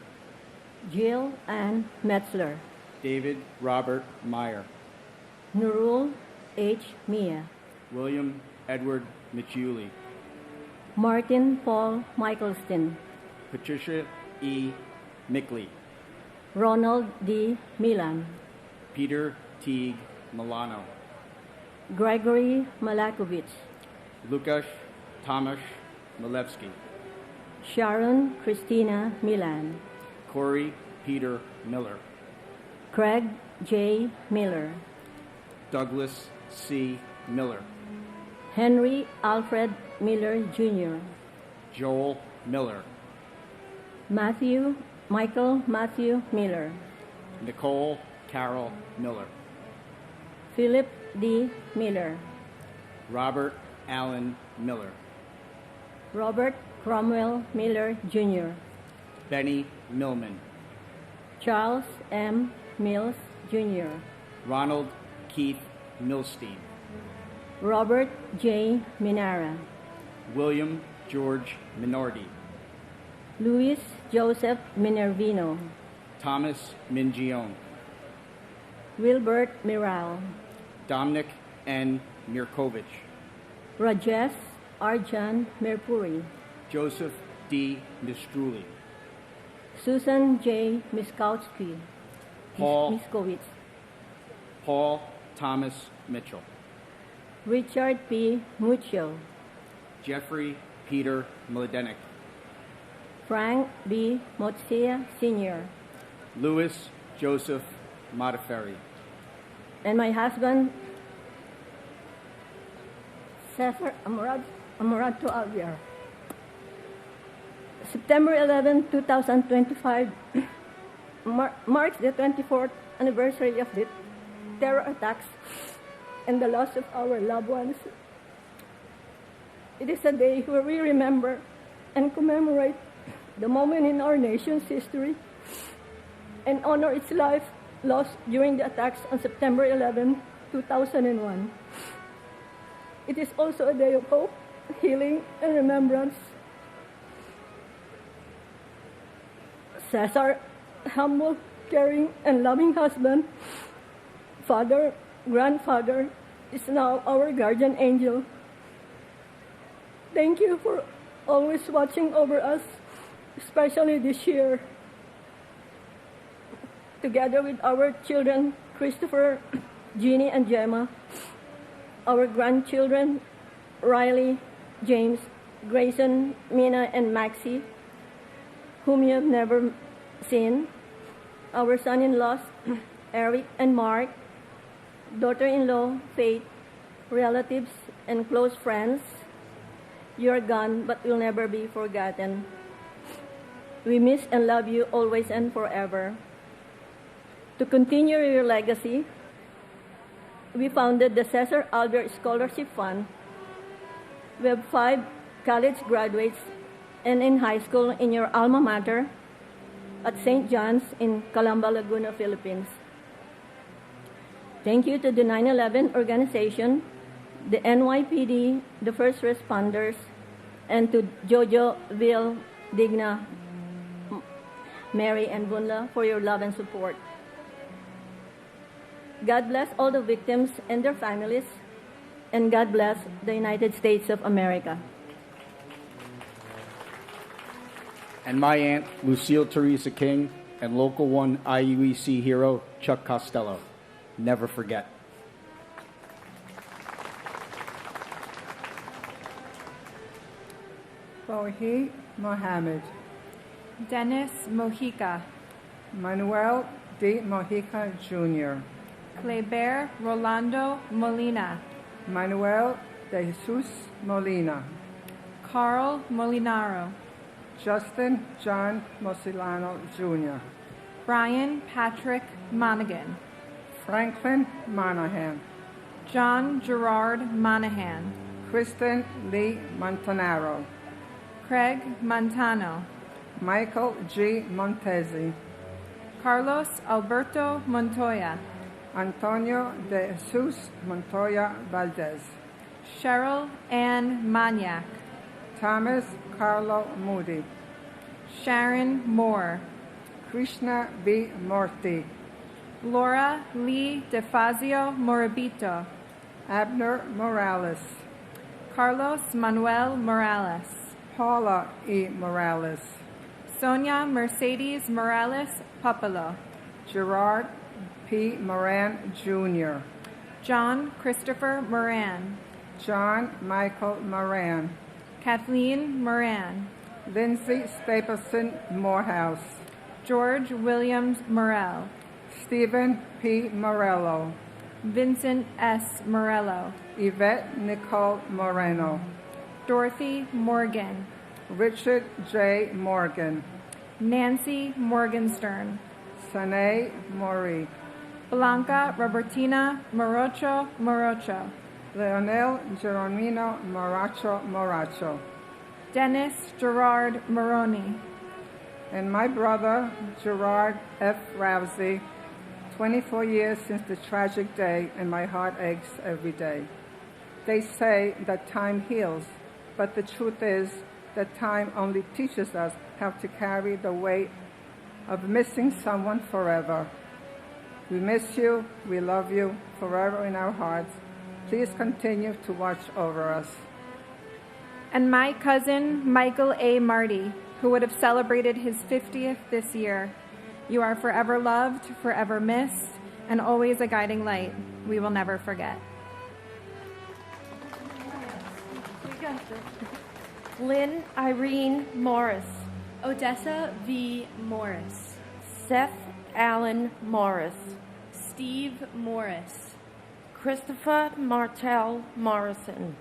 Jill Ann Metzler, David Robert Meyer, Nurul H. Mia, William Edward Michuli, Martin Paul Michaelston, Patricia E. Mickley, Ronald D. Milan, Peter Teague Milano, Gregory Malakovich, Lukasz Tomasz Milewski, Sharon Christina Milan, Corey Peter Miller, Craig J. Miller, Douglas C. Miller, Henry Alfred Miller Jr., Joel Miller, Michael Matthew Miller, Nicole Carol Miller, Philip D. Miller, Robert Allen Miller, Robert Cromwell Miller Jr., Benny Millman, Charles M. Mills Jr., Ronald Keith Milstein, Robert J. Minara, William George Minordi, Luis Joseph Minervino, Thomas Mingione, Wilbert Miral, Dominic N. Mirkovich, Rajesh Arjan Mirpuri, Joseph D. Mistruli, Susan J. Miskowski, Miskowitz, Paul Thomas Mitchell, Richard P. Muccio, Jeffrey Peter Mladenik, Frank B. Motsia Sr., Louis Joseph Modaferri, and my husband, Cesar Amorato Alviar. September 11, 2025 marks the 24th anniversary of the terror attacks and the loss of our loved ones. It is a day where we remember and commemorate the moment in our nation's history and honor its life lost during the attacks on September 11, 2001. It is also a day of hope, healing, and remembrance. Cesar, humble, caring, and loving husband, father, grandfather, is now our guardian angel. Thank you for always watching over us, especially this year. Together with our children, Christopher, Jeannie, and Gemma, our grandchildren, Riley, James, Grayson, Mina, and Maxie, whom you have never seen, our son-in-laws, Eric and Mark, daughter-in-law, Faith, relatives, and close friends. You are gone, but will never be forgotten. We miss and love you always and forever. To continue your legacy, we founded the Cesar Albert Scholarship Fund. We have 5 college graduates and in high school in your alma mater at St. John's in Calamba, Laguna, Philippines. Thank you to the 9/11 organization, the NYPD, the first responders, and to Jojo, Vil, Digna, Mary, and Bunla for your love and support. God bless all the victims and their families, and God bless the United States of America. and my aunt, Lucille Teresa King, and Local 1 IUEC hero, Chuck Costello. Never forget. Fawhi Mohammed, Dennis Mojica, Manuel D. Mojica Jr., Kleber Rolando Molina, Manuel de Jesus Molina, Carl Molinaro, Justin John Mosilano Jr., Brian Patrick Monaghan, Franklin Monahan, John Gerard Monahan, Kristen Lee Montanaro, Craig Montano, Michael G. Montezi, Carlos Alberto Montoya, Antonio de Jesus Montoya Valdez, Cheryl Ann Maniac, Thomas Carlo Moody, Sharon Moore, Krishna B. Morty, Laura Lee DeFazio Morabito, Abner Morales, Carlos Manuel Morales, Paula E. Morales, Sonia Mercedes Morales Papalo, Gerard P. Moran Jr., John Christopher Moran, John Michael Moran, Kathleen Moran, Lindsay Stapleton Morehouse, George Williams Morel, Stephen P. Morello, Vincent S. Morello, Yvette Nicole Moreno, Dorothy Morgan, Richard J. Morgan, Nancy Morgenstern, Sanae Mori, Blanca Robertina Morocho Morocho, Leonel Geronimo Moracho Moracho, Dennis Gerard Moroni, and my brother Gerard F. Rousey. 24 years since the tragic day, and my heart aches every day. They say that time heals, but the truth is that time only teaches us how to carry the weight of missing someone forever. We miss you, we love you, forever in our hearts. Please continue to watch over us. and my cousin Michael A. Marty, who would have celebrated his 50th this year. You are forever loved, forever missed, and always a guiding light we will never forget. Lynn Irene Morris, Odessa V. Morris, Seth Allen Morris, Steve Morris, Christopher Martell Morrison,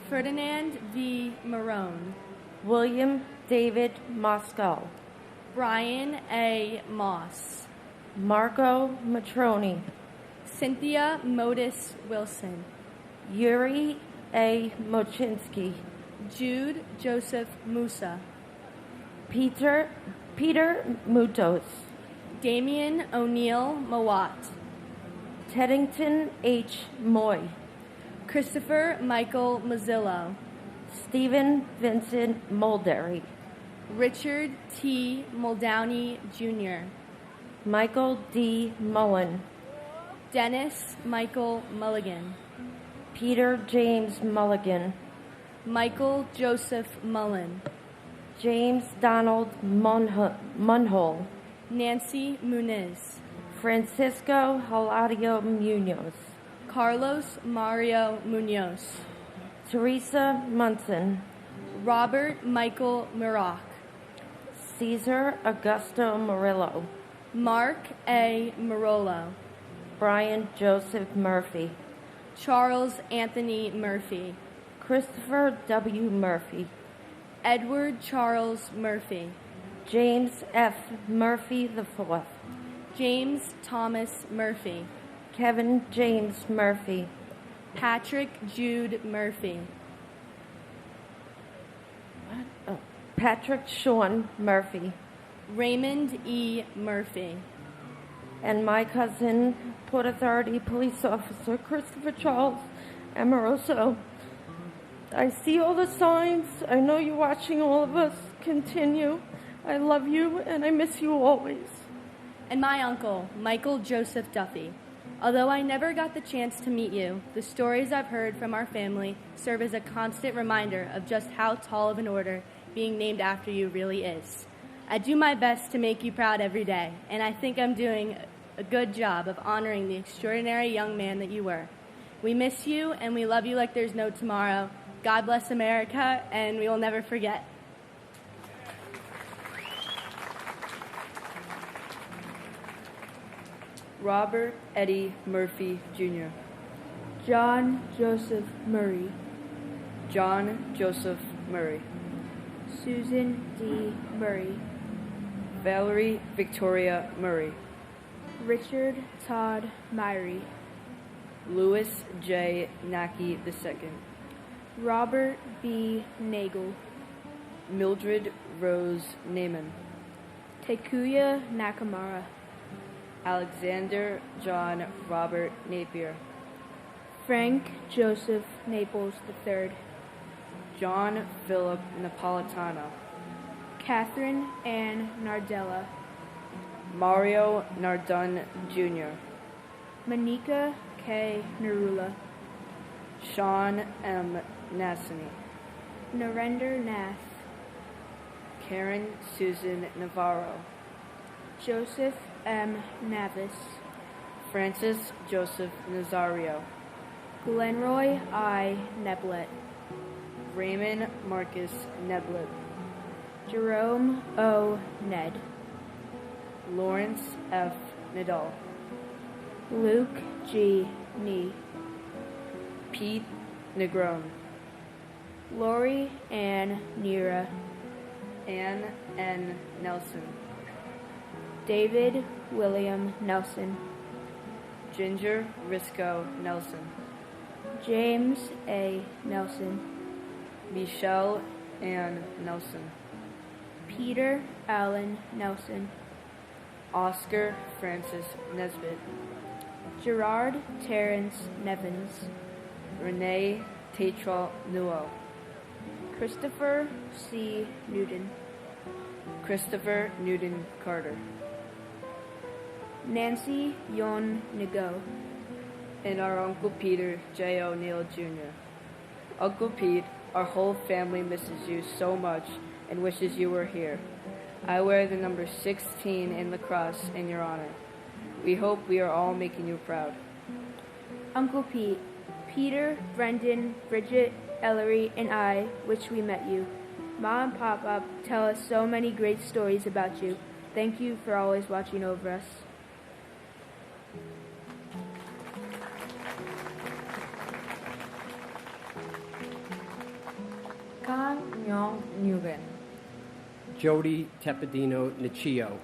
Ferdinand V. Marone, William David Moscow, Brian A. Moss, Marco Matroni, Cynthia Modis Wilson, Yuri A. Mochinsky, Jude Joseph Musa, Peter Mutos, Damian O'Neill Mawat, Teddington H. Moy, Christopher Michael Mazzillo, Stephen Vincent Mulderry, Richard T. Muldowney Jr., Michael D. Mullen, Dennis Michael Mulligan, Peter James Mulligan, Michael Joseph Mullen, James Donald Munhole, Nancy Muniz, Francisco Hilario Munoz, Carlos Mario Munoz, Teresa Munson, Robert Michael Muroc, Cesar Augusto Murillo, Mark A. Marolo, Brian Joseph Murphy, Charles Anthony Murphy, Christopher W. Murphy, Edward Charles Murphy, James F. Murphy IV, James Thomas Murphy, Kevin James Murphy, Patrick Jude Murphy, Patrick Sean Murphy, Raymond E. Murphy, and my cousin, Port Authority Police Officer Christopher Charles Amoroso. I see all the signs. I know you're watching all of us. Continue. I love you, and I miss you always. and my uncle, Michael Joseph Duffy. Although I never got the chance to meet you, the stories I've heard from our family serve as a constant reminder of just how tall of an order being named after you really is. I do my best to make you proud every day, and I think I'm doing a good job of honoring the extraordinary young man that you were. We miss you, and we love you like there's no tomorrow. God bless America, and we will never forget. Robert Eddie Murphy, Jr., John Joseph Murray, John Joseph Murray, Susan D. Murray, Valerie Victoria Murray, Richard Todd Myrie, Louis J. Naki II, Robert B. Nagel, Mildred Rose Naiman, Takuya Nakamura, Alexander John Robert Napier, Frank Joseph Naples III, John Philip Napolitano, Catherine Ann Nardella, Mario Nardun Jr., Manika K. Narula, Sean M. Nassany, Narendra Nath, Karen Susan Navarro, Joseph M. Navis, Francis Joseph Nazario, Glenroy I. Neblet, Raymond Marcus Neblet, Jerome O. Ned, Lawrence F. Nadal, Luke G. Nee, Pete Negron, Lori Ann Nera, Ann N. Nelson, David William Nelson, Ginger Risco Nelson, James A. Nelson, Michelle Ann Nelson, Peter Allen Nelson, Oscar Francis Nesbitt, Gerard Terrence Nevins, Renee Tatral Newell, Christopher C. Newton, Christopher Newton Carter, Nancy Yon Nigo, and our Uncle Peter J. O'Neill Jr. Uncle Pete, our whole family misses you so much and wishes you were here. I wear the number 16 in the cross in your honor. We hope we are all making you proud. Uncle Pete, Peter, Brendan, Bridget, Ellery, and I wish we met you. Mom and Papa tell us so many great stories about you. Thank you for always watching over us. Kang Myong Nguyen, Jody Tepedino Nichio,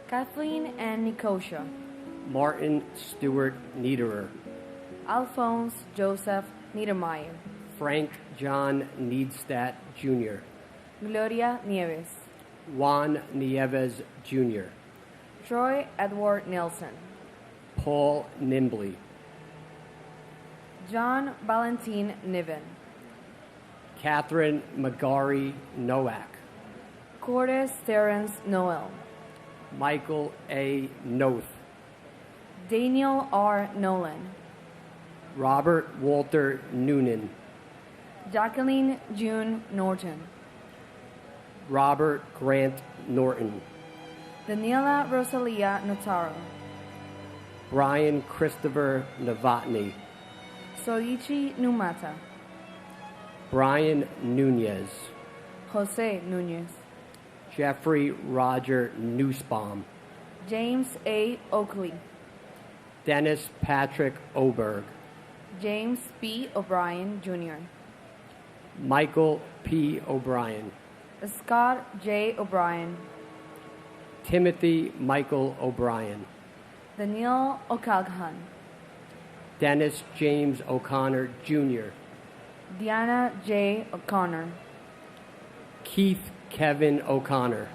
Kathleen Ann Nicosia, Martin Stewart Niederer, Alphonse Joseph Niedermeyer, Frank John Needstadt Jr., Gloria Nieves, Juan Nieves Jr., Troy Edward Nelson, Paul Nimbley, John Valentin Niven, Catherine Magari Nowak, Cordes Terrence Noel, Michael A. Noth, Daniel R. Nolan, Robert Walter Noonan, Jacqueline June Norton, Robert Grant Norton, Daniela Rosalia Notaro, Brian Christopher Novotny, Soichi Numata, Brian Nunez, Jose Nunez, Jeffrey Roger Nussbaum, James A. Oakley, Dennis Patrick Oberg, James P. O'Brien Jr., Michael P. O'Brien, Scott J. O'Brien, Timothy Michael O'Brien, Daniel O'Callaghan, Dennis James O'Connor Jr., Diana J. O'Connor, Keith Kevin O'Connor,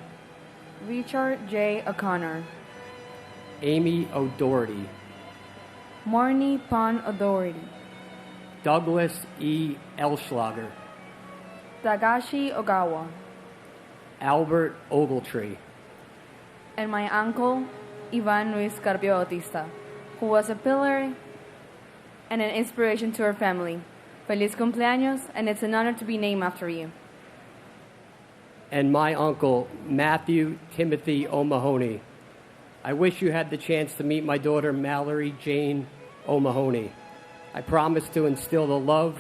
Richard J. O'Connor, Amy O'Doherty, Marnie Pon O'Doherty, Douglas E. Elschlager, Tagashi Ogawa, Albert Ogletree, and my uncle, Ivan Luis Carpio Bautista, who was a pillar and an inspiration to our family. Feliz cumpleaños, and it's an honor to be named after you. and my uncle, Matthew Timothy O'Mahony. I wish you had the chance to meet my daughter, Mallory Jane O'Mahony. I promise to instill the love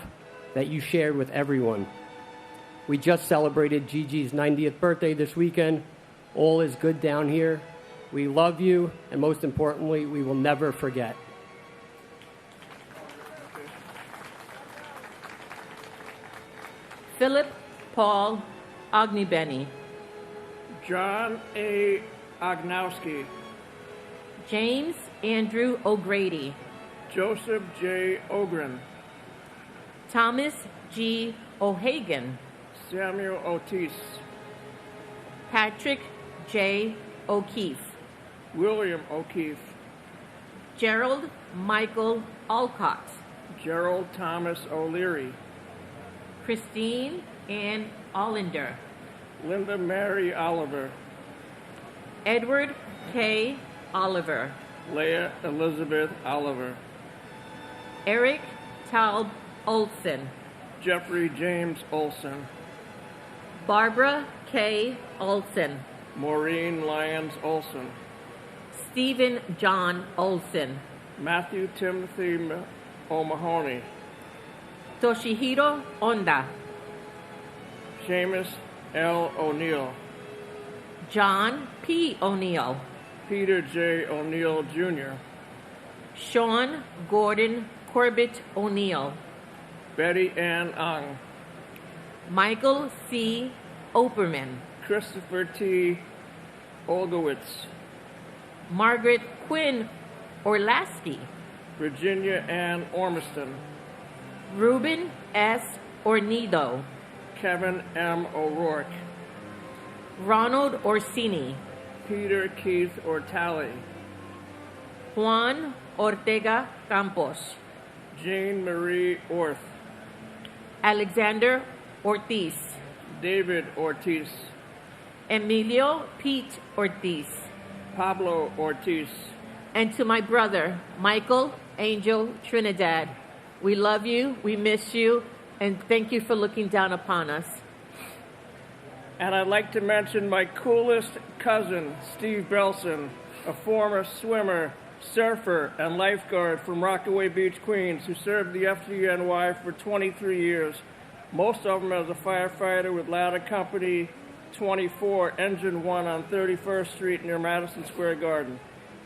that you shared with everyone. We just celebrated Gigi's 90th birthday this weekend. All is good down here. We love you, and most importantly, we will never forget. Philip Paul Ognibeni, John A. Ognowski, James Andrew O'Grady, Joseph J. Ogren, Thomas G. O'Hagan, Samuel Otis, Patrick J. O'Keefe, William O'Keefe, Gerald Michael Alcott, Gerald Thomas O'Leary, Christine Ann Allender, Linda Mary Oliver, Edward K. Oliver, Leah Elizabeth Oliver, Eric Taub Olson, Jeffrey James Olson, Barbara K. Olson, Maureen Lyons Olson, Stephen John Olson, Matthew Timothy O'Mahony, Toshihiro Onda, Seamus L. O'Neill, John P. O'Neill, Peter J. O'Neill, Jr., Sean Gordon Corbett O'Neill, Betty Ann Ung, Michael C. Operman, Christopher T. Olgowitz, Margaret Quinn Orlasky, Virginia Ann Ormiston, Ruben S. Ornido, Kevin M. O'Rourke, Ronald Orsini, Peter Keith Ortali, Juan Ortega Campos, Jane Marie Orth, Alexander Ortiz, David Ortiz, Emilio Pete Ortiz, Pablo Ortiz, and to my brother, Michael Angel Trinidad. We love you, we miss you, and thank you for looking down upon us. And I'd like to mention my coolest cousin, Steve Belson, a former swimmer, surfer, and lifeguard from Rockaway Beach, Queens, who served the FDNY for 23 years, most of them as a firefighter with Ladder Company 24, Engine 1 on 31st Street near Madison Square Garden.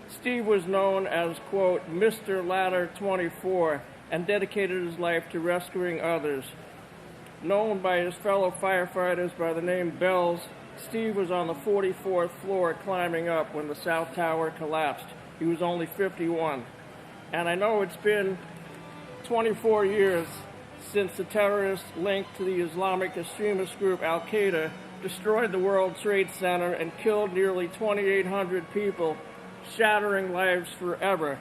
Steve was known as, quote, Mr. Ladder 24, and dedicated his life to rescuing others. Known by his fellow firefighters by the name Bells, Steve was on the 44th floor climbing up when the South Tower collapsed. He was only 51. And I know it's been 24 years since the terrorists linked to the Islamic extremist group Al-Qaeda destroyed the World Trade Center and killed nearly 2,800 people, shattering lives forever.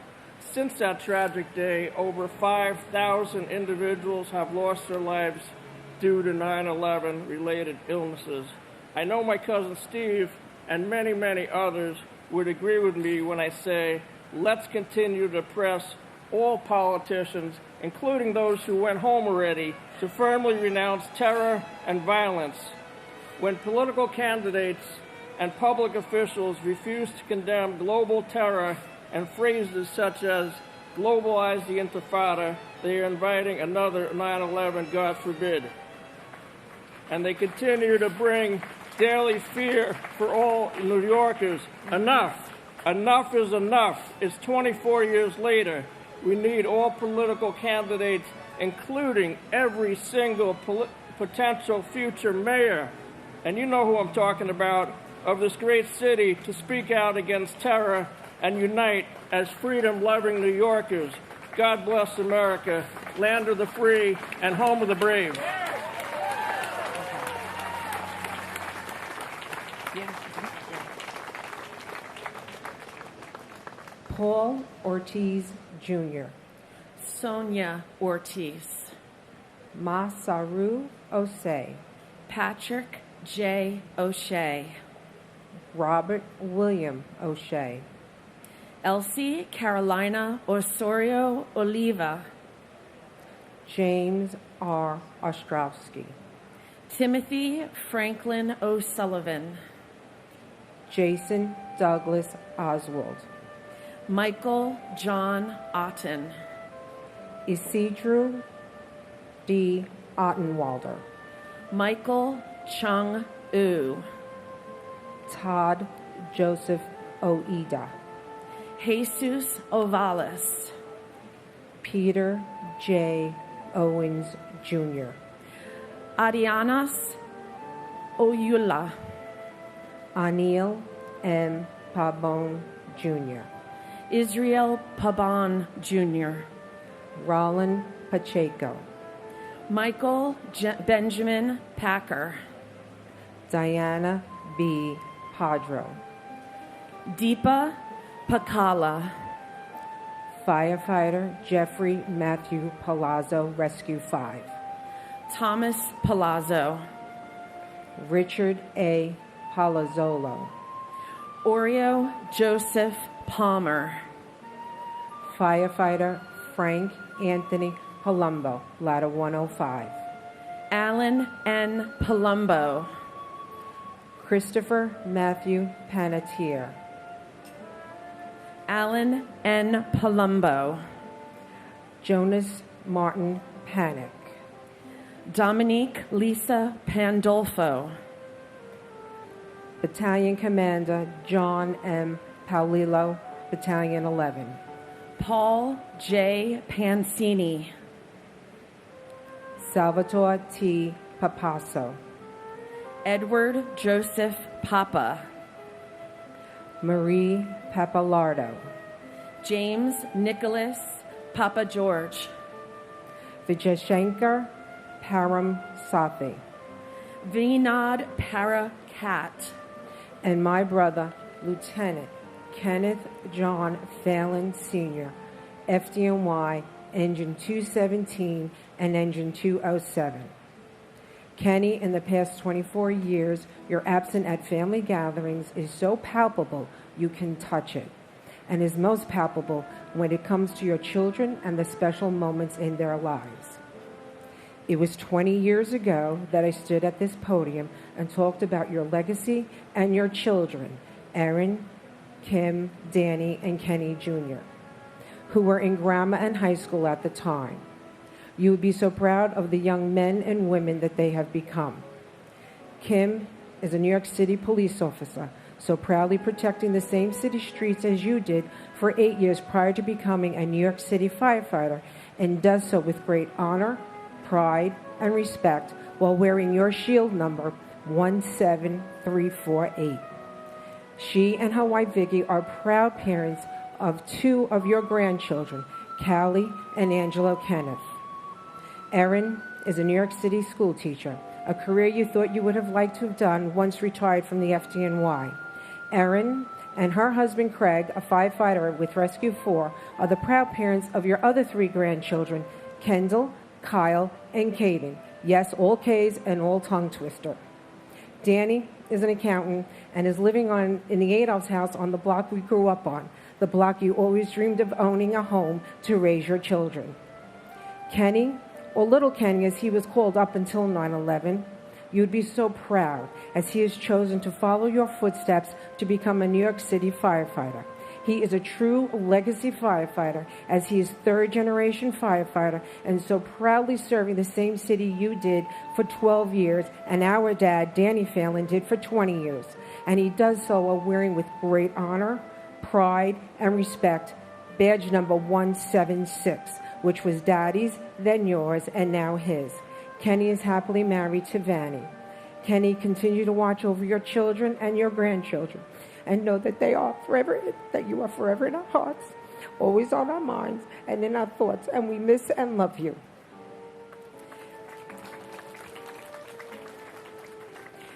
Since that tragic day, over 5,000 individuals have lost their lives due to 9/11 related illnesses. I know my cousin Steve and many, many others would agree with me when I say, let's continue to press all politicians, including those who went home already, to firmly renounce terror and violence. When political candidates and public officials refuse to condemn global terror and phrases such as globalize the intifada, they are inviting another 9/11, God forbid. And they continue to bring daily fear for all New Yorkers. Enough. Enough is enough. It's 24 years later. We need all political candidates, including every single potential future mayor, and you know who I'm talking about, of this great city, to speak out against terror and unite as freedom-loving New Yorkers. God bless America, land of the free and home of the brave. Paul Ortiz, Jr. Sonia Ortiz. Masaru Osei. Patrick J. O'Shea. Robert William O'Shea. Elsie Carolina Osorio Oliva. James R. Ostrowski. Timothy Franklin O'Sullivan. Jason Douglas Oswald. Michael John Otten. Isidro D. Ottenwalder. Michael Chung U. Todd Joseph Oida. Jesus Ovalis. Peter J. Owens, Jr. Arianas Oyula. Anil M. Pabon, Jr. Israel Paban, Jr. Roland Pacheco. Michael Benjamin Packer. Diana B. Padro. Deepa Pakala. Firefighter Jeffrey Matthew Palazzo, Rescue 5. Thomas Palazzo. Richard A. Palazzolo. Oreo Joseph Palmer. Firefighter Frank Anthony Palumbo, Ladder 105. Alan N. Palumbo. Christopher Matthew Panettiere. Alan N. Palumbo. Jonas Martin Panic. Dominique Lisa Pandolfo. Battalion Commander John M. Paolillo, Battalion 11. Paul J. Pansini. Salvatore T. Papasso. Edward Joseph Papa. Marie Papalardo. James Nicholas Papa George. Vijayashankar Param Sathi. Vinod Parakat. And my brother, Lieutenant Kenneth John Phelan Sr., FDNY, Engine 217 and Engine 207. Kenny, in the past 24 years, your absence at family gatherings is so palpable you can touch it, and is most palpable when it comes to your children and the special moments in their lives. It was 20 years ago that I stood at this podium and talked about your legacy and your children, Erin, Kim, Danny, and Kenny Jr., who were in grammar and high school at the time. You would be so proud of the young men and women that they have become. Kim is a New York City police officer, so proudly protecting the same city streets as you did for 8 years prior to becoming a New York City firefighter, and does so with great honor, pride, and respect while wearing your shield number 17348. She and her wife Vicky are proud parents of 2 of your grandchildren, Callie and Angelo Kenneth. Erin is a New York City school teacher, a career you thought you would have liked to have done once retired from the FDNY. Erin and her husband Craig, a firefighter with Rescue 4, are the proud parents of your other 3 grandchildren, Kendall, Kyle, and Caden. Yes, all K's and all tongue twister. Danny is an accountant and is living in the Adolph's house on the block we grew up on, the block you always dreamed of owning a home to raise your children. Kenny, or Little Kenny as he was called up until 9/11, you'd be so proud as he has chosen to follow your footsteps to become a New York City firefighter. He is a true legacy firefighter, as he is 3rd-generation firefighter and so proudly serving the same city you did for 12 years and our dad, Danny Phelan, did for 20 years. And he does so while wearing with great honor, pride, and respect badge number 176, which was Daddy's, then yours, and now his. Kenny is happily married to Vanny. Kenny, continue to watch over your children and your grandchildren, and know that you are forever in our hearts, always on our minds and in our thoughts, and we miss and love you.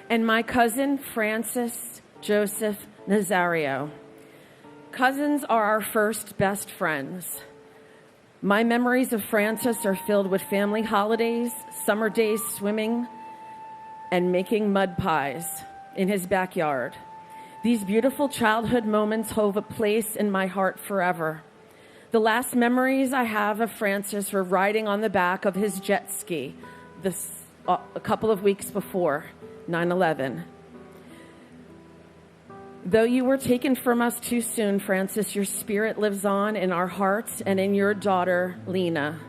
And my cousin, Francis Joseph Nazario. Cousins are our first best friends. My memories of Francis are filled with family holidays, summer days swimming, and making mud pies in his backyard. These beautiful childhood moments hold a place in my heart forever. The last memories I have of Francis were riding on the back of his jet ski a couple of weeks before 9/11. Though you were taken from us too soon, Francis, your spirit lives on in our hearts and in your daughter, Lena.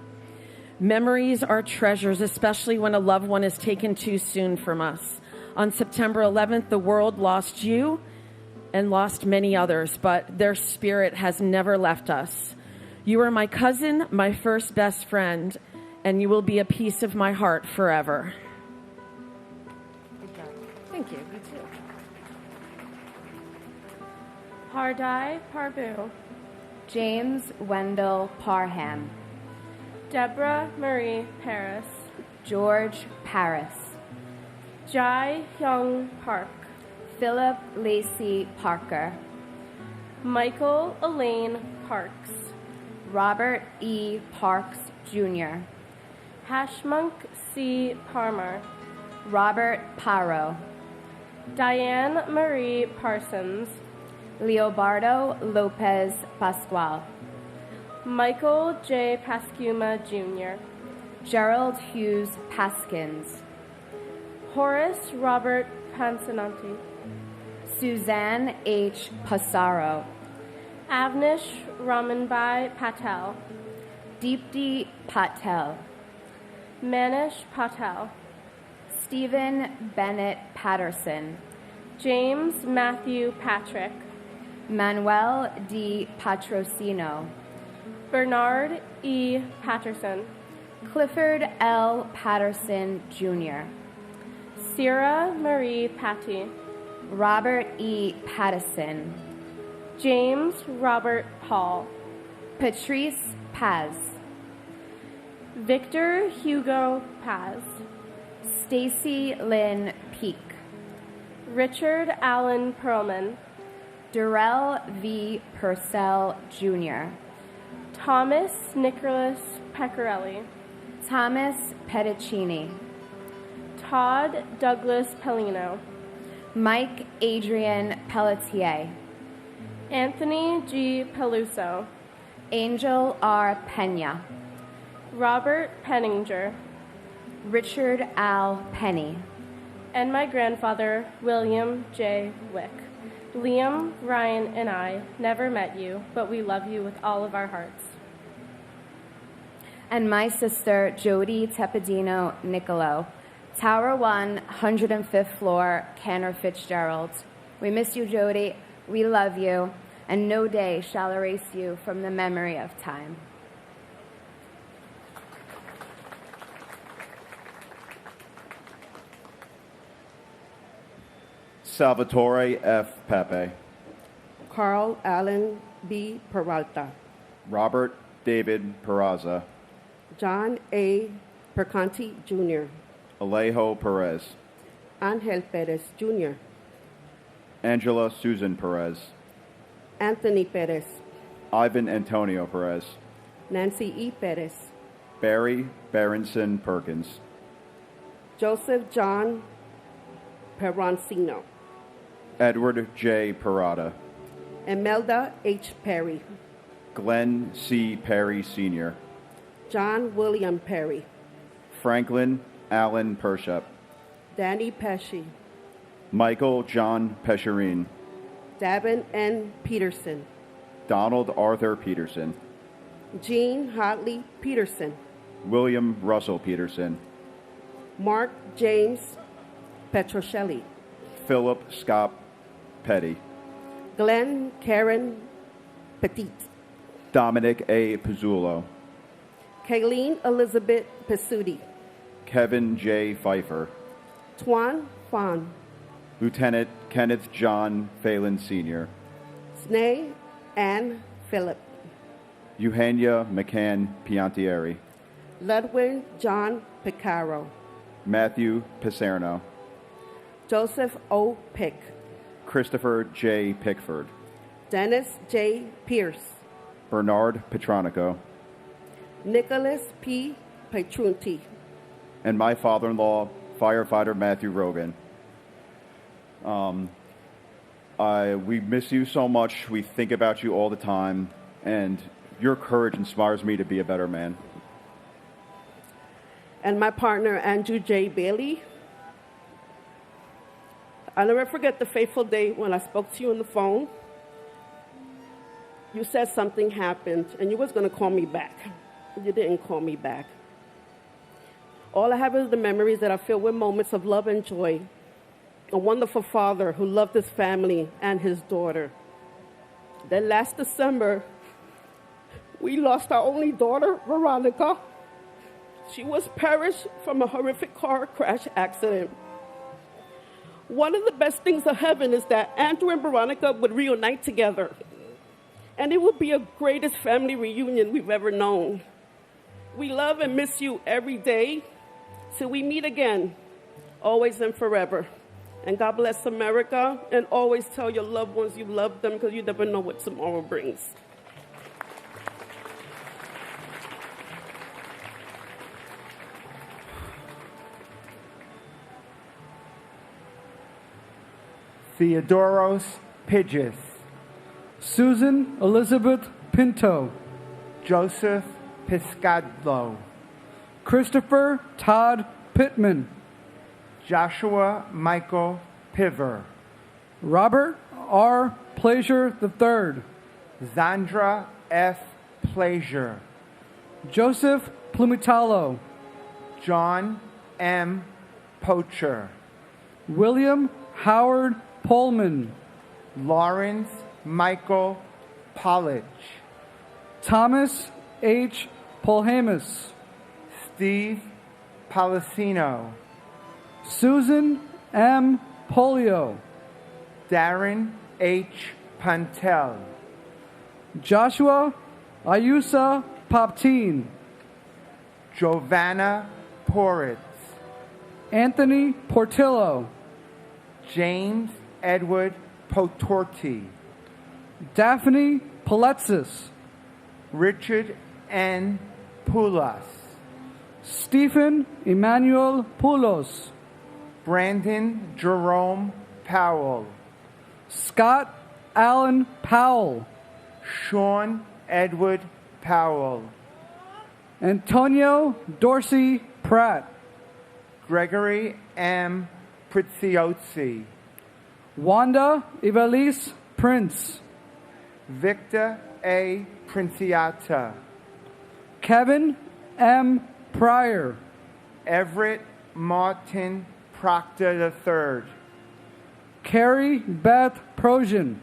Memories are treasures, especially when a loved one is taken too soon from us. On September 11th, the world lost you and lost many others, but their spirit has never left us. You are my cousin, my first best friend, and you will be a piece of my heart forever. Thank you. You too. Pardai Parbu. James Wendell Parham. Deborah Marie Paris. George Paris. Jai Hyung Park. Philip Lacey Parker. Michael Elaine Parks. Robert E. Parks, Jr. Hashmunk C. Parmer. Robert Paro. Diane Marie Parsons. Leobardo Lopez Pascual. Michael J. Pascuma, Jr. Gerald Hughes Paskins. Horace Robert Pansananti. Suzanne H. Passaro. Avnish Ramanbai Patel. Deepti Patel. Manish Patel. Stephen Bennett Patterson. James Matthew Patrick. Manuel D. Patrocino, Bernard E. Patterson, Clifford L. Patterson, Jr., Sierra Marie Patty, Robert E. Pattison, James Robert Hall, Patrice Paz, Victor Hugo Paz, Stacy Lynn Peak, Richard Allen Perlman, Durrell V. Purcell, Jr., Thomas Nicholas Pecorelli, Thomas Petticini, Todd Douglas Pellino, Mike Adrian Pelletier, Anthony G. Peluso, Angel R. Pena, Robert Penninger, Richard Al Penny, and my grandfather, William J. Wick. Liam, Ryan, and I never met you, but we love you with all of our hearts. And my sister, Jody Tepedino Nicolo, Tower 1, 105th floor, Cantor Fitzgerald. We miss you, Jody. We love you, and no day shall erase you from the memory of time. Salvatore F. Pepe, Carl Allen B. Peralta, Robert David Peraza, John A. Perconti Jr., Alejo Perez, Angel Perez Jr., Angela Susan Perez, Anthony Perez, Ivan Antonio Perez, Nancy E. Perez, Barry Berenson Perkins, Joseph John Peroncino, Edward J. Parada, Imelda H. Perry, Glenn C. Perry Sr., John William Perry, Franklin Allen Pershep, Danny Pesci, Michael John Pescherine, Davin N. Peterson, Donald Arthur Peterson, Jean Hartley Peterson, William Russell Peterson, Mark James Petrocelli, Philip Scott Petty, Glenn Karen Petit, Dominic A. Pizzulo, Kayleen Elizabeth Pasuti, Kevin J. Pfeiffer, Tuan Fan, Lieutenant Kenneth John Phelan Sr., Snay Ann Phillip, Eugenia McCann Piantieri, Ludwig John Picaro, Matthew Picerno, Joseph O. Pick, Christopher J. Pickford, Dennis J. Pierce, Bernard Petronico, Nicholas P. Petrunti, and my father-in-law, firefighter Matthew Rogan. We miss you so much. We think about you all the time, and your courage inspires me to be a better man. And my partner, Andrew J. Bailey. I'll never forget the fateful day when I spoke to you on the phone. You said something happened, and you was going to call me back. You didn't call me back. All I have is the memories that are filled with moments of love and joy. A wonderful father who loved his family and his daughter. Then last December, we lost our only daughter, Veronica. She was perished from a horrific car crash accident. One of the best things of heaven is that Andrew and Veronica would reunite together. And it would be the greatest family reunion we've ever known. We love and miss you every day. Till we meet again, always and forever. And God bless America. And always tell your loved ones you love them, because you never know what tomorrow brings. Theodoros Pidgeis, Susan Elizabeth Pinto, Joseph Piscadlo, Christopher Todd Pittman, Joshua Michael Piver, Robert R. Pleasure III, Zandra F. Pleasure, Joseph Plumitalo, John M. Poacher, William Howard Pullman, Lawrence Michael Pollage, Thomas H. Polhamus, Steve Policino, Susan M. Polio, Darren H. Pantel, Joshua Ayusa Popteen, Giovanna Poritz, Anthony Portillo, James Edward Potorti, Daphne Paletsis, Richard N. Poulas, Stephen Emmanuel Poulos, Brandon Jerome Powell, Scott Allen Powell, Sean Edward Powell, Antonio Dorsey Pratt, Gregory M. Priziozzi, Wanda Ivelisse Prince, Victor A. Princiata, Kevin M. Pryor, Everett Martin Proctor III, Carrie Beth Prosian,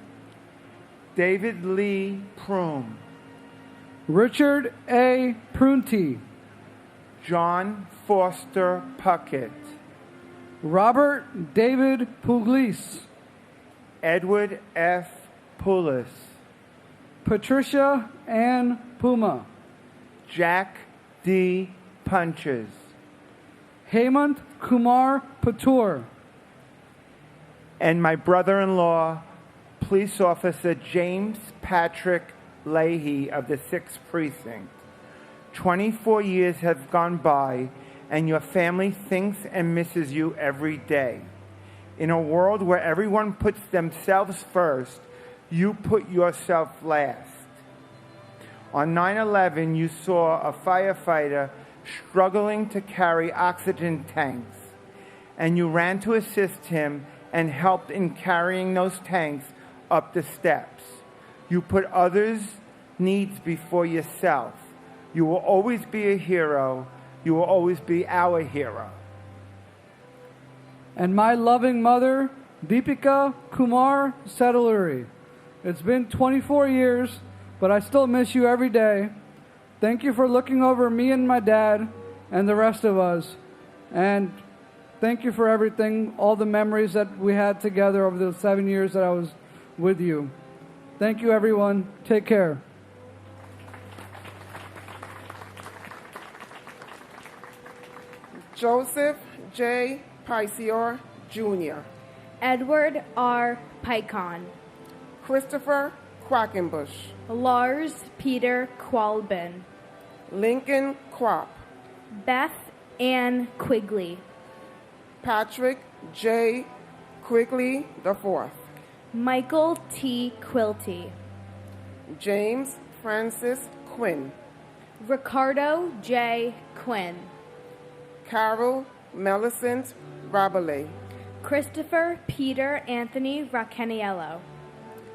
David Lee Prum, Richard A. Prunty, John Foster Puckett, Robert David Pugliese, Edward F. Poulis, Patricia Ann Puma, Jack D. Punches, Hemant Kumar Patur, and my brother-in-law, Police Officer James Patrick Leahy of the 6th Precinct. 24 years have gone by, and your family thinks and misses you every day. In a world where everyone puts themselves first, you put yourself last. On 9/11, you saw a firefighter struggling to carry oxygen tanks, and you ran to assist him and helped in carrying those tanks up the steps. You put others' needs before yourself. You will always be a hero. You will always be our hero. and my loving mother, Deepika Kumar Sedaluri. It's been 24 years, but I still miss you every day. Thank you for looking over me and my dad and the rest of us. And thank you for everything, all the memories that we had together over the 7 years that I was with you. Thank you, everyone. Take care. Joseph J. Pisior, Jr. Edward R. Picon. Christopher Quackenbush. Lars Peter Qualbin. Lincoln Quap. Beth Ann Quigley. Patrick J. Quigley IV. Michael T. Quilty. James Francis Quinn. Ricardo J. Quinn. Carol Millicent Rabelais. Christopher Peter Anthony Raccaniello.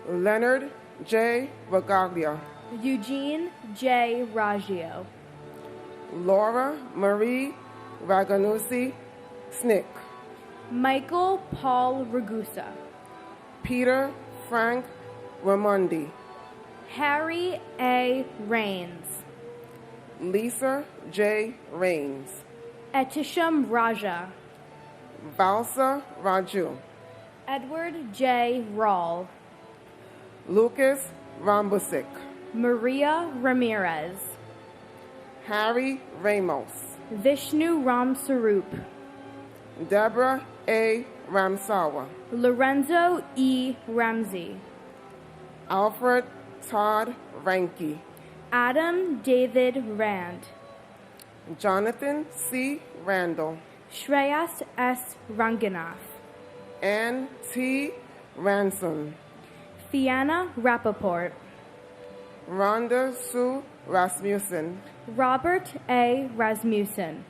Leonard J. Ragaglia. Eugene J. Raggio. Laura Marie Raganusi Snick. Michael Paul Ragusa. Peter Frank Ramondi. Harry A. Rains. Lisa J. Rains. Etisham Raja. Valsa Raju. Edward J. Rawl. Lucas Rambusik. Maria Ramirez. Harry Ramos. Vishnu Ramsarup. Deborah A. Ramsawa. Lorenzo E. Ramsey. Alfred Todd Ranke. Adam David Rand. Jonathan C. Randall. Shreyas S. Ranganath. Ann T. Ransom. Fianna Rappaport. Rhonda Sue Rasmussen. Robert A. Rasmussen.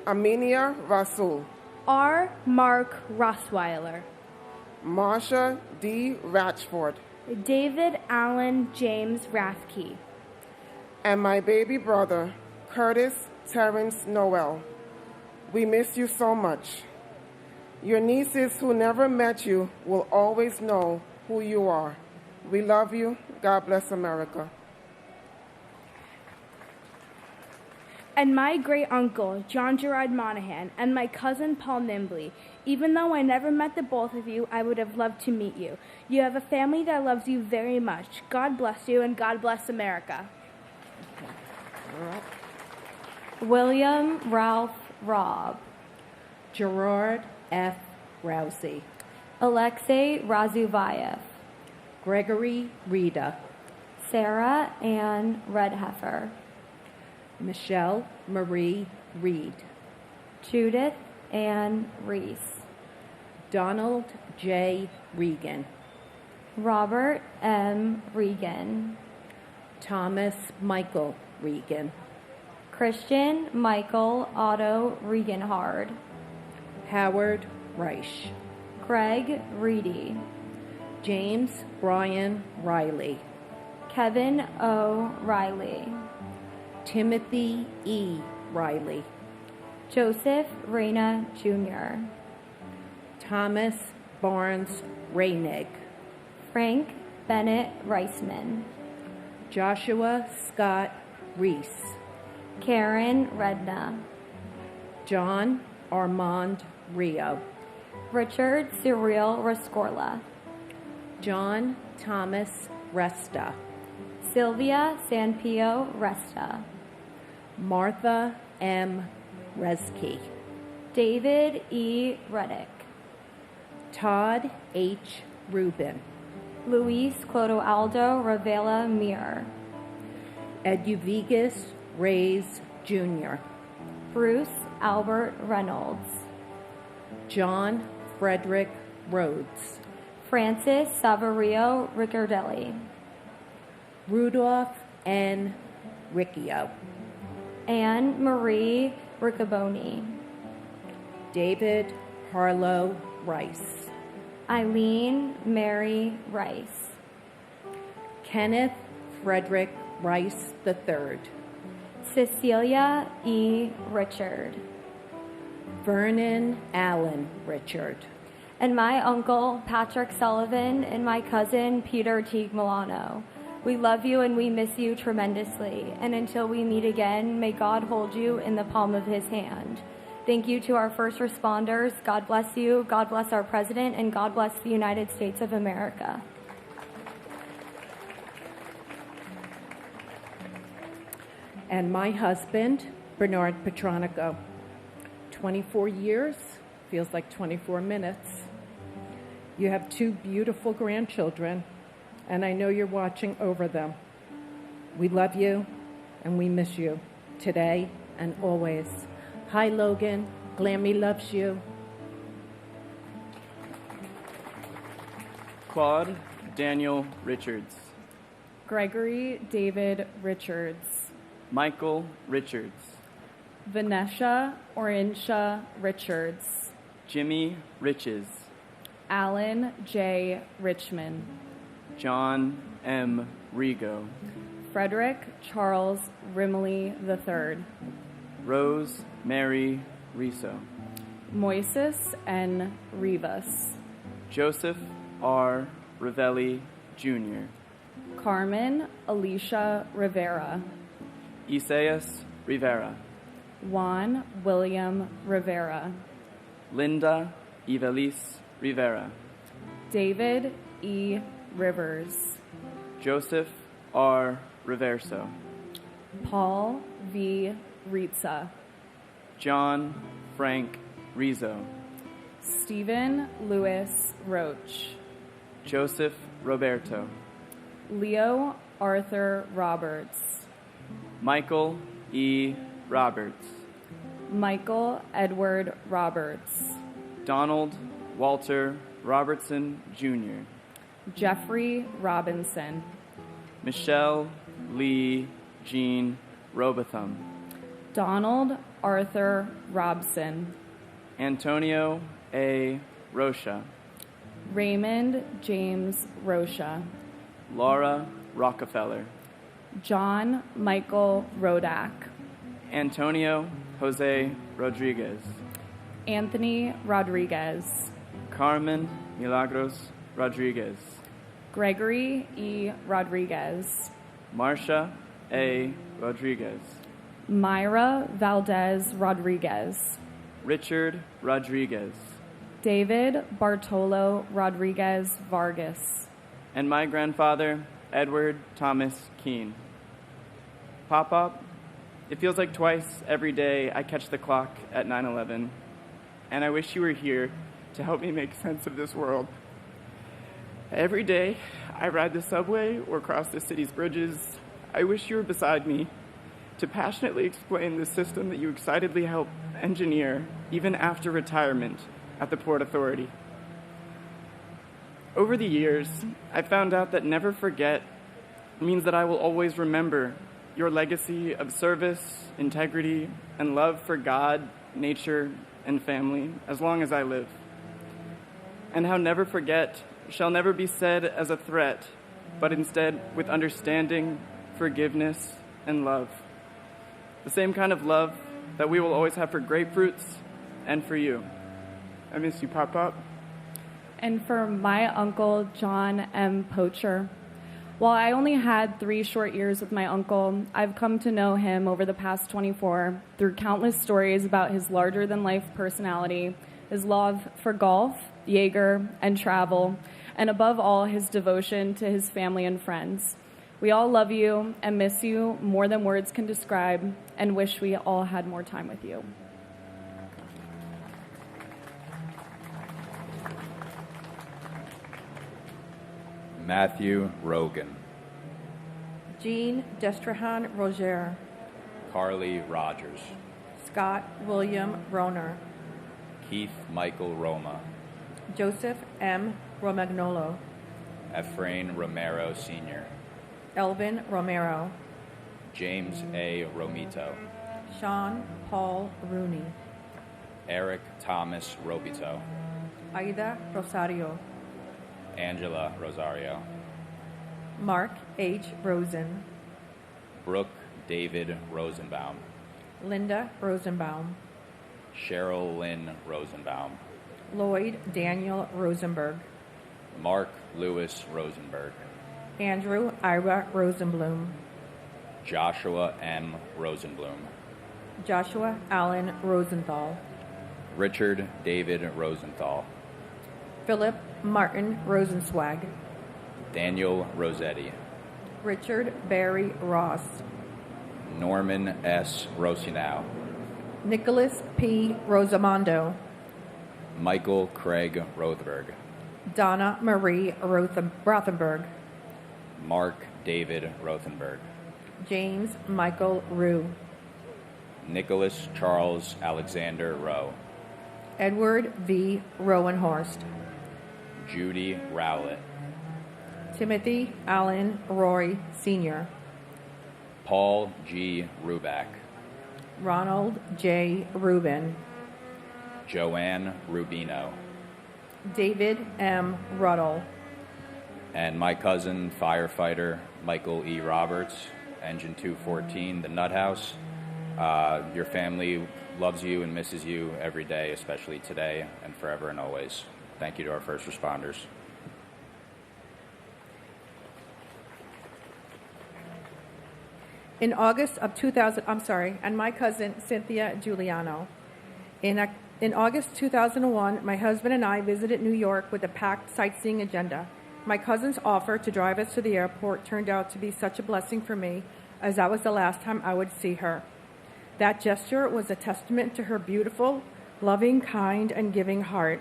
Aminia Rasul. R. Mark Rossweiler. Marsha D. Ratchford. David Allen James Rathke. And my baby brother, Curtis Terrence Noel. We miss you so much. Your nieces who never met you will always know who you are. We love you. God bless America. And my great uncle, John Gerard Monahan, and my cousin, Paul Nimbley. Even though I never met the both of you, I would have loved to meet you. You have a family that loves you very much. God bless you, and God bless America. William Ralph Robb. Gerard F. Rousey. Alexei Razuvayev. Gregory Rita. Sarah Ann Redheffer. Michelle Marie Reed. Judith Ann Reese. Donald J. Regan. Robert M. Regan. Thomas Michael Regan. Christian Michael Otto Regenhard. Howard Reich. Craig Reedy. James Brian Riley. Kevin O. Riley. Timothy E. Riley. Joseph Reyna Jr. Thomas Barnes Reinig. Frank Bennett Reisman. Joshua Scott Reese. Karen Redna. John Armand Rio. Richard Cyril Rescorla. John Thomas Resta. Sylvia Sanpio Resta. Martha M. Reski. David E. Reddick. Todd H. Rubin. Luis Clodoaldo Ravela Mir. Eduviges Reyes Jr. Bruce Albert Reynolds. John Frederick Rhodes. Francis Saverio Riccardelli. Rudolph N. Riccio. Anne Marie Riccaboni. David Harlow Rice. Eileen Mary Rice. Kenneth Frederick Rice III. Cecilia E. Richard. Vernon Allen Richard. And my uncle, Patrick Sullivan, and my cousin, Peter Teague Milano. We love you and we miss you tremendously. And until we meet again, may God hold you in the palm of his hand. Thank you to our first responders. God bless you. God bless our president. And God bless the United States of America. And my husband, Bernard Petronico. 24 years, feels like 24 minutes. You have 2 beautiful grandchildren, and I know you're watching over them. We love you, and we miss you, today and always. Hi, Logan. Glammy loves you. Claude Daniel Richards. Gregory David Richards. Michael Richards. Vanessa Orinsha Richards. Jimmy Riches. Alan J. Richmond. John M. Rigo. Frederick Charles Rimley III. Rose Mary Riso. Moises N. Rivas. Joseph R. Ravelli Jr. Carmen Alicia Rivera. Isaias Rivera. Juan William Rivera. Linda Ivelisse Rivera. David E. Rivers. Joseph R. Reverso. Paul V. Ritza. John Frank Rizzo. Stephen Louis Roach. Joseph Roberto. Leo Arthur Roberts. Michael E. Roberts. Michael Edward Roberts. Donald Walter Robertson Jr. Jeffrey Robinson. Michelle Lee Jean Robotham. Donald Arthur Robson. Antonio A. Rocha. Raymond James Rocha. Laura Rockefeller. John Michael Rodak. Antonio Jose Rodriguez. Anthony Rodriguez. Carmen Milagros Rodriguez. Gregory E. Rodriguez, Marcia A. Rodriguez, Myra Valdez Rodriguez, Richard Rodriguez, David Bartolo Rodriguez Vargas, and my grandfather, Edward Thomas Keene. Pop-Up, it feels like twice every day I catch the clock at 9/11, and I wish you were here to help me make sense of this world. Every day I ride the subway or cross the city's bridges, I wish you were beside me to passionately explain the system that you excitedly help engineer even after retirement at the Port Authority. Over the years, I found out that never forget means that I will always remember your legacy of service, integrity, and love for God, nature, and family as long as I live. And how never forget shall never be said as a threat, but instead with understanding, forgiveness, and love. The same kind of love that we will always have for grapefruits and for you. I miss you, Pop-Up. and for my uncle, John M. Poacher. While I only had 3 short years with my uncle, I've come to know him over the past 24 through countless stories about his larger-than-life personality, his love for golf, Jaeger, and travel, and above all, his devotion to his family and friends. We all love you and miss you more than words can describe, and wish we all had more time with you. Matthew Rogan, Jean Destrahan Roger, Carly Rogers, Scott William Roner, Keith Michael Roma, Joseph M. Romagnolo, Efrain Romero Sr., Elvin Romero, James A. Romito, Sean Paul Rooney, Eric Thomas Robito, Aida Rosario, Angela Rosario, Mark H. Rosen, Brooke David Rosenbaum, Linda Rosenbaum, Cheryl Lynn Rosenbaum, Lloyd Daniel Rosenberg, Mark Lewis Rosenberg, Andrew Ira Rosenblum, Joshua M. Rosenblum, Joshua Allen Rosenthal, Richard David Rosenthal, Philip Martin Rosenswag, Daniel Rossetti, Richard Barry Ross, Norman S. Rosinow, Nicholas P. Rosamondo, Michael Craig Rothberg, Donna Marie Rothenberg, Mark David Rothenberg, James Michael Rue, Nicholas Charles Alexander Rowe, Edward V. Rowenhorst, Judy Rowlett, Timothy Allen Roy Sr., Paul G. Ruback, Ronald J. Rubin, Joanne Rubino, David M. Ruddle, and my cousin, firefighter Michael E. Roberts, Engine 214, the Nut House. Your family loves you and misses you every day, especially today and forever and always. Thank you to our first responders. In August of 2000, and my cousin Cynthia Giuliano. In August 2001, my husband and I visited New York with a packed sightseeing agenda. My cousin's offer to drive us to the airport turned out to be such a blessing for me, as that was the last time I would see her. That gesture was a testament to her beautiful, loving, kind, and giving heart.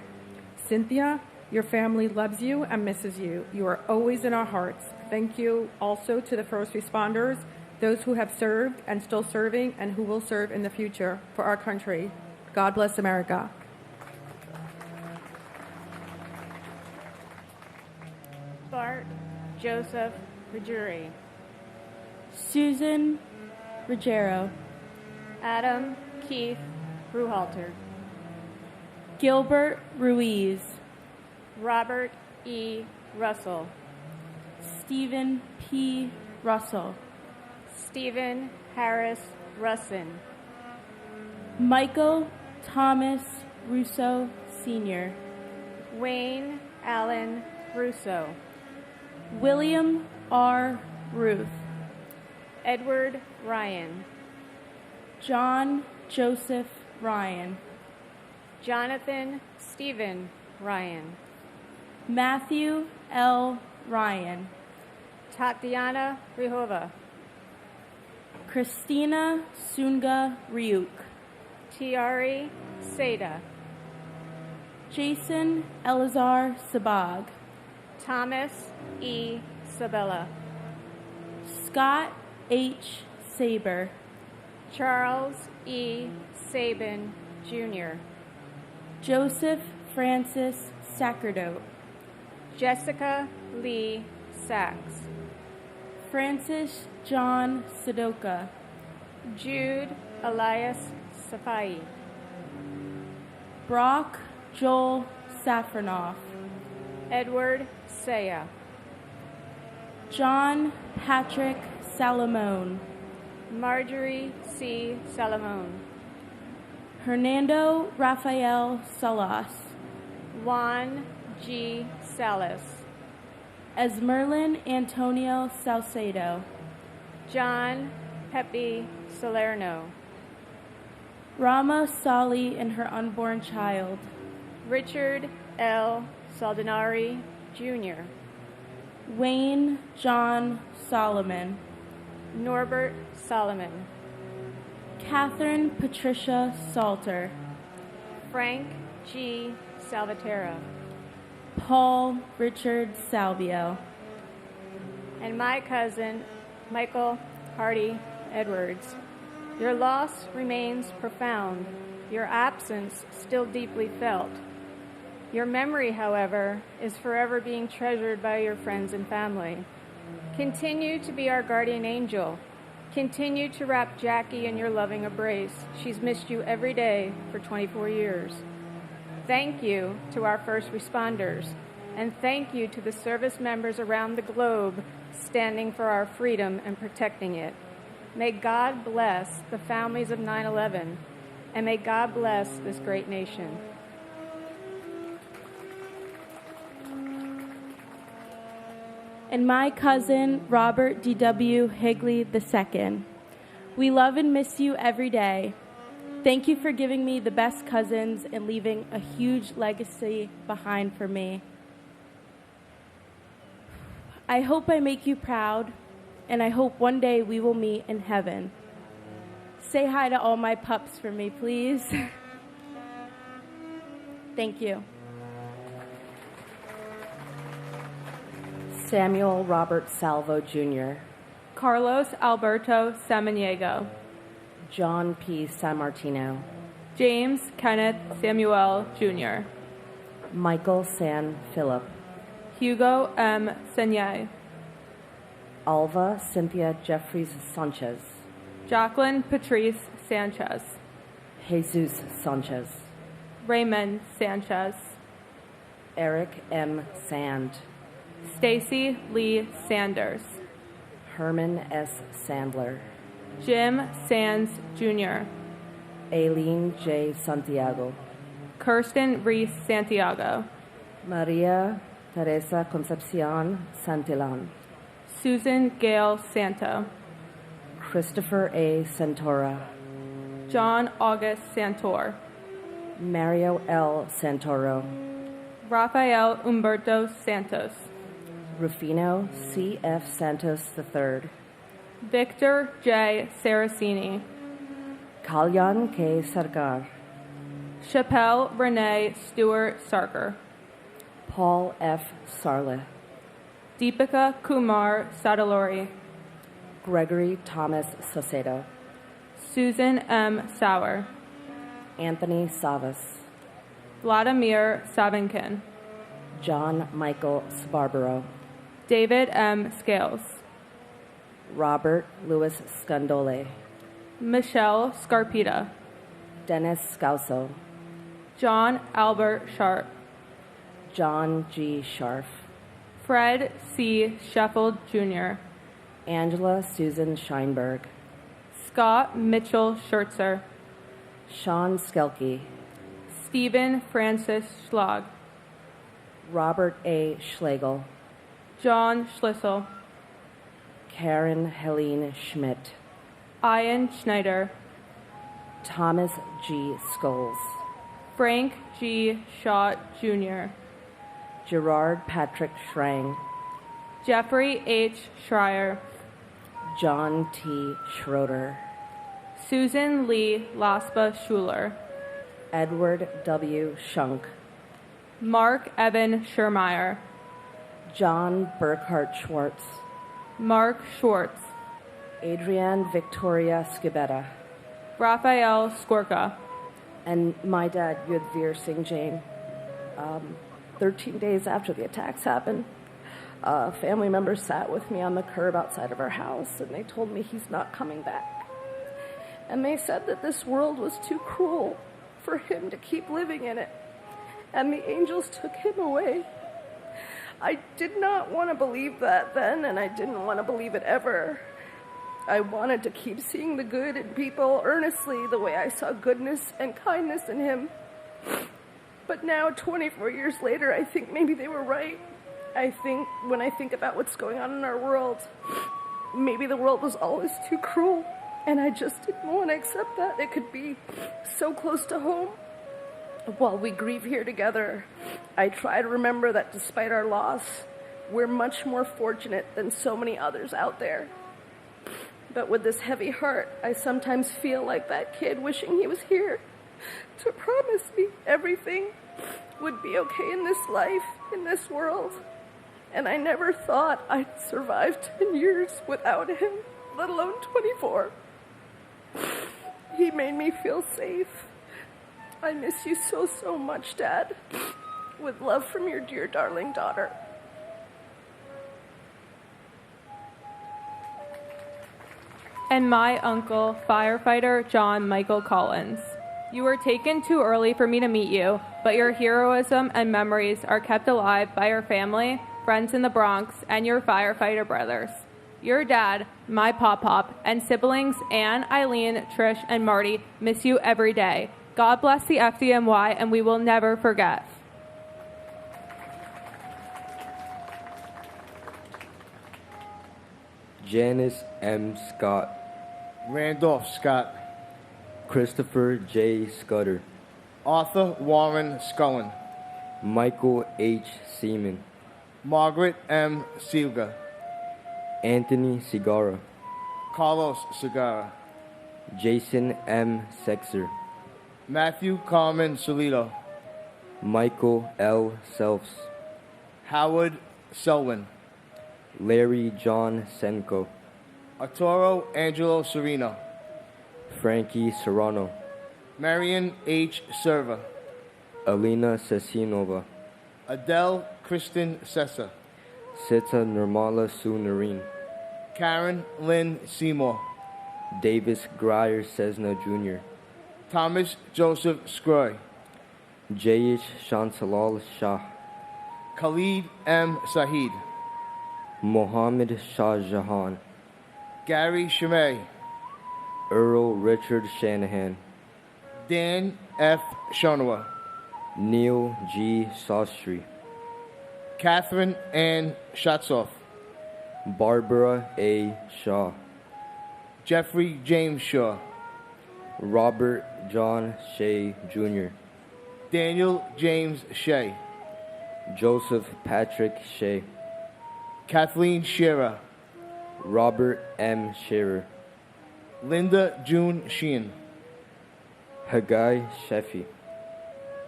Cynthia, your family loves you and misses you. You are always in our hearts. Thank you also to the first responders, those who have served and still serving and who will serve in the future for our country. God bless America. Bart Joseph Ruggieri, Susan Ruggiero, Adam Keith Bruhalter, Gilbert Ruiz, Robert E. Russell, Stephen P. Russell, Stephen Harris Russin, Michael Thomas Russo Sr., Wayne Allen Russo, William R. Ruth, Edward Ryan, John Joseph Ryan, Jonathan Stephen Ryan, Matthew L. Ryan, Tatiana Rihova, Christina Sunga Ryuk, Tiari Seda, Jason Elazar Sabag, Thomas E. Sabella, Scott H. Saber, Charles E. Sabin, Jr., Joseph Francis Sacerdote, Jessica Lee Sachs, Francis John Sudoka, Jude Elias Safai, Brock Joel Safronoff, Edward Saya, John Patrick Salomon, Marjorie C. Salomon, Hernando Rafael Salas, Juan G. Salas, Esmerlin Antonio Salcedo, John Pepe Salerno, Rama Sali and her unborn child, Richard L. Saldinari, Jr., Wayne John Solomon, Norbert Solomon, Catherine Patricia Salter, Frank G. Salvatierra, Paul Richard Salvio, and my cousin, Michael Hardy Edwards. Your loss remains profound, your absence still deeply felt. Your memory, however, is forever being treasured by your friends and family. Continue to be our guardian angel. Continue to wrap Jackie in your loving embrace. She's missed you every day for 24 years. Thank you to our first responders, and thank you to the service members around the globe standing for our freedom and protecting it. May God bless the families of 9/11, and may God bless this great nation. and my cousin, Robert D.W. Higley II. We love and miss you every day. Thank you for giving me the best cousins and leaving a huge legacy behind for me. I hope I make you proud, and I hope one day we will meet in heaven. Say hi to all my pups for me, please. Thank you. Samuel Robert Salvo, Jr., Carlos Alberto Samaniego, John P. Sammartino, James Kenneth Samuel, Jr., Michael San Philip, Hugo M. Senye, Alva Cynthia Jeffries Sanchez, Jacqueline Patrice Sanchez, Jesus Sanchez, Raymond Sanchez, Eric M. Sand, Stacy Lee Sanders, Herman S. Sandler, Jim Sands, Jr., Aileen J. Santiago, Kirsten Reese Santiago, Maria Teresa Concepcion Santillan, Susan Gale Santo, Christopher A. Santora, John August Santor, Mario L. Santoro, Rafael Humberto Santos, Rufino C. F. Santos III, Victor J. Saracini, Kalyan K. Sarkar, Chappelle Renee Stewart Sarker, Paul F. Sarle, Deepika Kumar Sadalori, Gregory Thomas Saucedo, Susan M. Sauer, Anthony Savas, Vladimir Savinkin, John Michael Sbarbaro, David M. Scales, Robert Louis Scandole, Michelle Scarpita, Dennis Scauso, John Albert Sharp, John G. Scharf, Fred C. Sheffield, Jr., Angela Susan Scheinberg, Scott Mitchell Schertzer, Sean Skelke, Stephen Francis Schlag, Robert A. Schlegel, John Schlissel, Karen Helene Schmidt, Ian Schneider, Thomas G. Scholes, Frank G. Schott Jr., Gerard Patrick Schrang, Jeffrey H. Schreier, John T. Schroeder, Susan Lee Laspa Schuler, Edward W. Shunk, Mark Evan Schermeyer, John Burkhart Schwartz, Mark Schwartz, Adrienne Victoria Skibetta, Raphael Skorka, and my dad, Yudhvir Singh Jain. 13 days after the attacks happened, family members sat with me on the curb outside of our house, and they told me he's not coming back. And they said that this world was too cruel for him to keep living in it, and the angels took him away. I did not want to believe that then, and I didn't want to believe it ever. I wanted to keep seeing the good in people earnestly the way I saw goodness and kindness in him. But now, 24 years later, I think maybe they were right. When I think about what's going on in our world, maybe the world was always too cruel, and I just didn't want to accept that it could be so close to home. While we grieve here together, I try to remember that despite our loss, we're much more fortunate than so many others out there. But with this heavy heart, I sometimes feel like that kid wishing he was here to promise me everything would be okay in this life, in this world. And I never thought I'd survive 10 years without him, let alone 24. He made me feel safe. I miss you so, so much, Dad. With love from your dear, darling daughter. and my uncle, firefighter John Michael Collins. You were taken too early for me to meet you, but your heroism and memories are kept alive by your family, friends in the Bronx, and your firefighter brothers. Your dad, my pop-pop, and siblings Ann, Eileen, Trish, and Marty miss you every day. God bless the FDMY, and we will never forget. Janice M. Scott, Randolph Scott, Christopher J. Scudder, Arthur Warren Scullen, Michael H. Seaman, Margaret M. Silga, Anthony Segarra, Carlos Segarra, Jason M. Sexer, Matthew Carmen Solito, Michael L. Selfs, Howard Selwyn, Larry John Senko, Arturo Angelo Serino, Frankie Serrano, Marion H. Serva, Alina Sesinova, Adele Kristen Sessa, Sita Nirmala Sunareen, Karen Lynn Seymour, Davis Grier Cessna Jr., Thomas Joseph Scroy, Jayish Shantalal Shah, Khalid M. Sahid, Mohammed Shah Jahan, Gary Shemay, Earl Richard Shanahan, Dan F. Shonowa, Neil G. Sastry, Catherine Ann Shatzoff, Barbara A. Shaw, Jeffrey James Shaw, Robert John Shea Jr., Daniel James Shea, Joseph Patrick Shea, Kathleen Shearer, Robert M. Shearer, Linda June Sheehan, Haggai Sheffy,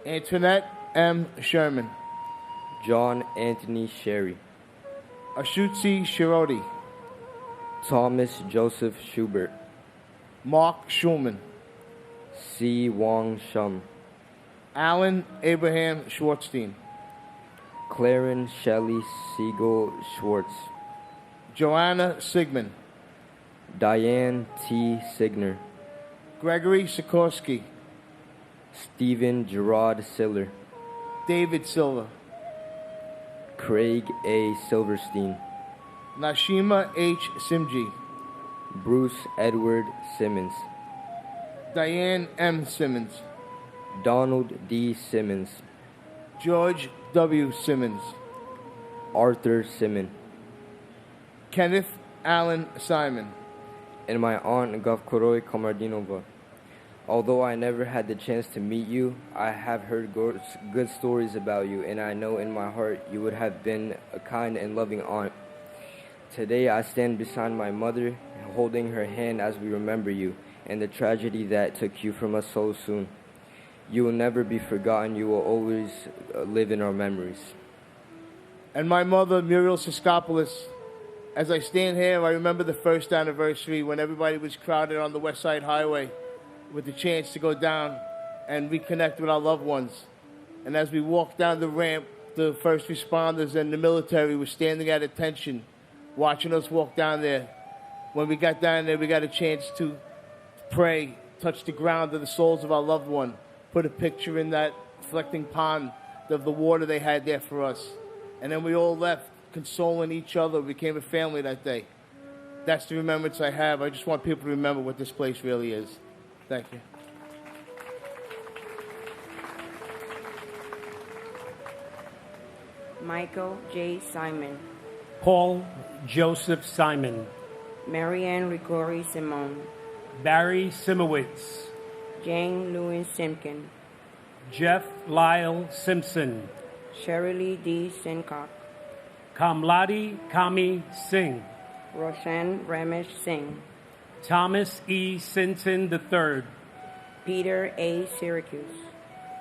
Antoinette M. Sherman, John Anthony Sherry, Ashutsi Shiroti, Thomas Joseph Schubert, Mark Schulman, C. Wong Shum, Alan Abraham Schwartzstein, Clarence Shelley Siegel Schwartz, Joanna Sigmund, Diane T. Signer, Gregory Sikorsky, Stephen Gerard Siller, David Silva, Craig A. Silverstein, Nashima H. Simji, Bruce Edward Simmons, Diane M. Simmons, Donald D. Simmons, George W. Simmons, Arthur Simmons, Kenneth Allen Simon. And my aunt Gavkoroi Komardinova. Although I never had the chance to meet you, I have heard good stories about you, and I know in my heart you would have been a kind and loving aunt. Today I stand beside my mother, holding her hand as we remember you and the tragedy that took you from us so soon. You will never be forgotten. You will always live in our memories. And my mother, Muriel Siskopoulos. As I stand here, I remember the first anniversary when everybody was crowded on the West Side Highway with the chance to go down and reconnect with our loved ones. And as we walked down the ramp, the first responders and the military were standing at attention, watching us walk down there. When we got down there, we got a chance to pray, touch the ground of the souls of our loved one, put a picture in that reflecting pond of the water they had there for us. And then we all left, consoling each other. We became a family that day. That's the remembrance I have. I just want people to remember what this place really is. Thank you. Michael J. Simon. Paul Joseph Simon. Marianne Rigori Simone. Barry Simowitz. Jane Lewin Simkin. Jeff Lyle Simpson. Shirley D. Sincock. Kamladi Kami Singh. Roshan Ramesh Singh. Thomas E. Sinton III. Peter A. Syracuse.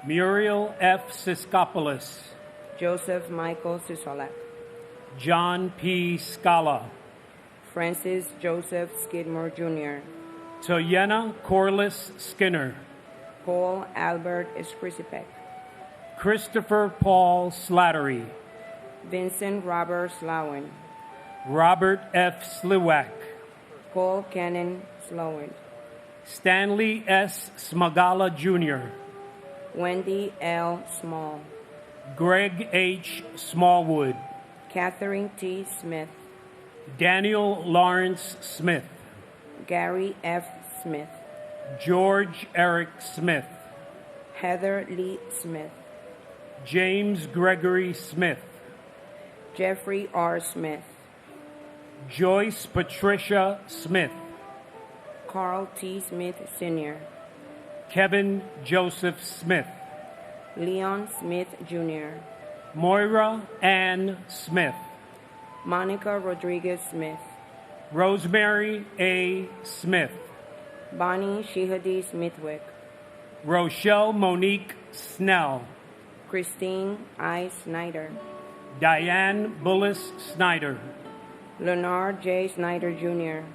Muriel F. Siskopoulos. Joseph Michael Sisolak. John P. Scala. Francis Joseph Skidmore Jr. Toyena Corliss Skinner. Paul Albert Skrisipek. Christopher Paul Slattery. Vincent Robert Slowen. Robert F. Sliwak. Paul Cannon Slowen. Stanley S. Smagala Jr. Wendy L. Small. Greg H. Smallwood. Catherine T. Smith. Daniel Lawrence Smith. Gary F. Smith. George Eric Smith. Heather Lee Smith. James Gregory Smith. Jeffrey R. Smith. Joyce Patricia Smith. Carl T. Smith Sr. Kevin Joseph Smith. Leon Smith Jr. Moira Ann Smith. Monica Rodriguez Smith. Rosemary A. Smith. Bonnie Shihadi Smithwick. Rochelle Monique Snell. Christine I. Snyder. Diane Bullis Snyder. Leonard J. Snyder Jr.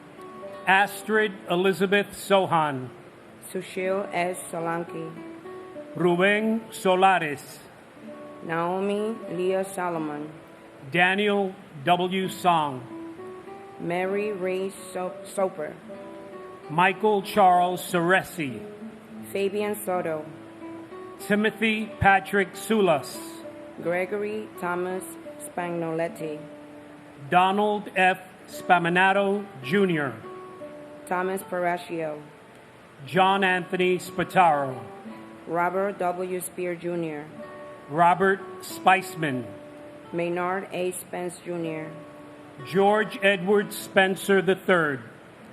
Astrid Elizabeth Sohan. Sushil S. Solanki. Ruben Solares. Naomi Leah Solomon. Daniel W. Song. Mary Ray Soper. Michael Charles Ceresi. Fabian Soto. Timothy Patrick Sulas. Gregory Thomas Spagnoletti. Donald F. Spaminato Jr. Thomas Parascio. John Anthony Spataro. Robert W. Spear Jr. Robert Spiceman. Maynard A. Spence Jr. George Edward Spencer III.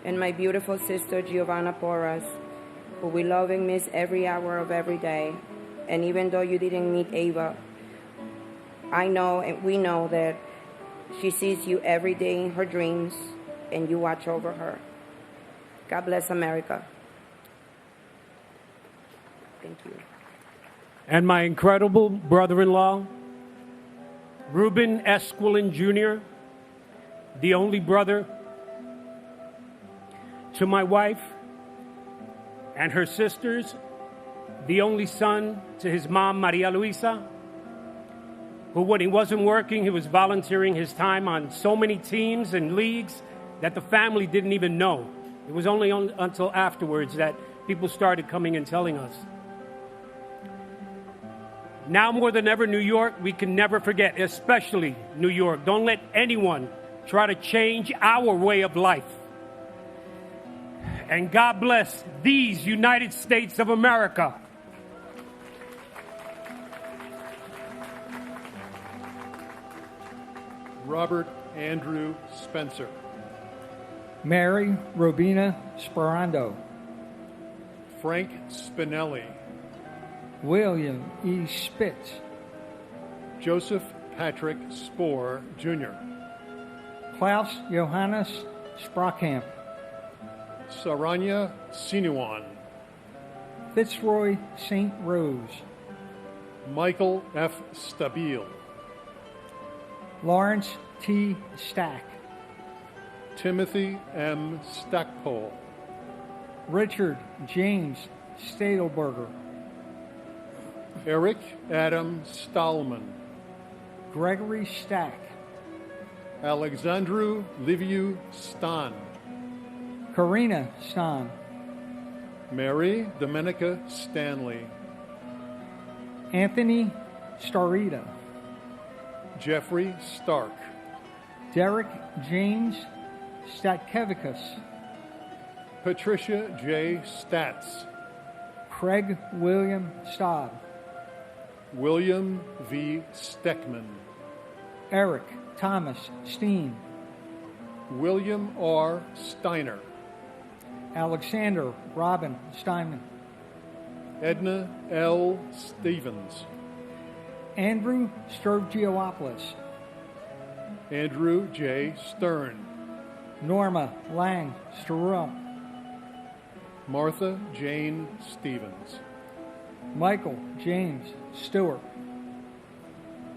And my beautiful sister Giovanna Porras, who we love and miss every hour of every day. And even though you didn't meet Ava, I know and we know that she sees you every day in her dreams and you watch over her. God bless America. Thank you. And my incredible brother-in-law, Ruben Esquilin Jr., the only brother to my wife and her sisters, the only son to his mom, Maria Luisa, who when he wasn't working, he was volunteering his time on so many teams and leagues that the family didn't even know. It was only until afterwards that people started coming and telling us. Now more than ever, New York, we can never forget, especially New York. Don't let anyone try to change our way of life. And God bless these United States of America. Robert Andrew Spencer. Mary Robina Sperando. Frank Spinelli. William E. Spitz. Joseph Patrick Spohr, Jr. Klaus Johannes Sprockamp. Saranya Sinuan. Fitzroy St. Rose. Michael F. Stabile. Lawrence T. Stack. Timothy M. Stackpole. Richard James Stadelberger. Eric Adam Stallman. Gregory Stack. Alexandru Liviu Stan. Karina Stan. Mary Domenica Stanley. Anthony Starita. Jeffrey Stark. Derek James Statkevicius. Patricia J. Statz. Craig William Staub. William V. Steckman. Eric Thomas Steen. William R. Steiner. Alexander Robin Steinman. Edna L. Stevens. Andrew Sturgiopoulos. Andrew J. Stern. Norma Lang Sturrell. Martha Jane Stevens. Michael James Stewart.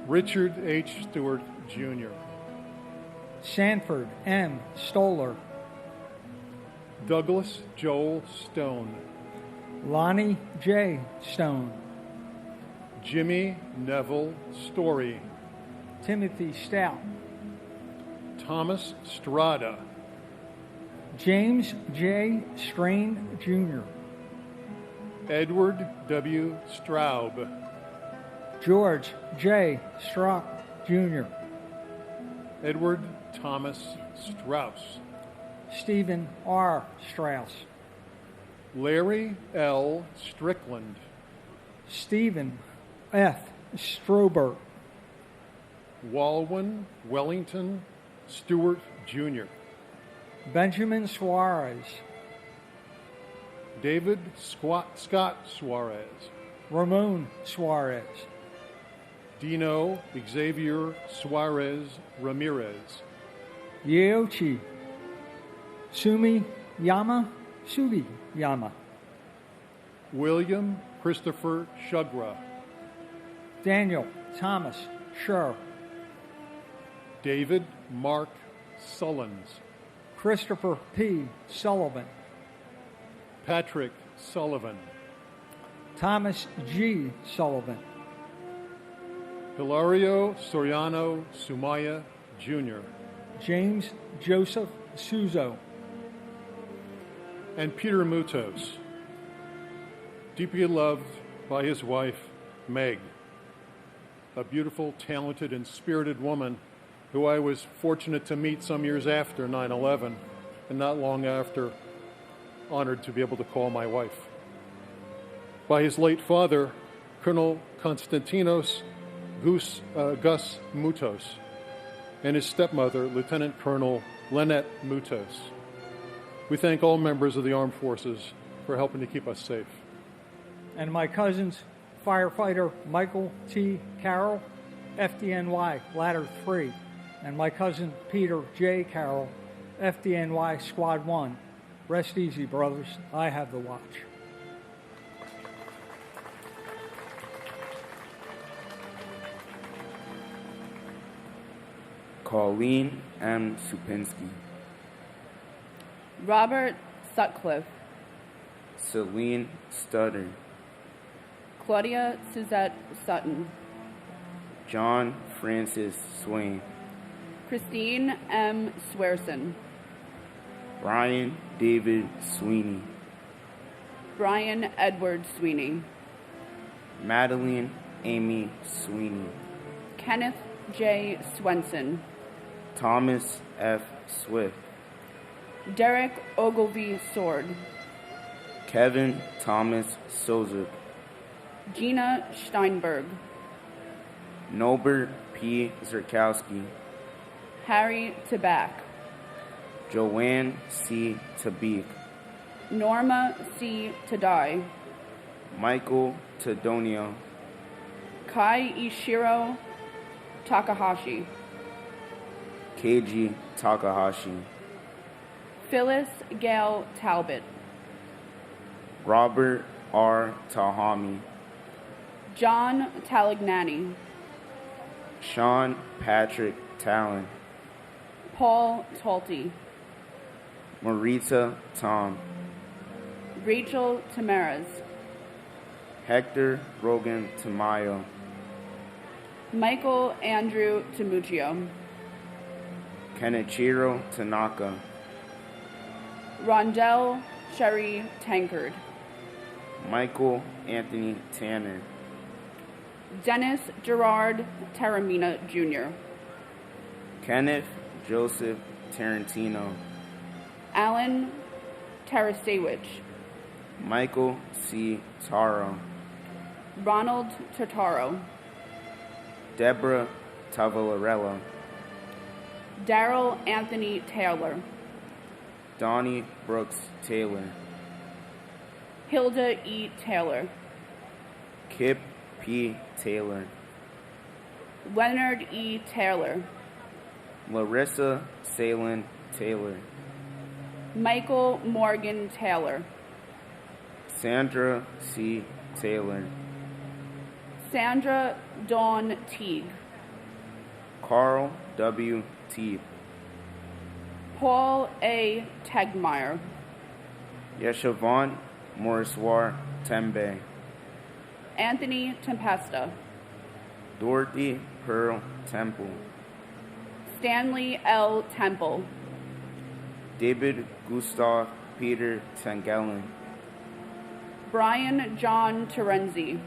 Richard H. Stewart, Jr. Sanford M. Stoller. Douglas Joel Stone. Lonnie J. Stone. Jimmy Neville Story. Timothy Stout. Thomas Strada. James J. Strain, Jr. Edward W. Straub. George J. Strock, Jr. Edward Thomas Strauss. Stephen R. Strauss. Larry L. Strickland. Stephen F. Strobert. Walwyn Wellington Stewart, Jr. Benjamin Suarez. David Scott Suarez. Ramon Suarez. Dino Xavier Suarez Ramirez. Yeochi Sumi Yama Sugi Yama. William Christopher Shugra. Daniel Thomas Scher. David Mark Sullins. Christopher P. Sullivan. Patrick Sullivan. Thomas G. Sullivan. Hilario Soriano Sumaya, Jr. James Joseph Suzo. And Peter Mutos, deeply loved by his wife, Meg, a beautiful, talented, and spirited woman who I was fortunate to meet some years after 9/11, and not long after, honored to be able to call my wife. By his late father, Colonel Konstantinos Gus Mutos, and his stepmother, Lieutenant Colonel Lynette Mutos. We thank all members of the armed forces for helping to keep us safe. And my cousins, firefighter Michael T. Carroll, FDNY Ladder 3, and my cousin Peter J. Carroll, FDNY Squad 1. Rest easy, brothers. I have the watch. Colleen M. Supinski. Robert Sutcliffe. Celine Stutter. Claudia Suzette Sutton. John Francis Swain. Christine M. Swearson. Brian David Sweeney. Brian Edward Sweeney. Madeline Amy Sweeney. Kenneth J. Swenson. Thomas F. Swift. Derek Ogilvie Sword. Kevin Thomas Sozik. Gina Steinberg. Norbert P. Zerkowski. Harry Tabak, Joanne C. Tabik, Norma C. Tadai, Michael Tadonio, Kai Ishiro Takahashi, Keiji Takahashi, Phyllis Gail Talbot, Robert R. Tahami, John Talagnani, Sean Patrick Talon, Paul Talty, Marita Tom, Rachel Tamaras, Hector Rogan Tamayo, Michael Andrew Tamuccio, Kenichiro Tanaka, Rondell Sherry Tankard, Michael Anthony Tanner, Dennis Gerard Taramina Jr., Kenneth Joseph Tarantino, Alan Tarasewicz, Michael C. Taro, Ronald Totaro, Deborah Tavalarella, Daryl Anthony Taylor, Donnie Brooks Taylor, Hilda E. Taylor, Kip P. Taylor, Leonard E. Taylor, Larissa Salen Taylor, Michael Morgan Taylor, Sandra C. Taylor, Sandra Dawn Teague, Carl W. Teep, Paul A. Tegmeyer, Yeshavon Moriswar Tembe, Anthony Tempesta, Dorothy Pearl Temple, Stanley L. Temple, David Gustav Peter Tangelen, Brian John Terenzi,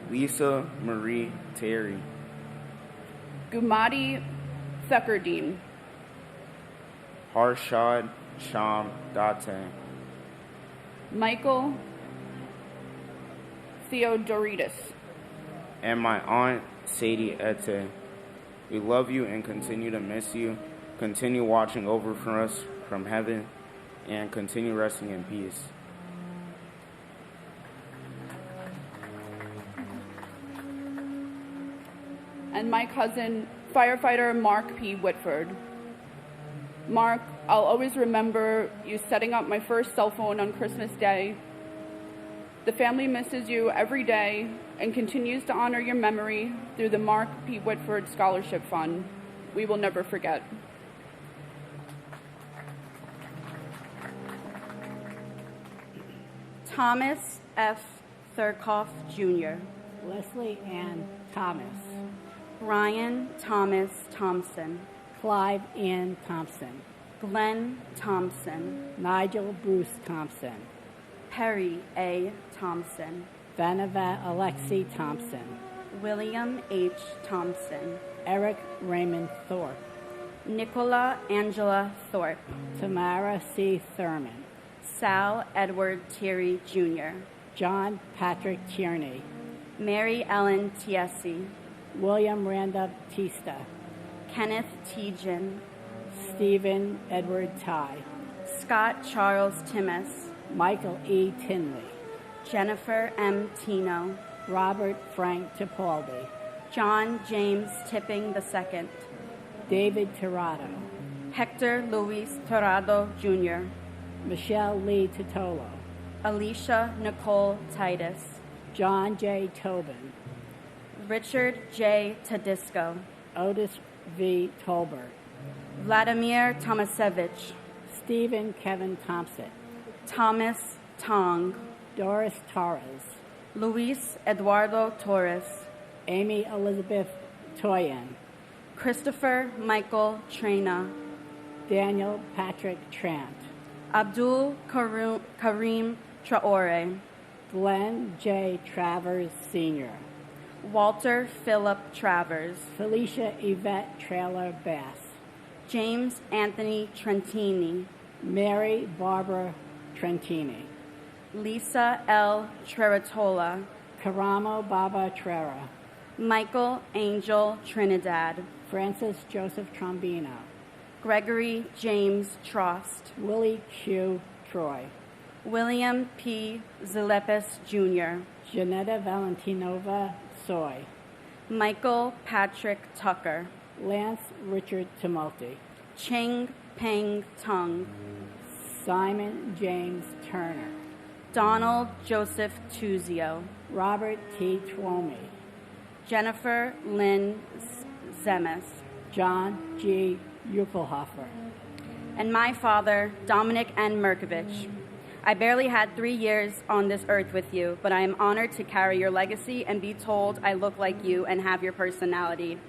Lisa Marie Terry, Gumadi Thuckerdine, Harshad Sham Date, Michael Theodoritis, and my aunt Sadie Ete. We love you and continue to miss you. Continue watching over for us from heaven and continue resting in peace. and my cousin, firefighter Mark P. Whitford. Mark, I'll always remember you setting up my first cell phone on Christmas Day. The family misses you every day and continues to honor your memory through the Mark P. Whitford Scholarship Fund. We will never forget. Thomas F. Thurkoff, Jr. Leslie Ann Thomas. Brian Thomas Thompson. Clive Ann Thompson. Glenn Thompson. Nigel Bruce Thompson. Perry A. Thompson. Vanavat Alexi Thompson. William H. Thompson. Eric Raymond Thorpe. Nicola Angela Thorpe. Tamara C. Thurman. Sal Edward Thierry, Jr. John Patrick Tierney. Mary Ellen Tiesi. William Randall Tista. Kenneth Tejan. Stephen Edward Ty. Scott Charles Timmis. Michael E. Tinley. Jennifer M. Tino. Robert Frank Tipaldi. John James Tipping II. David Tirado. Hector Luis Torrado, Jr. Michelle Lee Totolo. Alicia Nicole Titus. John J. Tobin. Richard J. Tedisco. Otis V. Tolbert. Vladimir Tomasevich. Stephen Kevin Thompson. Thomas Tong. Doris Torres. Luis Eduardo Torres. Amy Elizabeth Toyen. Christopher Michael Trena. Daniel Patrick Trant. Abdul Karim Traore. Glenn J. Travers Sr. Walter Philip Travers. Felicia Yvette Trailer Bass. James Anthony Trentini. Mary Barbara Trentini. Lisa L. Treratola. Karamo Baba Trera. Michael Angel Trinidad. Francis Joseph Trombino, Gregory James Trost, Willie Q. Troy, William P. Zalepis Jr., Janetta Valentinova Soy, Michael Patrick Tucker, Lance Richard Tumulty, Cheng Peng Tung, Simon James Turner, Donald Joseph Tuzio, Robert T. Twomey, Jennifer Lynn Zemes, John G. Uckelhofer, and my father, Dominic N. Merkovich. I barely had 3 years on this earth with you, but I am honored to carry your legacy and be told I look like you and have your personality.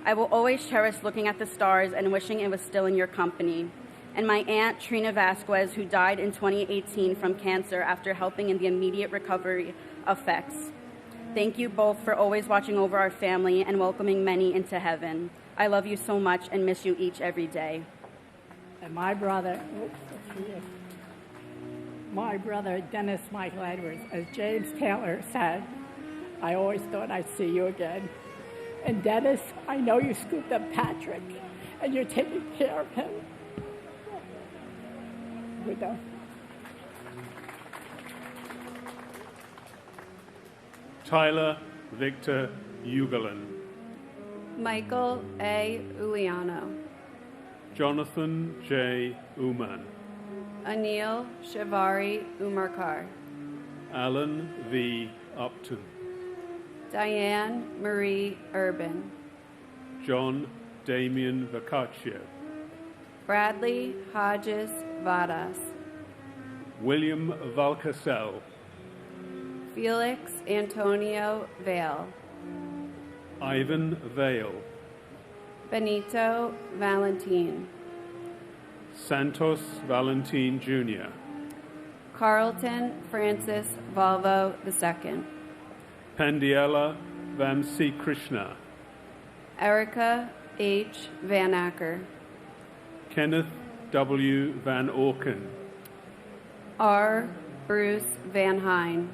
I will always cherish looking at the stars and wishing it was still in your company. And my aunt, Trina Vasquez, who died in 2018 from cancer after helping in the immediate recovery effects. Thank you both for always watching over our family and welcoming many into heaven. I love you so much and miss you each every day. And my brother, Dennis Michael Edwards, as James Taylor said, I always thought I'd see you again. And Dennis, I know you scooped up Patrick, and you're taking care of him. We're done. Tyler Victor Ugalin, Michael A. Uliano, Jonathan J. Uman, Anil Shivari Umarkar, Alan V. Upton, Diane Marie Urban, John Damian Boccaccio, Bradley Hodges Vadas, William Valcasel, Felix Antonio Vale, Ivan Vale, Benito Valentin, Santos Valentin Jr., Carlton Francis Volvo II, Pandiela Vamsi Krishna, Erica H. Van Acker, Kenneth W. Van Orken, R. Bruce Van Hine,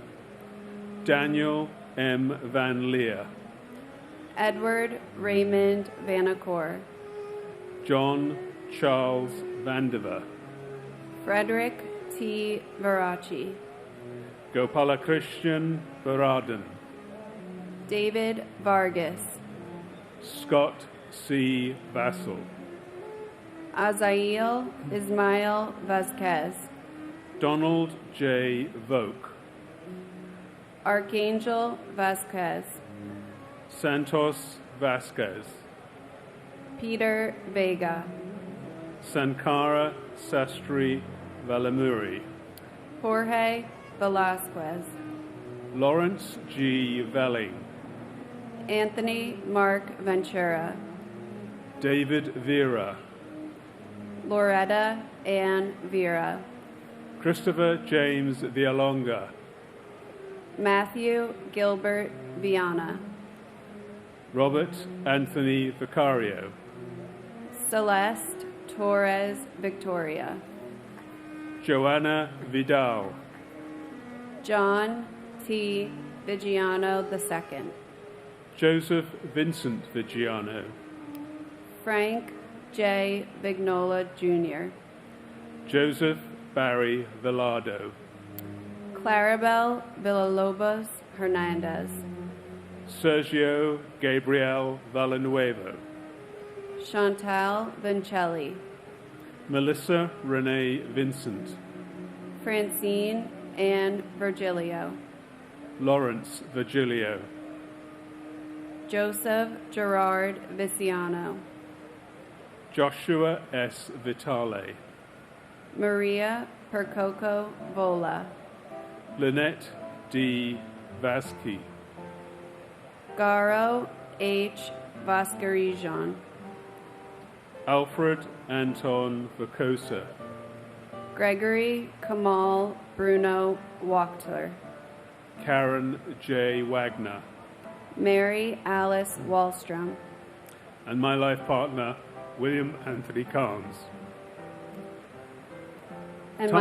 Daniel M. Van Leer, Edward Raymond Vanacore, John Charles Vandiver, Frederick T. Varachi, Gopalakrishnan Baradan, David Vargas, Scott C. Vassell, Azael Ismail Vasquez, Donald J. Voke, Archangel Vasquez, Santos Vasquez, Peter Vega, Sankara Sastry Valamuri, Jorge Velasquez, Lawrence G. Velling, Anthony Mark Ventura, David Vera, Loretta Ann Vera, Christopher James Vialonga, Matthew Gilbert Viana, Robert Anthony Vicario, Celeste Torres Victoria, Joanna Vidal, John T. Vigiano II, Joseph Vincent Vigiano, Frank J. Vignola Jr., Joseph Barry Velado, Clarabelle Villalobos Hernandez, Sergio Gabriel Villanueva, Chantal Vincelli, Melissa Renee Vincent, Francine Ann Virgilio, Lawrence Virgilio, Joseph Gerard Viciano, Joshua S. Vitale, Maria Percoco Vola, Lynette D. Vasky, Garo H. Vaskarijan, Alfred Anton Vacosa, Gregory Kamal Bruno Wachter, Karen J. Wagner, Mary Alice Wallstrom, and my life partner, William Anthony Carnes. and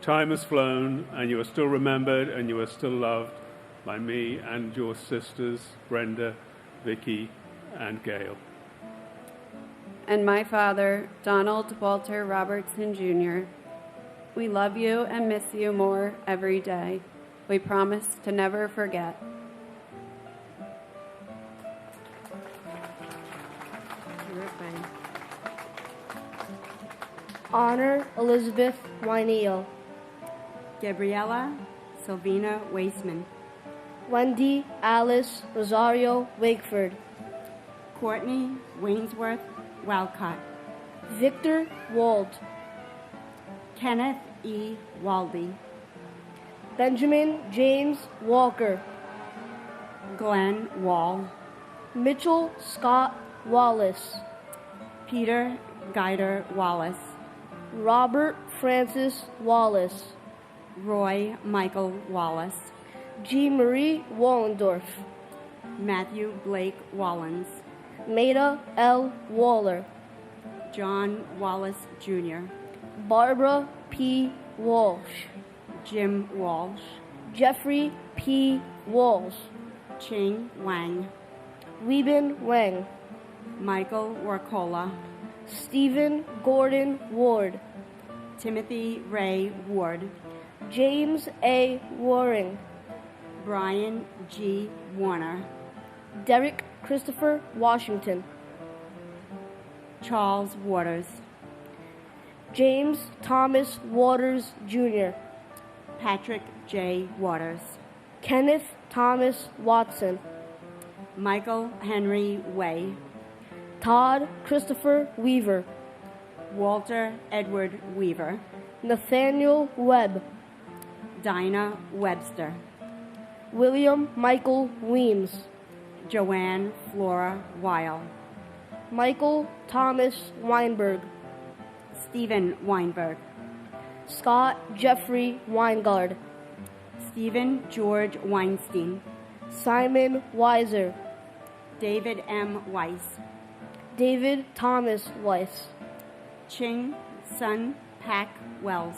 Time has flown, and you are still remembered, and you are still loved by me and your sisters, Brenda, Vicky, and Gail. And my father, Donald Walter Robertson, Jr., we love you and miss you more every day. We promise to never forget. Honor Elizabeth Wyneel. Gabriella Sylvina Waisman. Wendy Alice Rosario Wakeford. Courtney Wainsworth Walcott. Victor Wald. Kenneth E. Waldy. Benjamin James Walker. Glenn Wall. Mitchell Scott Wallace. Peter Guider Wallace. Robert Francis Wallace. Roy Michael Wallace. G. Marie Wallendorf. Matthew Blake Wallens. Maida L. Waller. John Wallace Jr. Barbara P. Walsh. Jim Walsh. Jeffrey P. Walsh. Ching Wang. Weibin Wang. Michael Warcola. Stephen Gordon Ward. Timothy Ray Ward. James A. Waring. Brian G. Warner. Derek Christopher Washington. Charles Waters. James Thomas Waters, Jr. Patrick J. Waters. Kenneth Thomas Watson. Michael Henry Way. Todd Christopher Weaver. Walter Edward Weaver. Nathaniel Webb. Dinah Webster. William Michael Weems. Joanne Flora Weil. Michael Thomas Weinberg. Stephen Weinberg. Scott Jeffrey Weingard. Stephen George Weinstein. Simon Weiser. David M. Weiss. David Thomas Weiss. Ching Sun Pak Wells.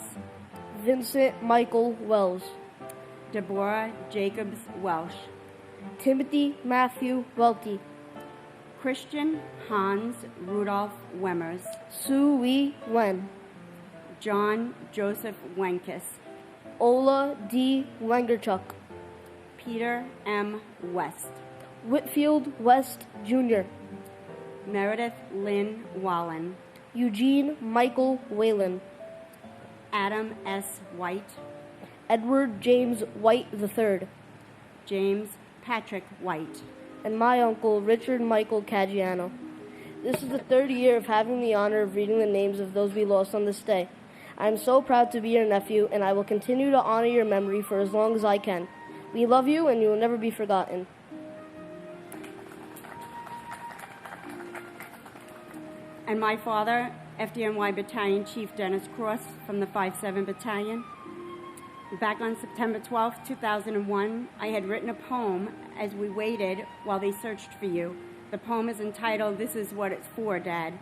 Vincent Michael Wells. Deborah Jacobs Welsh. Timothy Matthew Welty. Christian Hans Rudolph Wemmers. Sue Wee Wen. John Joseph Wenkus. Ola D. Wengerchuk. Peter M. West. Whitfield West, Jr. Meredith Lynn Wallen. Eugene Michael Whalen. Adam S. White. Edward James White III. James Patrick White. And my uncle, Richard Michael Caggiano. This is the third year of having the honor of reading the names of those we lost on this day. I am so proud to be your nephew, and I will continue to honor your memory for as long as I can. We love you, and you will never be forgotten. And my father, FDNY Battalion Chief Dennis Cross from the 5-7 Battalion. Back on September 12, 2001, I had written a poem as we waited while they searched for you. The poem is entitled, "This Is What It's For, Dad."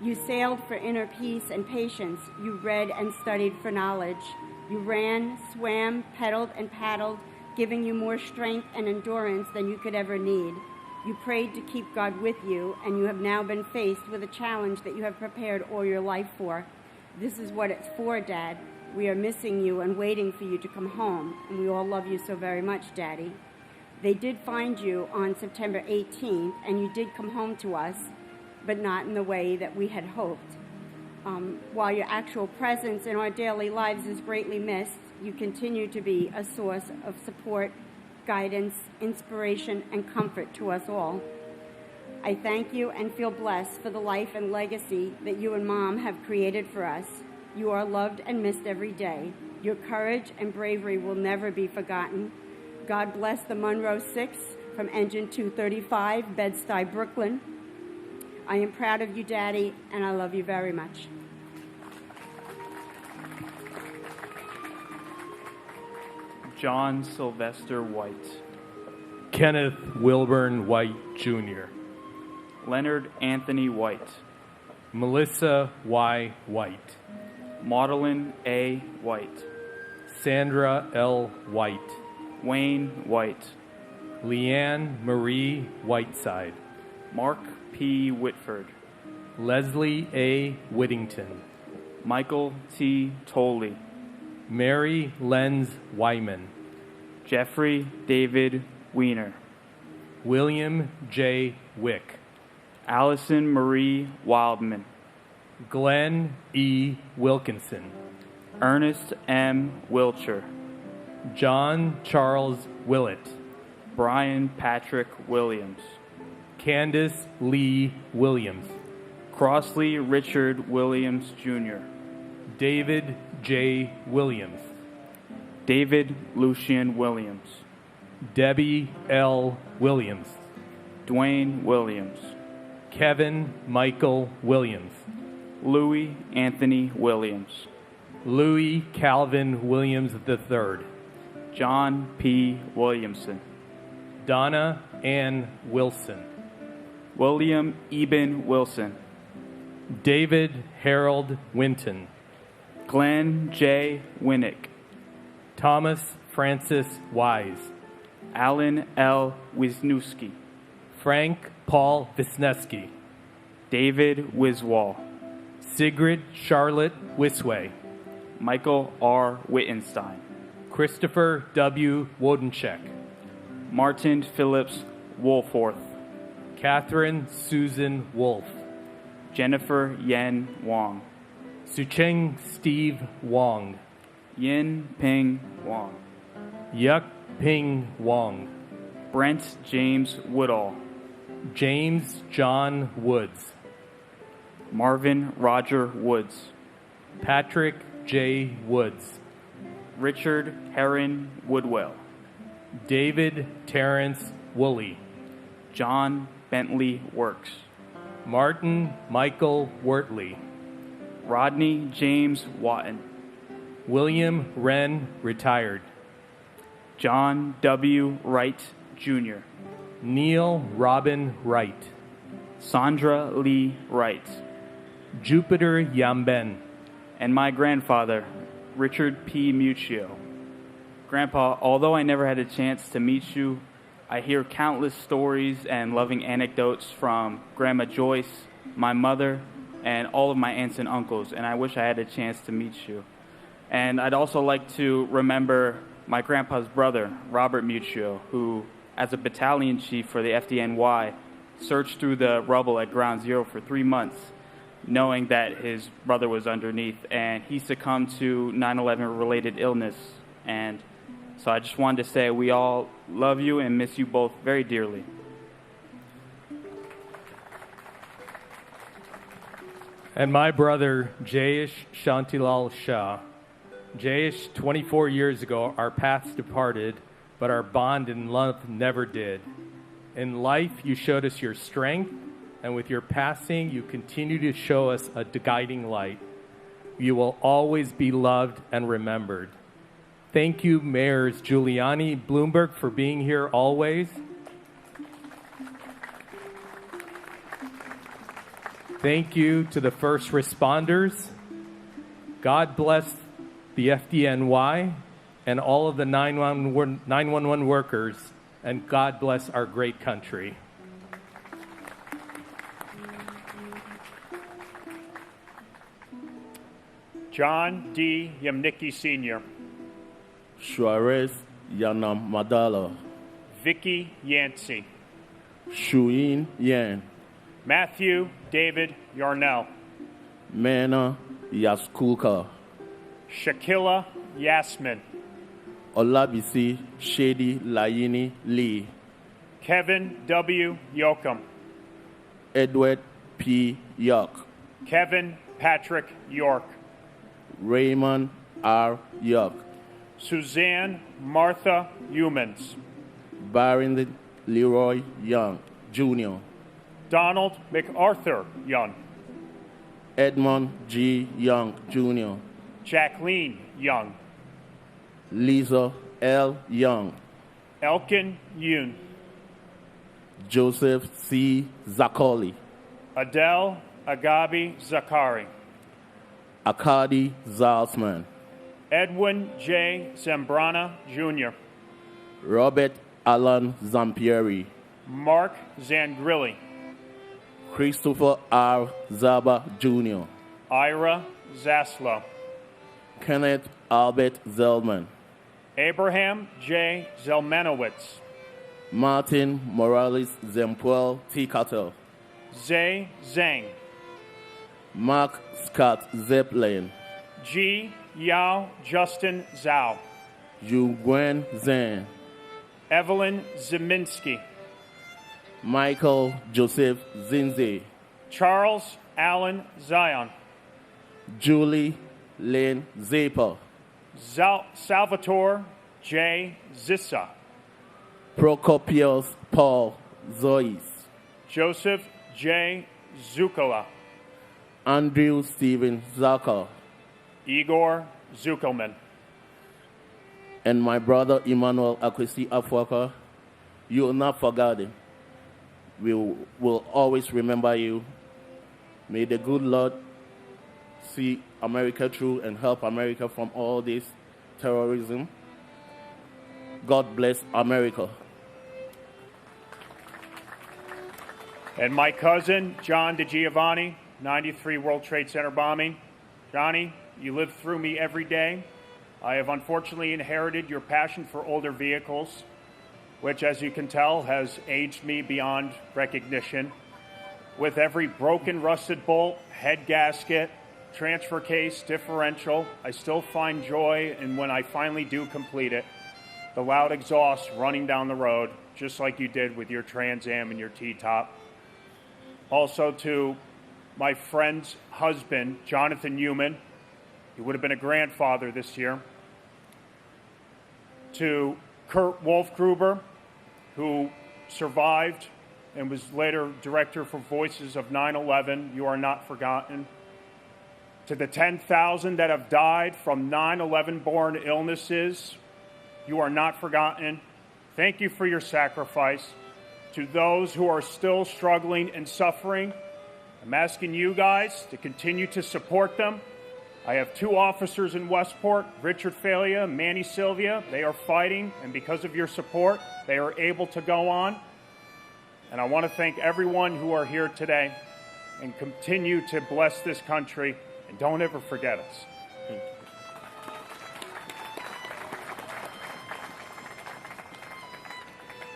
You sailed for inner peace and patience. You read and studied for knowledge. You ran, swam, pedaled, and paddled, giving you more strength and endurance than you could ever need. You prayed to keep God with you, and you have now been faced with a challenge that you have prepared all your life for. This is what it's for, Dad. We are missing you and waiting for you to come home, and we all love you so very much, Daddy. They did find you on September 18th, and you did come home to us, but not in the way that we had hoped. While your actual presence in our daily lives is greatly missed, you continue to be a source of support, guidance, inspiration, and comfort to us all. I thank you and feel blessed for the life and legacy that you and Mom have created for us. You are loved and missed every day. Your courage and bravery will never be forgotten. God bless the Monroe 6 from Engine 235, Bed-Stuy, Brooklyn. I am proud of you, Daddy, and I love you very much. John Sylvester White. Kenneth Wilburn White, Jr. Leonard Anthony White. Melissa Y. White. Maudlin A. White. Sandra L. White. Wayne White. Leanne Marie Whiteside. Mark P. Whitford, Leslie A. Whittington, Michael T. Tolley, Mary Lenz Wyman, Jeffrey David Weiner, William J. Wick, Allison Marie Wildman, Glenn E. Wilkinson, Ernest M. Wilcher, John Charles Willett, Brian Patrick Williams, Candace Lee Williams, Crossley Richard Williams Jr., David J. Williams, David Lucian Williams, Debbie L. Williams, Dwayne Williams, Kevin Michael Williams, Louis Anthony Williams, Louis Calvin Williams III, John P. Williamson, Donna Ann Wilson, William Eben Wilson, David Harold Winton, Glenn J. Winnick, Thomas Francis Wise, Alan L. Wisniewski, Frank Paul Wisniewski, David Wiswall, Sigrid Charlotte Wisway, Michael R. Wittenstein, Christopher W. Wodencheck, Martin Phillips Woolforth, Catherine Susan Wolf, Jennifer Yen Wong, Sucheng Steve Wong, Yin Ping Wong, Yuk Ping Wong, Brent James Woodall, James John Woods, Marvin Roger Woods, Patrick J. Woods, Richard Heron Woodwell, David Terrence Woolley, John Bentley Works, Martin Michael Wortley, Rodney James Watton, William Wren retired, John W. Wright Jr., Neil Robin Wright, Sandra Lee Wright, Jupiter Yamben, and my grandfather, Richard P. Muccio. Grandpa, although I never had a chance to meet you, I hear countless stories and loving anecdotes from Grandma Joyce, my mother, and all of my aunts and uncles, and I wish I had a chance to meet you. And I'd also like to remember my grandpa's brother, Robert Muccio, who, as a battalion chief for the FDNY, searched through the rubble at Ground Zero for 3 months, knowing that his brother was underneath, and he succumbed to 9/11 related illness. And so I just wanted to say we all love you and miss you both very dearly. And my brother, Jayesh Shantilal Shah. Jayesh, 24 years ago, our paths departed, but our bond in love never did. In life, you showed us your strength, and with your passing, you continue to show us a guiding light. You will always be loved and remembered. Thank you, Mayors Giuliani, Bloomberg, for being here always. Thank you to the first responders. God bless the FDNY and all of the 911 workers, and God bless our great country. John D. Yamnicki Sr., Suarez Yanam Madala, Vicky Yancey, Shuyin Yan, Matthew David Yarnell, Mena Yaskulka, Shakila Yasmin, Olabisi Shady Layini Lee, Kevin W. Yoakum, Edward P. York, Kevin Patrick York, Raymond R. York, Suzanne Martha Humans, Barrington Leroy Young, Jr., Donald MacArthur Young, Edmund G. Young, Jr., Jacqueline Young, Lisa L. Young, Elkin Yoon, Joseph C. Zakoli, Adele Agabi Zakari, Akadi Zalsman, Edwin J. Zambrana Jr., Robert Alan Zampieri, Mark Zangrilli, Christopher R. Zaba Jr., Ira Zaslow, Kenneth Albert Zellman, Abraham J. Zelmanowitz, Martin Morales Zempuel Ticatel, Zay Zhang, Mark Scott Zeppelin, G. Yao Justin Zhao, Yu Gwen Zhang, Evelyn Zeminski, Michael Joseph Zinze, Charles Allen Zion, Julie Lynn Zaper, Salvatore J. Zissa, Procopius Paul Zois, Joseph J. Zukola, Andrew Stephen Zaka, Igor Zukelman, and my brother Emmanuel Akwesi Afwaka. You will not forget him. We will always remember you. May the good Lord see America through and help America from all this terrorism. God bless America. And my cousin, John DiGiovanni, 93 World Trade Center bombing. Johnny, you live through me every day. I have unfortunately inherited your passion for older vehicles, which, as you can tell, has aged me beyond recognition. With every broken, rusted bolt, head gasket, transfer case, differential, I still find joy in when I finally do complete it. The loud exhaust running down the road, just like you did with your Trans Am and your T-top. Also to my friend's husband, Jonathan Newman. He would have been a grandfather this year. To Kurt Wolfgruber, who survived and was later director for Voices of 9/11. You are not forgotten. To the 10,000 that have died from 9/11-born illnesses, you are not forgotten. Thank you for your sacrifice. To those who are still struggling and suffering, I'm asking you guys to continue to support them. I have 2 officers in Westport, Richard Falia, Manny Sylvia. They are fighting, and because of your support, they are able to go on. And I want to thank everyone who are here today and continue to bless this country, and don't ever forget us. Thank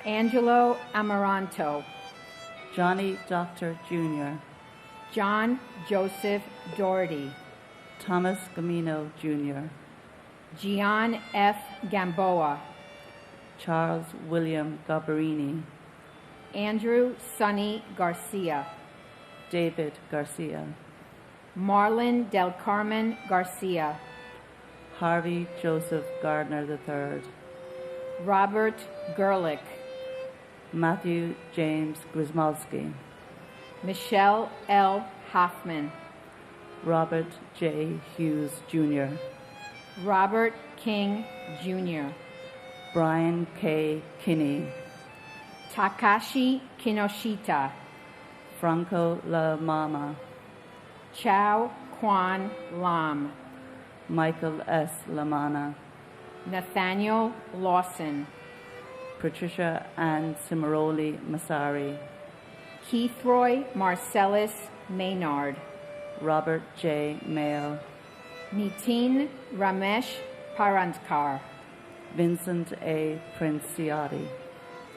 you. Angelo Amaranto, Johnny Doctor Jr., John Joseph Doherty, Thomas Gamino Jr., Gian F. Gamboa, Charles William Gabarini, Andrew Sonny Garcia, David Garcia, Marlon Del Carmen Garcia, Harvey Joseph Gardner III, Robert Gerlich, Matthew James Grismalski, Michelle L. Hoffman, Robert J. Hughes Jr., Robert King Jr., Brian K. Kinney, Takashi Kinoshita, Franco La Mama, Chow Quan Lam, Michael S. Lamana, Nathaniel Lawson, Patricia Ann Cimaroli Masari, Keithroy Marcellus Maynard, Robert J. Mayo, Nitin Ramesh Parantkar, Vincent A. Princiati,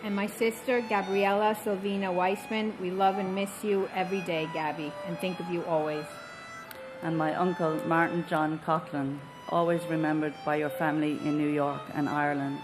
and my sister Gabriela Silvina Weissman. We love and miss you every day, Gabby, and think of you always. and my uncle Martin John Coughlin, always remembered by your family in New York and Ireland.